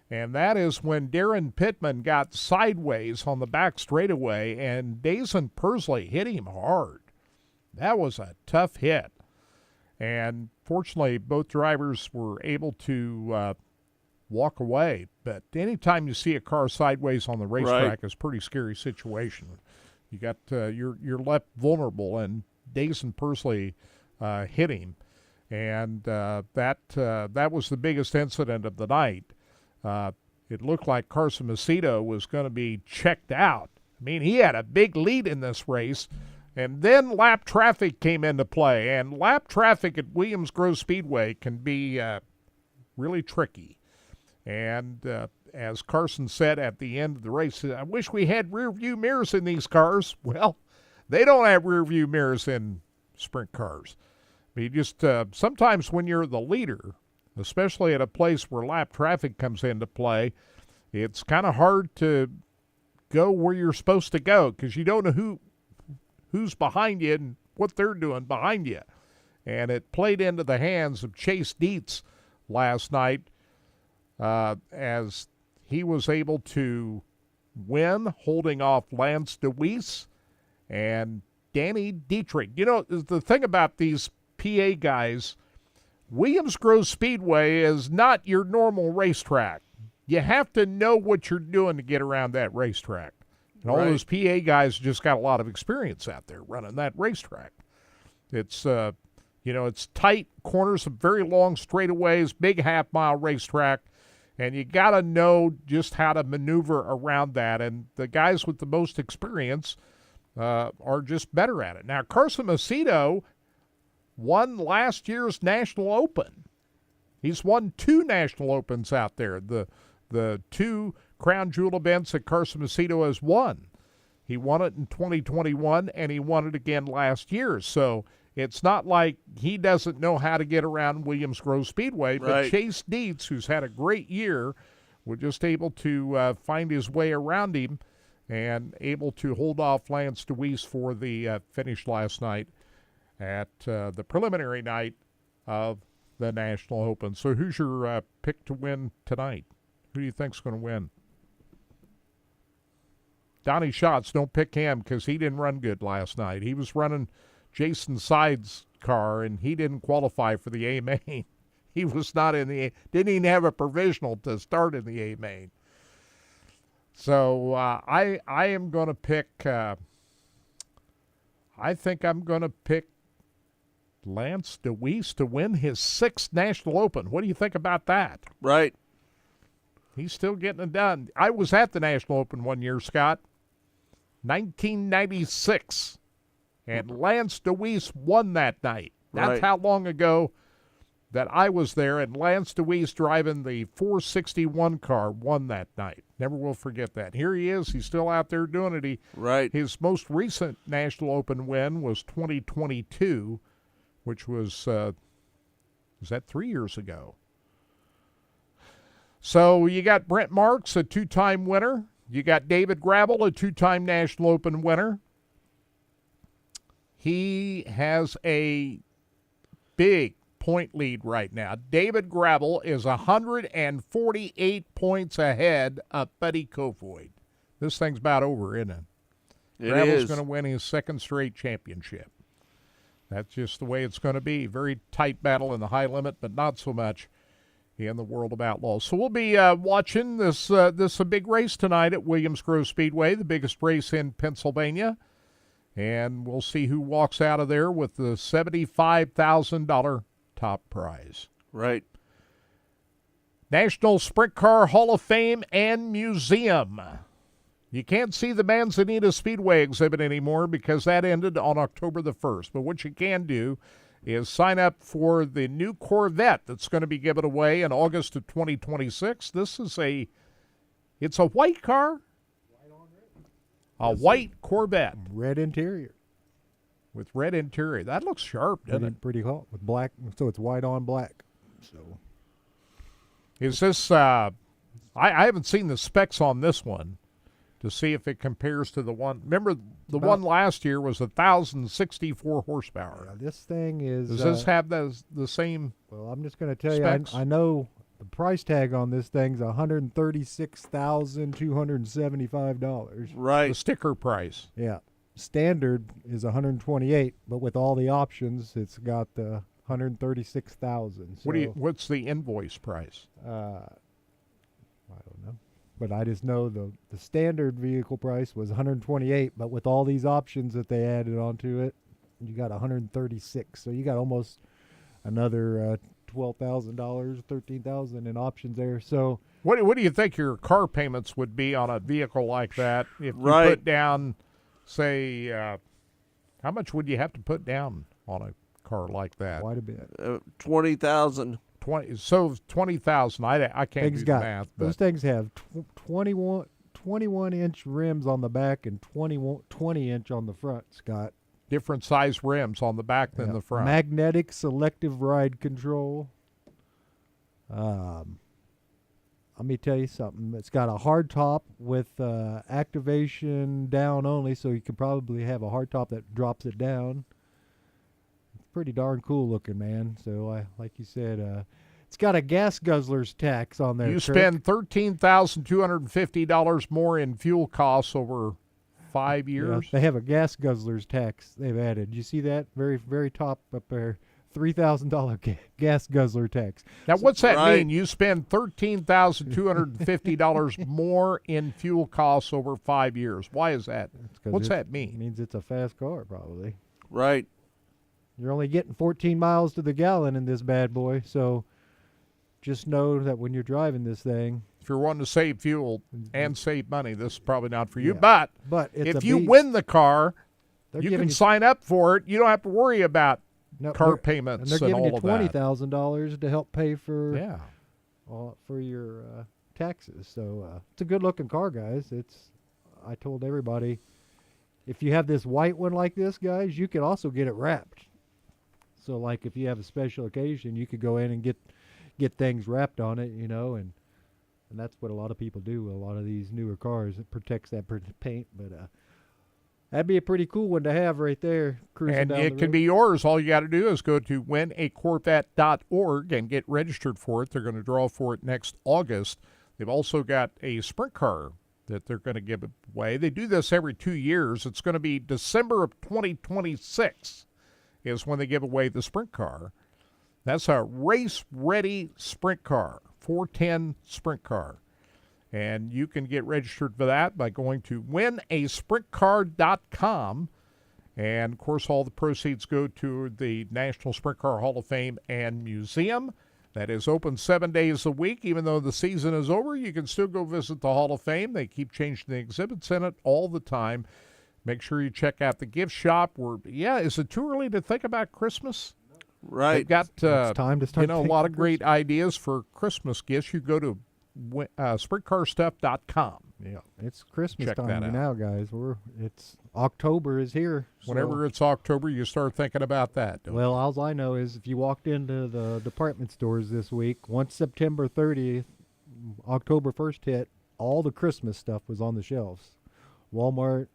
And that is when Darren Pittman got sideways on the back straightaway and Dazen Persley hit him hard. That was a tough hit. And fortunately, both drivers were able to walk away. But anytime you see a car sideways on the racetrack, it's a pretty scary situation. You got you're left vulnerable, and Dazen Persley hit him. And that was the biggest incident of the night. It looked like Carson Macedo was going to be checked out I mean, he had a big lead in this race. And then lap traffic came into play. And lap traffic at Williams Grove Speedway can be really tricky. And as Carson said at the end of the race, I wish we had rear view mirrors in these cars. Well, they don't have rear view mirrors in sprint cars. I mean, just sometimes when you're the leader, especially at a place where lap traffic comes into play, it's kind of hard to go where you're supposed to go because you don't know who's behind you and what they're doing behind you. And it played into the hands of Chase Dietz last night as he was able to win, holding off Lance DeWeese and Danny Dietrich. You know, the thing about these PA guys, Williams Grove Speedway is not your normal racetrack. You have to know what you're doing to get around that racetrack. And all those PA guys just got a lot of experience out there running that racetrack. It's, it's tight corners, very long straightaways, big half-mile racetrack, and you got to know just how to maneuver around that. And the guys with the most experience are just better at it. Now, Carson Macedo won last year's National Open. He's won 2 National Opens out there. The 2 Crown Jewel events that Carson Macedo has won. He won it in 2021, and he won it again last year. So it's not like he doesn't know how to get around Williams Grove Speedway. But Chase Dietz, who's had a great year, was just able to find his way around him and able to hold off Lance DeWeese for the finish last night at the preliminary night of the National Open. So who's your pick to win tonight? Who do you think's going to win? Donnie Schatz, don't pick him because he didn't run good last night. He was running Jason Side's car, and he didn't qualify for the A-Main. He was not in the didn't even have a provisional to start in the A-Main. So I am going to pick, I think I'm going to pick Lance DeWeese to win his 6th National Open. What do you think about that? Right. He's still getting it done. I was at the National Open one year, Scott, 1996, and Lance DeWeese won that night. That's how long ago that I was there, and Lance DeWeese driving the 461 car won that night. Never will forget that. Here he is. He's still out there doing it. His most recent National Open win was 2022, which was that 3 years ago? So you got Brent Marks, a 2-time winner. You got David Gravel, a 2-time National Open winner. He has a big point lead right now. David Gravel is 148 points ahead of Buddy Kofoid. This thing's about over, isn't it? Gravel's going to win his 2nd straight championship. That's just the way it's going to be. Very tight battle in the high limit, but not so much in the World of Outlaws. So we'll be watching this a big race tonight at Williams Grove Speedway, the biggest race in Pennsylvania. And we'll see who walks out of there with the $75,000 top prize. Right. National Sprint Car Hall of Fame and Museum. You can't see the Manzanita Speedway exhibit anymore because that ended on October the 1st. But what you can do is sign up for the new Corvette that's going to be given away in August of 2026. This is it's a white car. A white Corvette. Red interior. With red interior. That looks sharp, doesn't it? Pretty hot with black, so it's white on black. So, is this, I haven't seen the specs on this one to see if it compares to the one. Remember, the one last year was 1,064 horsepower. This thing is. Does this have the same? Well, I'm just going to tell specs? you, I know the price tag on this thing's $136,275. Right. The sticker price. Yeah. Standard is $128, but with all the options, it's got the $136,000. So, what's the invoice price? I don't know. But I just know the standard vehicle price was $128, but with all these options that they added onto it, you got $136. So you got almost another $12,000, $13,000 in options there. So what do you think your car payments would be on a vehicle like that if you Right. put down, say, how much would you have to put down on a car like that? quite a bit. 20,000. 20,000. I can't do the math. But Those things have 21-inch rims on the back and 20-inch on the front, Scott. different size rims on the back than the front. Magnetic selective ride control. Let me tell you something. It's got a hard top with activation down only, so you could probably have a hard top that drops it down. It's pretty darn cool looking, man. So, like you said, it's got a gas guzzler's tax on there. You Kirk. spend $13,250 more in fuel costs over 5 years. Yeah, they have a gas guzzler's tax they've added. You see that? Very, very top up there. $3,000 gas guzzler tax. Now, what's that mean? You spend $13,250 more in fuel costs over 5 years. Why is that? What's that mean? It means it's a fast car, probably. Right. You're only getting 14 miles to the gallon in this bad boy, so just know that when you're driving this thing, if you're wanting to save fuel and save money, this is probably not for you. Yeah. But it's if a you beast. win the car, They're you giving can you- sign up for it. You don't have to worry about car they're- payments and they're giving all you of that. $20,000 to help pay for Yeah. for your taxes. So it's a good looking car, guys. I told everybody, if you have this white one like this, guys, you could also get it wrapped. So like if you have a special occasion, you could go in and get things wrapped on it, you know, and that's what a lot of people do with a lot of these newer cars. It protects that paint, but that'd be a pretty cool one to have right there. Cruising And down it the can road. be yours. All you got to do is go to winacorvette.org and get registered for it. They're going to draw for it next August. They've also got a sprint car that they're going to give away. They do this every 2 years. It's going to be December of 2026 is when they give away the sprint car. That's a race-ready sprint car, 410 sprint car. And you can get registered for that by going to winasprintcar.com. And, of course, all the proceeds go to the National Sprint Car Hall of Fame and Museum. That is open 7 days a week. Even though the season is over, you can still go visit the Hall of Fame. They keep changing the exhibits in it all the time. Make sure you check out the gift shop. Is it too early to think about Christmas? Right. They've got It's time to start a thinking lot of great ideas for Christmas gifts. You go to sprintcarstuff.com. Yeah, it's Christmas Check time that out. now, guys. It's October is here. so- Whenever it's October, you start thinking about that. don't you? Well, all I know is if you walked into the department stores this week, once September 30th, October 1st hit, all the Christmas stuff was on the shelves. Walmart,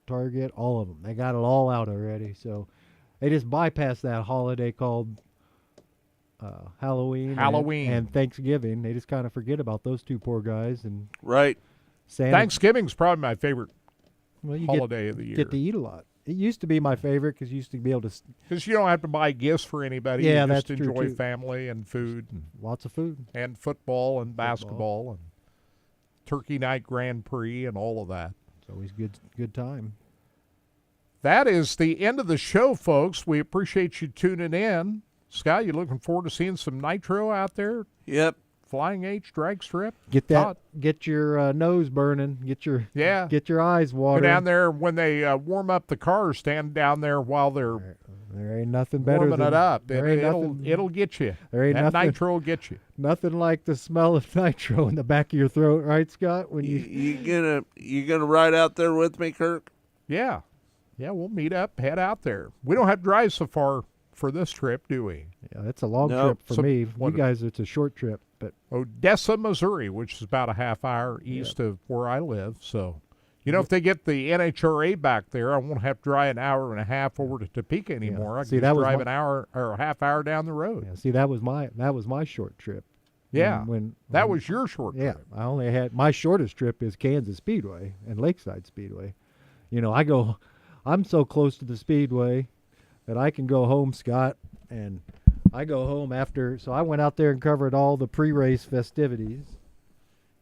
Target, all of them. They got it all out already. So they just bypassed that holiday called Halloween. Halloween. And Thanksgiving. They just kind of forget about those two poor guys. And Right. Santa, Thanksgiving's probably my favorite well, you holiday of the year. get to eat a lot. It used to be my favorite because you used to be able to Because you don't have to buy gifts for anybody. Yeah, you just that's true, enjoy too. family and food. And, lots of food. and football and basketball and Turkey Night Grand Prix and all of that. It's always good time. That is the end of the show, folks. We appreciate you tuning in. Scott, you looking forward to seeing some nitro out there? Yep. Flying H drag strip. Get that. Todd? Get your nose burning. Get your eyes Go watering. down there when they warm up the cars. Stand down there while they're There ain't nothing better warming than it up. There ain't It'll nothing, get you. There ain't that nothing- nitro will get you. nothing like the smell of nitro in the back of your throat, right, Scott? When You gonna ride out there with me, Kirk? Yeah. Yeah, we'll meet up, head out there. We don't have to drive so far for this trip, do we? Yeah, it's a long No. trip for So me. what- You guys, it's a short trip, but Odessa, Missouri, which is about a half hour east of where I live. So, if they get the NHRA back there, I won't have to drive an hour and a half over to Topeka anymore. I See, can that just was drive my- an hour or a half hour down the road. yeah, see, that was my short trip. Yeah, when that was your short Yeah, trip. I only had my shortest trip is Kansas Speedway and Lakeside Speedway. I'm so close to the Speedway that I can go home, Scott, and I go home after. So I went out there and covered all the pre-race festivities,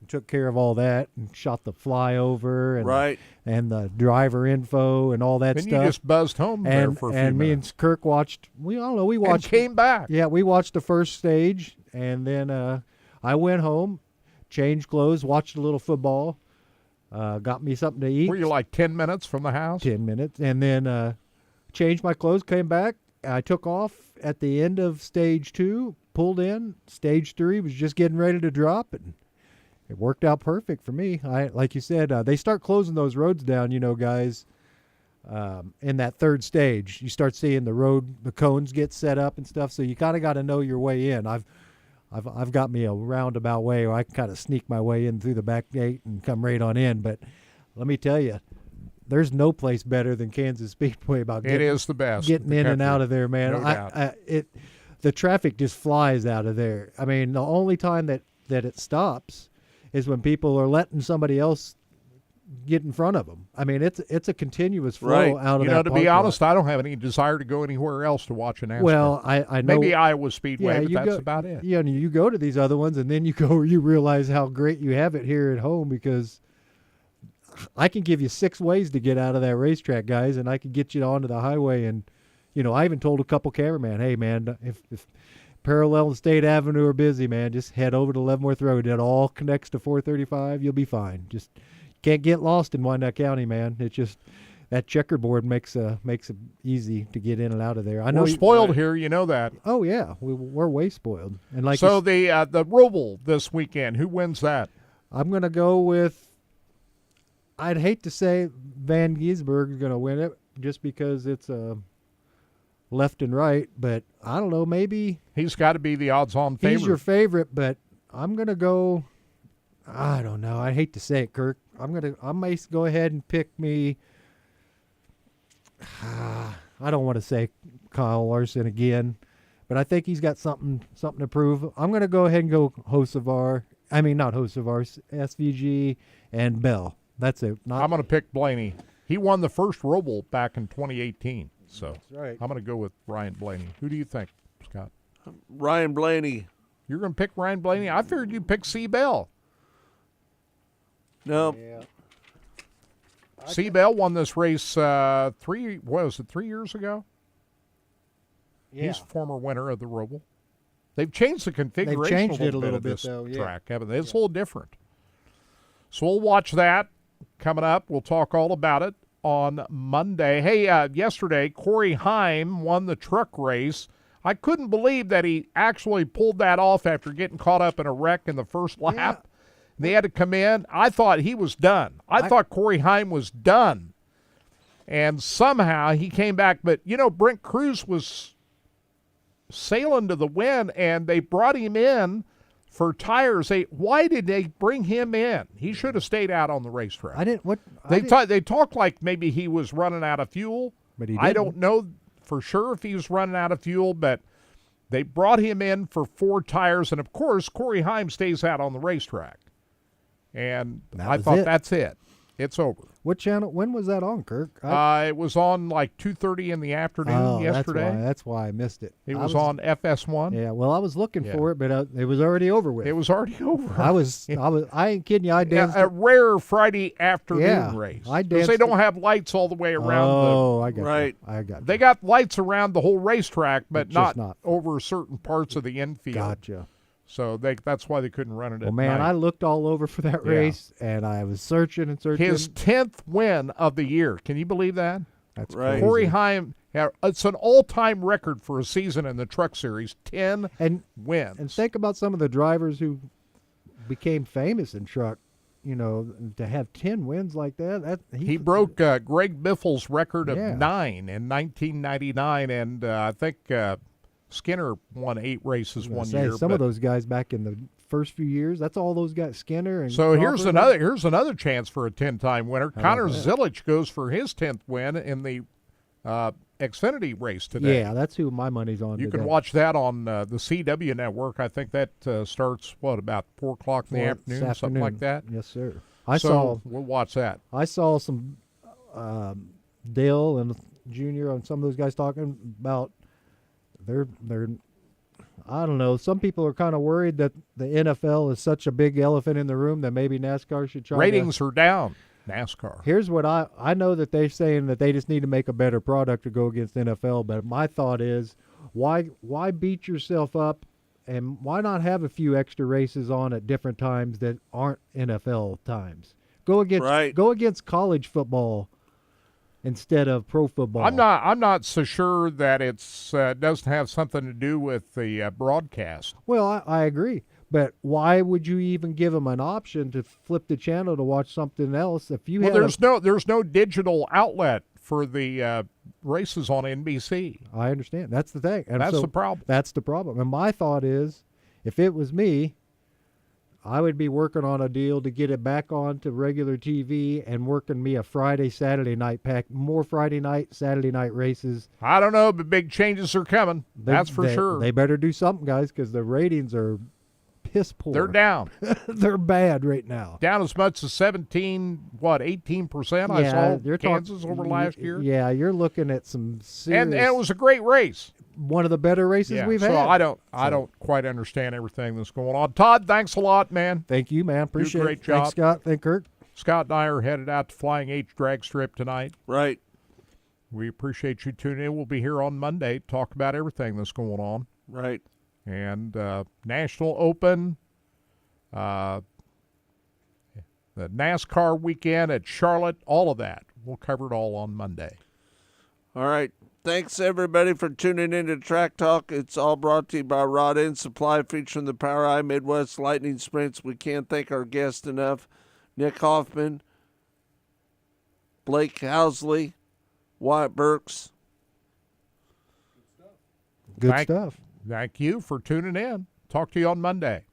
took care of all that and shot the flyover and Right. and the driver info and all that And stuff. you just buzzed home there and, for a few and me minutes. and Kirk watched. We watched. And came back. Yeah, we watched the first stage, and then I went home, changed clothes, watched a little football, got me something to eat. Were you like 10 minutes from the house? 10 minutes, and then changed my clothes, came back. I took off at the end of stage 2, pulled in. Stage 3 was just getting ready to drop, and it worked out perfect for me. Like you said, they start closing those roads down, guys. In that third stage, you start seeing the cones get set up and stuff. So you kind of got to know your way in. I've got me a roundabout way where I can kind of sneak my way in through the back gate and come right on in. But let me tell you, there's no place better than Kansas Speedway about It is the best. getting in and out of there, man. No doubt. The traffic just flies out of there. I mean, the only time that it stops is when people are letting somebody else get in front of them. I mean, it's a continuous flow out of that. To be honest, I don't have any desire to go anywhere else to watch an NASCAR. Well, I know maybe Iowa Speedway, but that's about it. Yeah, and you go to these other ones, and then you realize how great you have it here at home, because I can give you 6 ways to get out of that racetrack, guys, and I can get you onto the highway. And I even told a couple cameramen, hey man, if Parallel and State Avenue are busy, man, just head over to Leavenworth Road. It all connects to 435. You'll be fine. Just can't get lost in Wyandotte County, man. It's just that checkerboard makes it easy to get in and out of there. I know we're spoiled here, you know that. Oh yeah, we're way spoiled. And like so, the Roval this weekend, who wins that? I'm gonna go with. I'd hate to say Van Gisberg is gonna win it just because it's left and right, but I don't know. Maybe he's got to be the odds-on favorite. He's your favorite, but I'm gonna go. I don't know. I hate to say it, Kirk. I may go ahead and pick me. I don't want to say Kyle Larson again, but I think he's got something to prove. I'm going to go ahead and go Hocevar. I mean, not Hocevar, SVG and Bell. That's it. I'm going to pick Blaney. He won the first Roval back in 2018, so that's right. I'm going to go with Ryan Blaney. Who do you think, Scott? Ryan Blaney. You're going to pick Ryan Blaney? I figured you'd pick C. Bell. No. Yeah. C. Bell won this race 3 years ago? Yeah. He's a former winner of the Roval. They've changed the configuration They've changed it a little of bit, this though, yeah. track, haven't they? It's a little different. So we'll watch that coming up. We'll talk all about it on Monday. Hey, yesterday, Corey Heim won the truck race. I couldn't believe that he actually pulled that off after getting caught up in a wreck in the first lap. Yeah. They had to come in. I thought he was done. I thought Corey Heim was done. And somehow he came back. But, Brent Cruz was sailing to the win, and they brought him in for tires. Why did they bring him in? He should have stayed out on the racetrack. They talked like maybe he was running out of fuel. But he I didn't. don't know for sure if he was running out of fuel, but they brought him in for 4 tires. And, of course, Corey Heim stays out on the racetrack. And I thought that's it. It's over. What channel? When was that on, Kirk? It was on like 2:30 in the afternoon yesterday. That's why I missed it. It was on FS1. Yeah, well, I was looking for it, but it was already over with. It was already over. I ain't kidding you. I danced. A rare Friday afternoon race. I Because danced. they don't have lights all the way around. Oh, I got right. You. I got. They You. got lights around the whole racetrack, but just not not over certain parts of the infield. Gotcha. So that's why they couldn't run it Well, at man, night. I looked all over for that race, and I was searching and searching. His 10th win of the year. Can you believe that? That's right. crazy. Corey Heim, it's an all-time record for a season in the Truck Series, 10 wins. And think about some of the drivers who became famous in truck. To have 10 wins like that. He broke Greg Biffle's record of 9 in 1999, and I think Skinner won 8 races one year. Some of those guys back in the first few years, that's all those guys, Skinner and so here's Crawford. another chance for a 10-time winner. Connor Zilic goes for his 10th win in the Xfinity race today. Yeah, that's who my money's on. You today. can watch that on the CW network. I think that starts about 4 o'clock in the afternoon, something like that. Yes, sir. We'll watch that. I saw some Dale and Junior and some of those guys talking about they're I don't know. Some people are kind of worried that the NFL is such a big elephant in the room that maybe NASCAR should try. Ratings are down. NASCAR. Here's what I know that they're saying that they just need to make a better product to go against NFL. But my thought is, why beat yourself up, and why not have a few extra races on at different times that aren't NFL times? Go against college football instead of pro football. I'm not so sure that it's doesn't have something to do with the broadcast. Well, I agree, but why would you even give them an option to flip the channel to watch something else if you? Well, there's no digital outlet for the races on NBC. I understand. That's the thing. And that's the problem. That's the problem. And my thought is, if it was me, I would be working on a deal to get it back on to regular TV and working me a Friday, Saturday night pack, more Friday night, Saturday night races. I don't know, but big changes are coming. That's for sure. They better do something, guys, because the ratings are piss poor. They're down. They're bad right now. Down as much as 18%? I saw Kansas over last year. Yeah, you're looking at some serious. And it was a great race. One of the better races we've had. I don't quite understand everything that's going on. Todd, thanks a lot, man. Thank you, man. Appreciate it. Great job. Thanks, Scott. Thank Kirk. Scott and I are headed out to Flying H drag strip tonight. Right. We appreciate you tuning in. We'll be here on Monday to talk about everything that's going on. Right. And National Open, the NASCAR weekend at Charlotte, all of that. We'll cover it all on Monday. All right. Thanks, everybody, for tuning in to Track Talk. It's all brought to you by Rod End Supply, featuring the POWRi Midwest Lightning Sprints. We can't thank our guests enough. Nick Hoffman, Blake Housley, Wyatt Burks. Good stuff. Thank you for tuning in. Talk to you on Monday.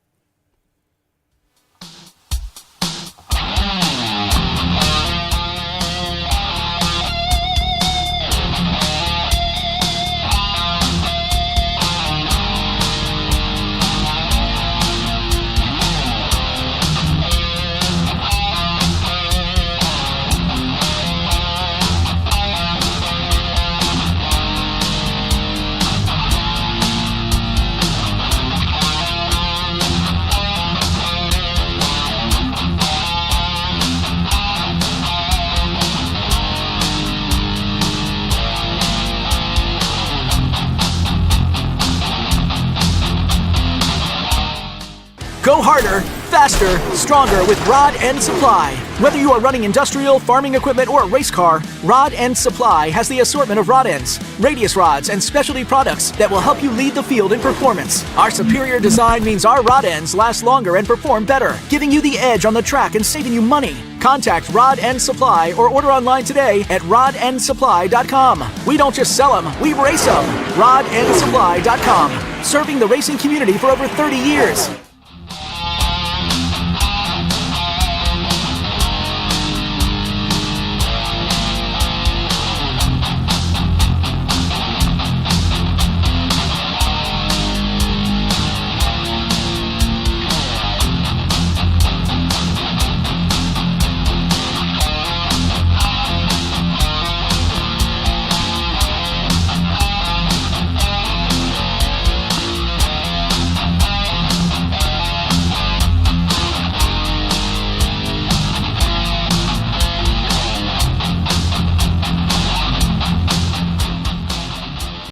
Go harder, faster, stronger with Rod End Supply. Whether you are running industrial, farming equipment, or a race car, Rod End Supply has the assortment of rod ends, radius rods, and specialty products that will help you lead the field in performance. Our superior design means our rod ends last longer and perform better, giving you the edge on the track and saving you money. Contact Rod End Supply or order online today at rodendsupply.com. We don't just sell them, we race them. rodendsupply.com. Serving the racing community for over 30 years.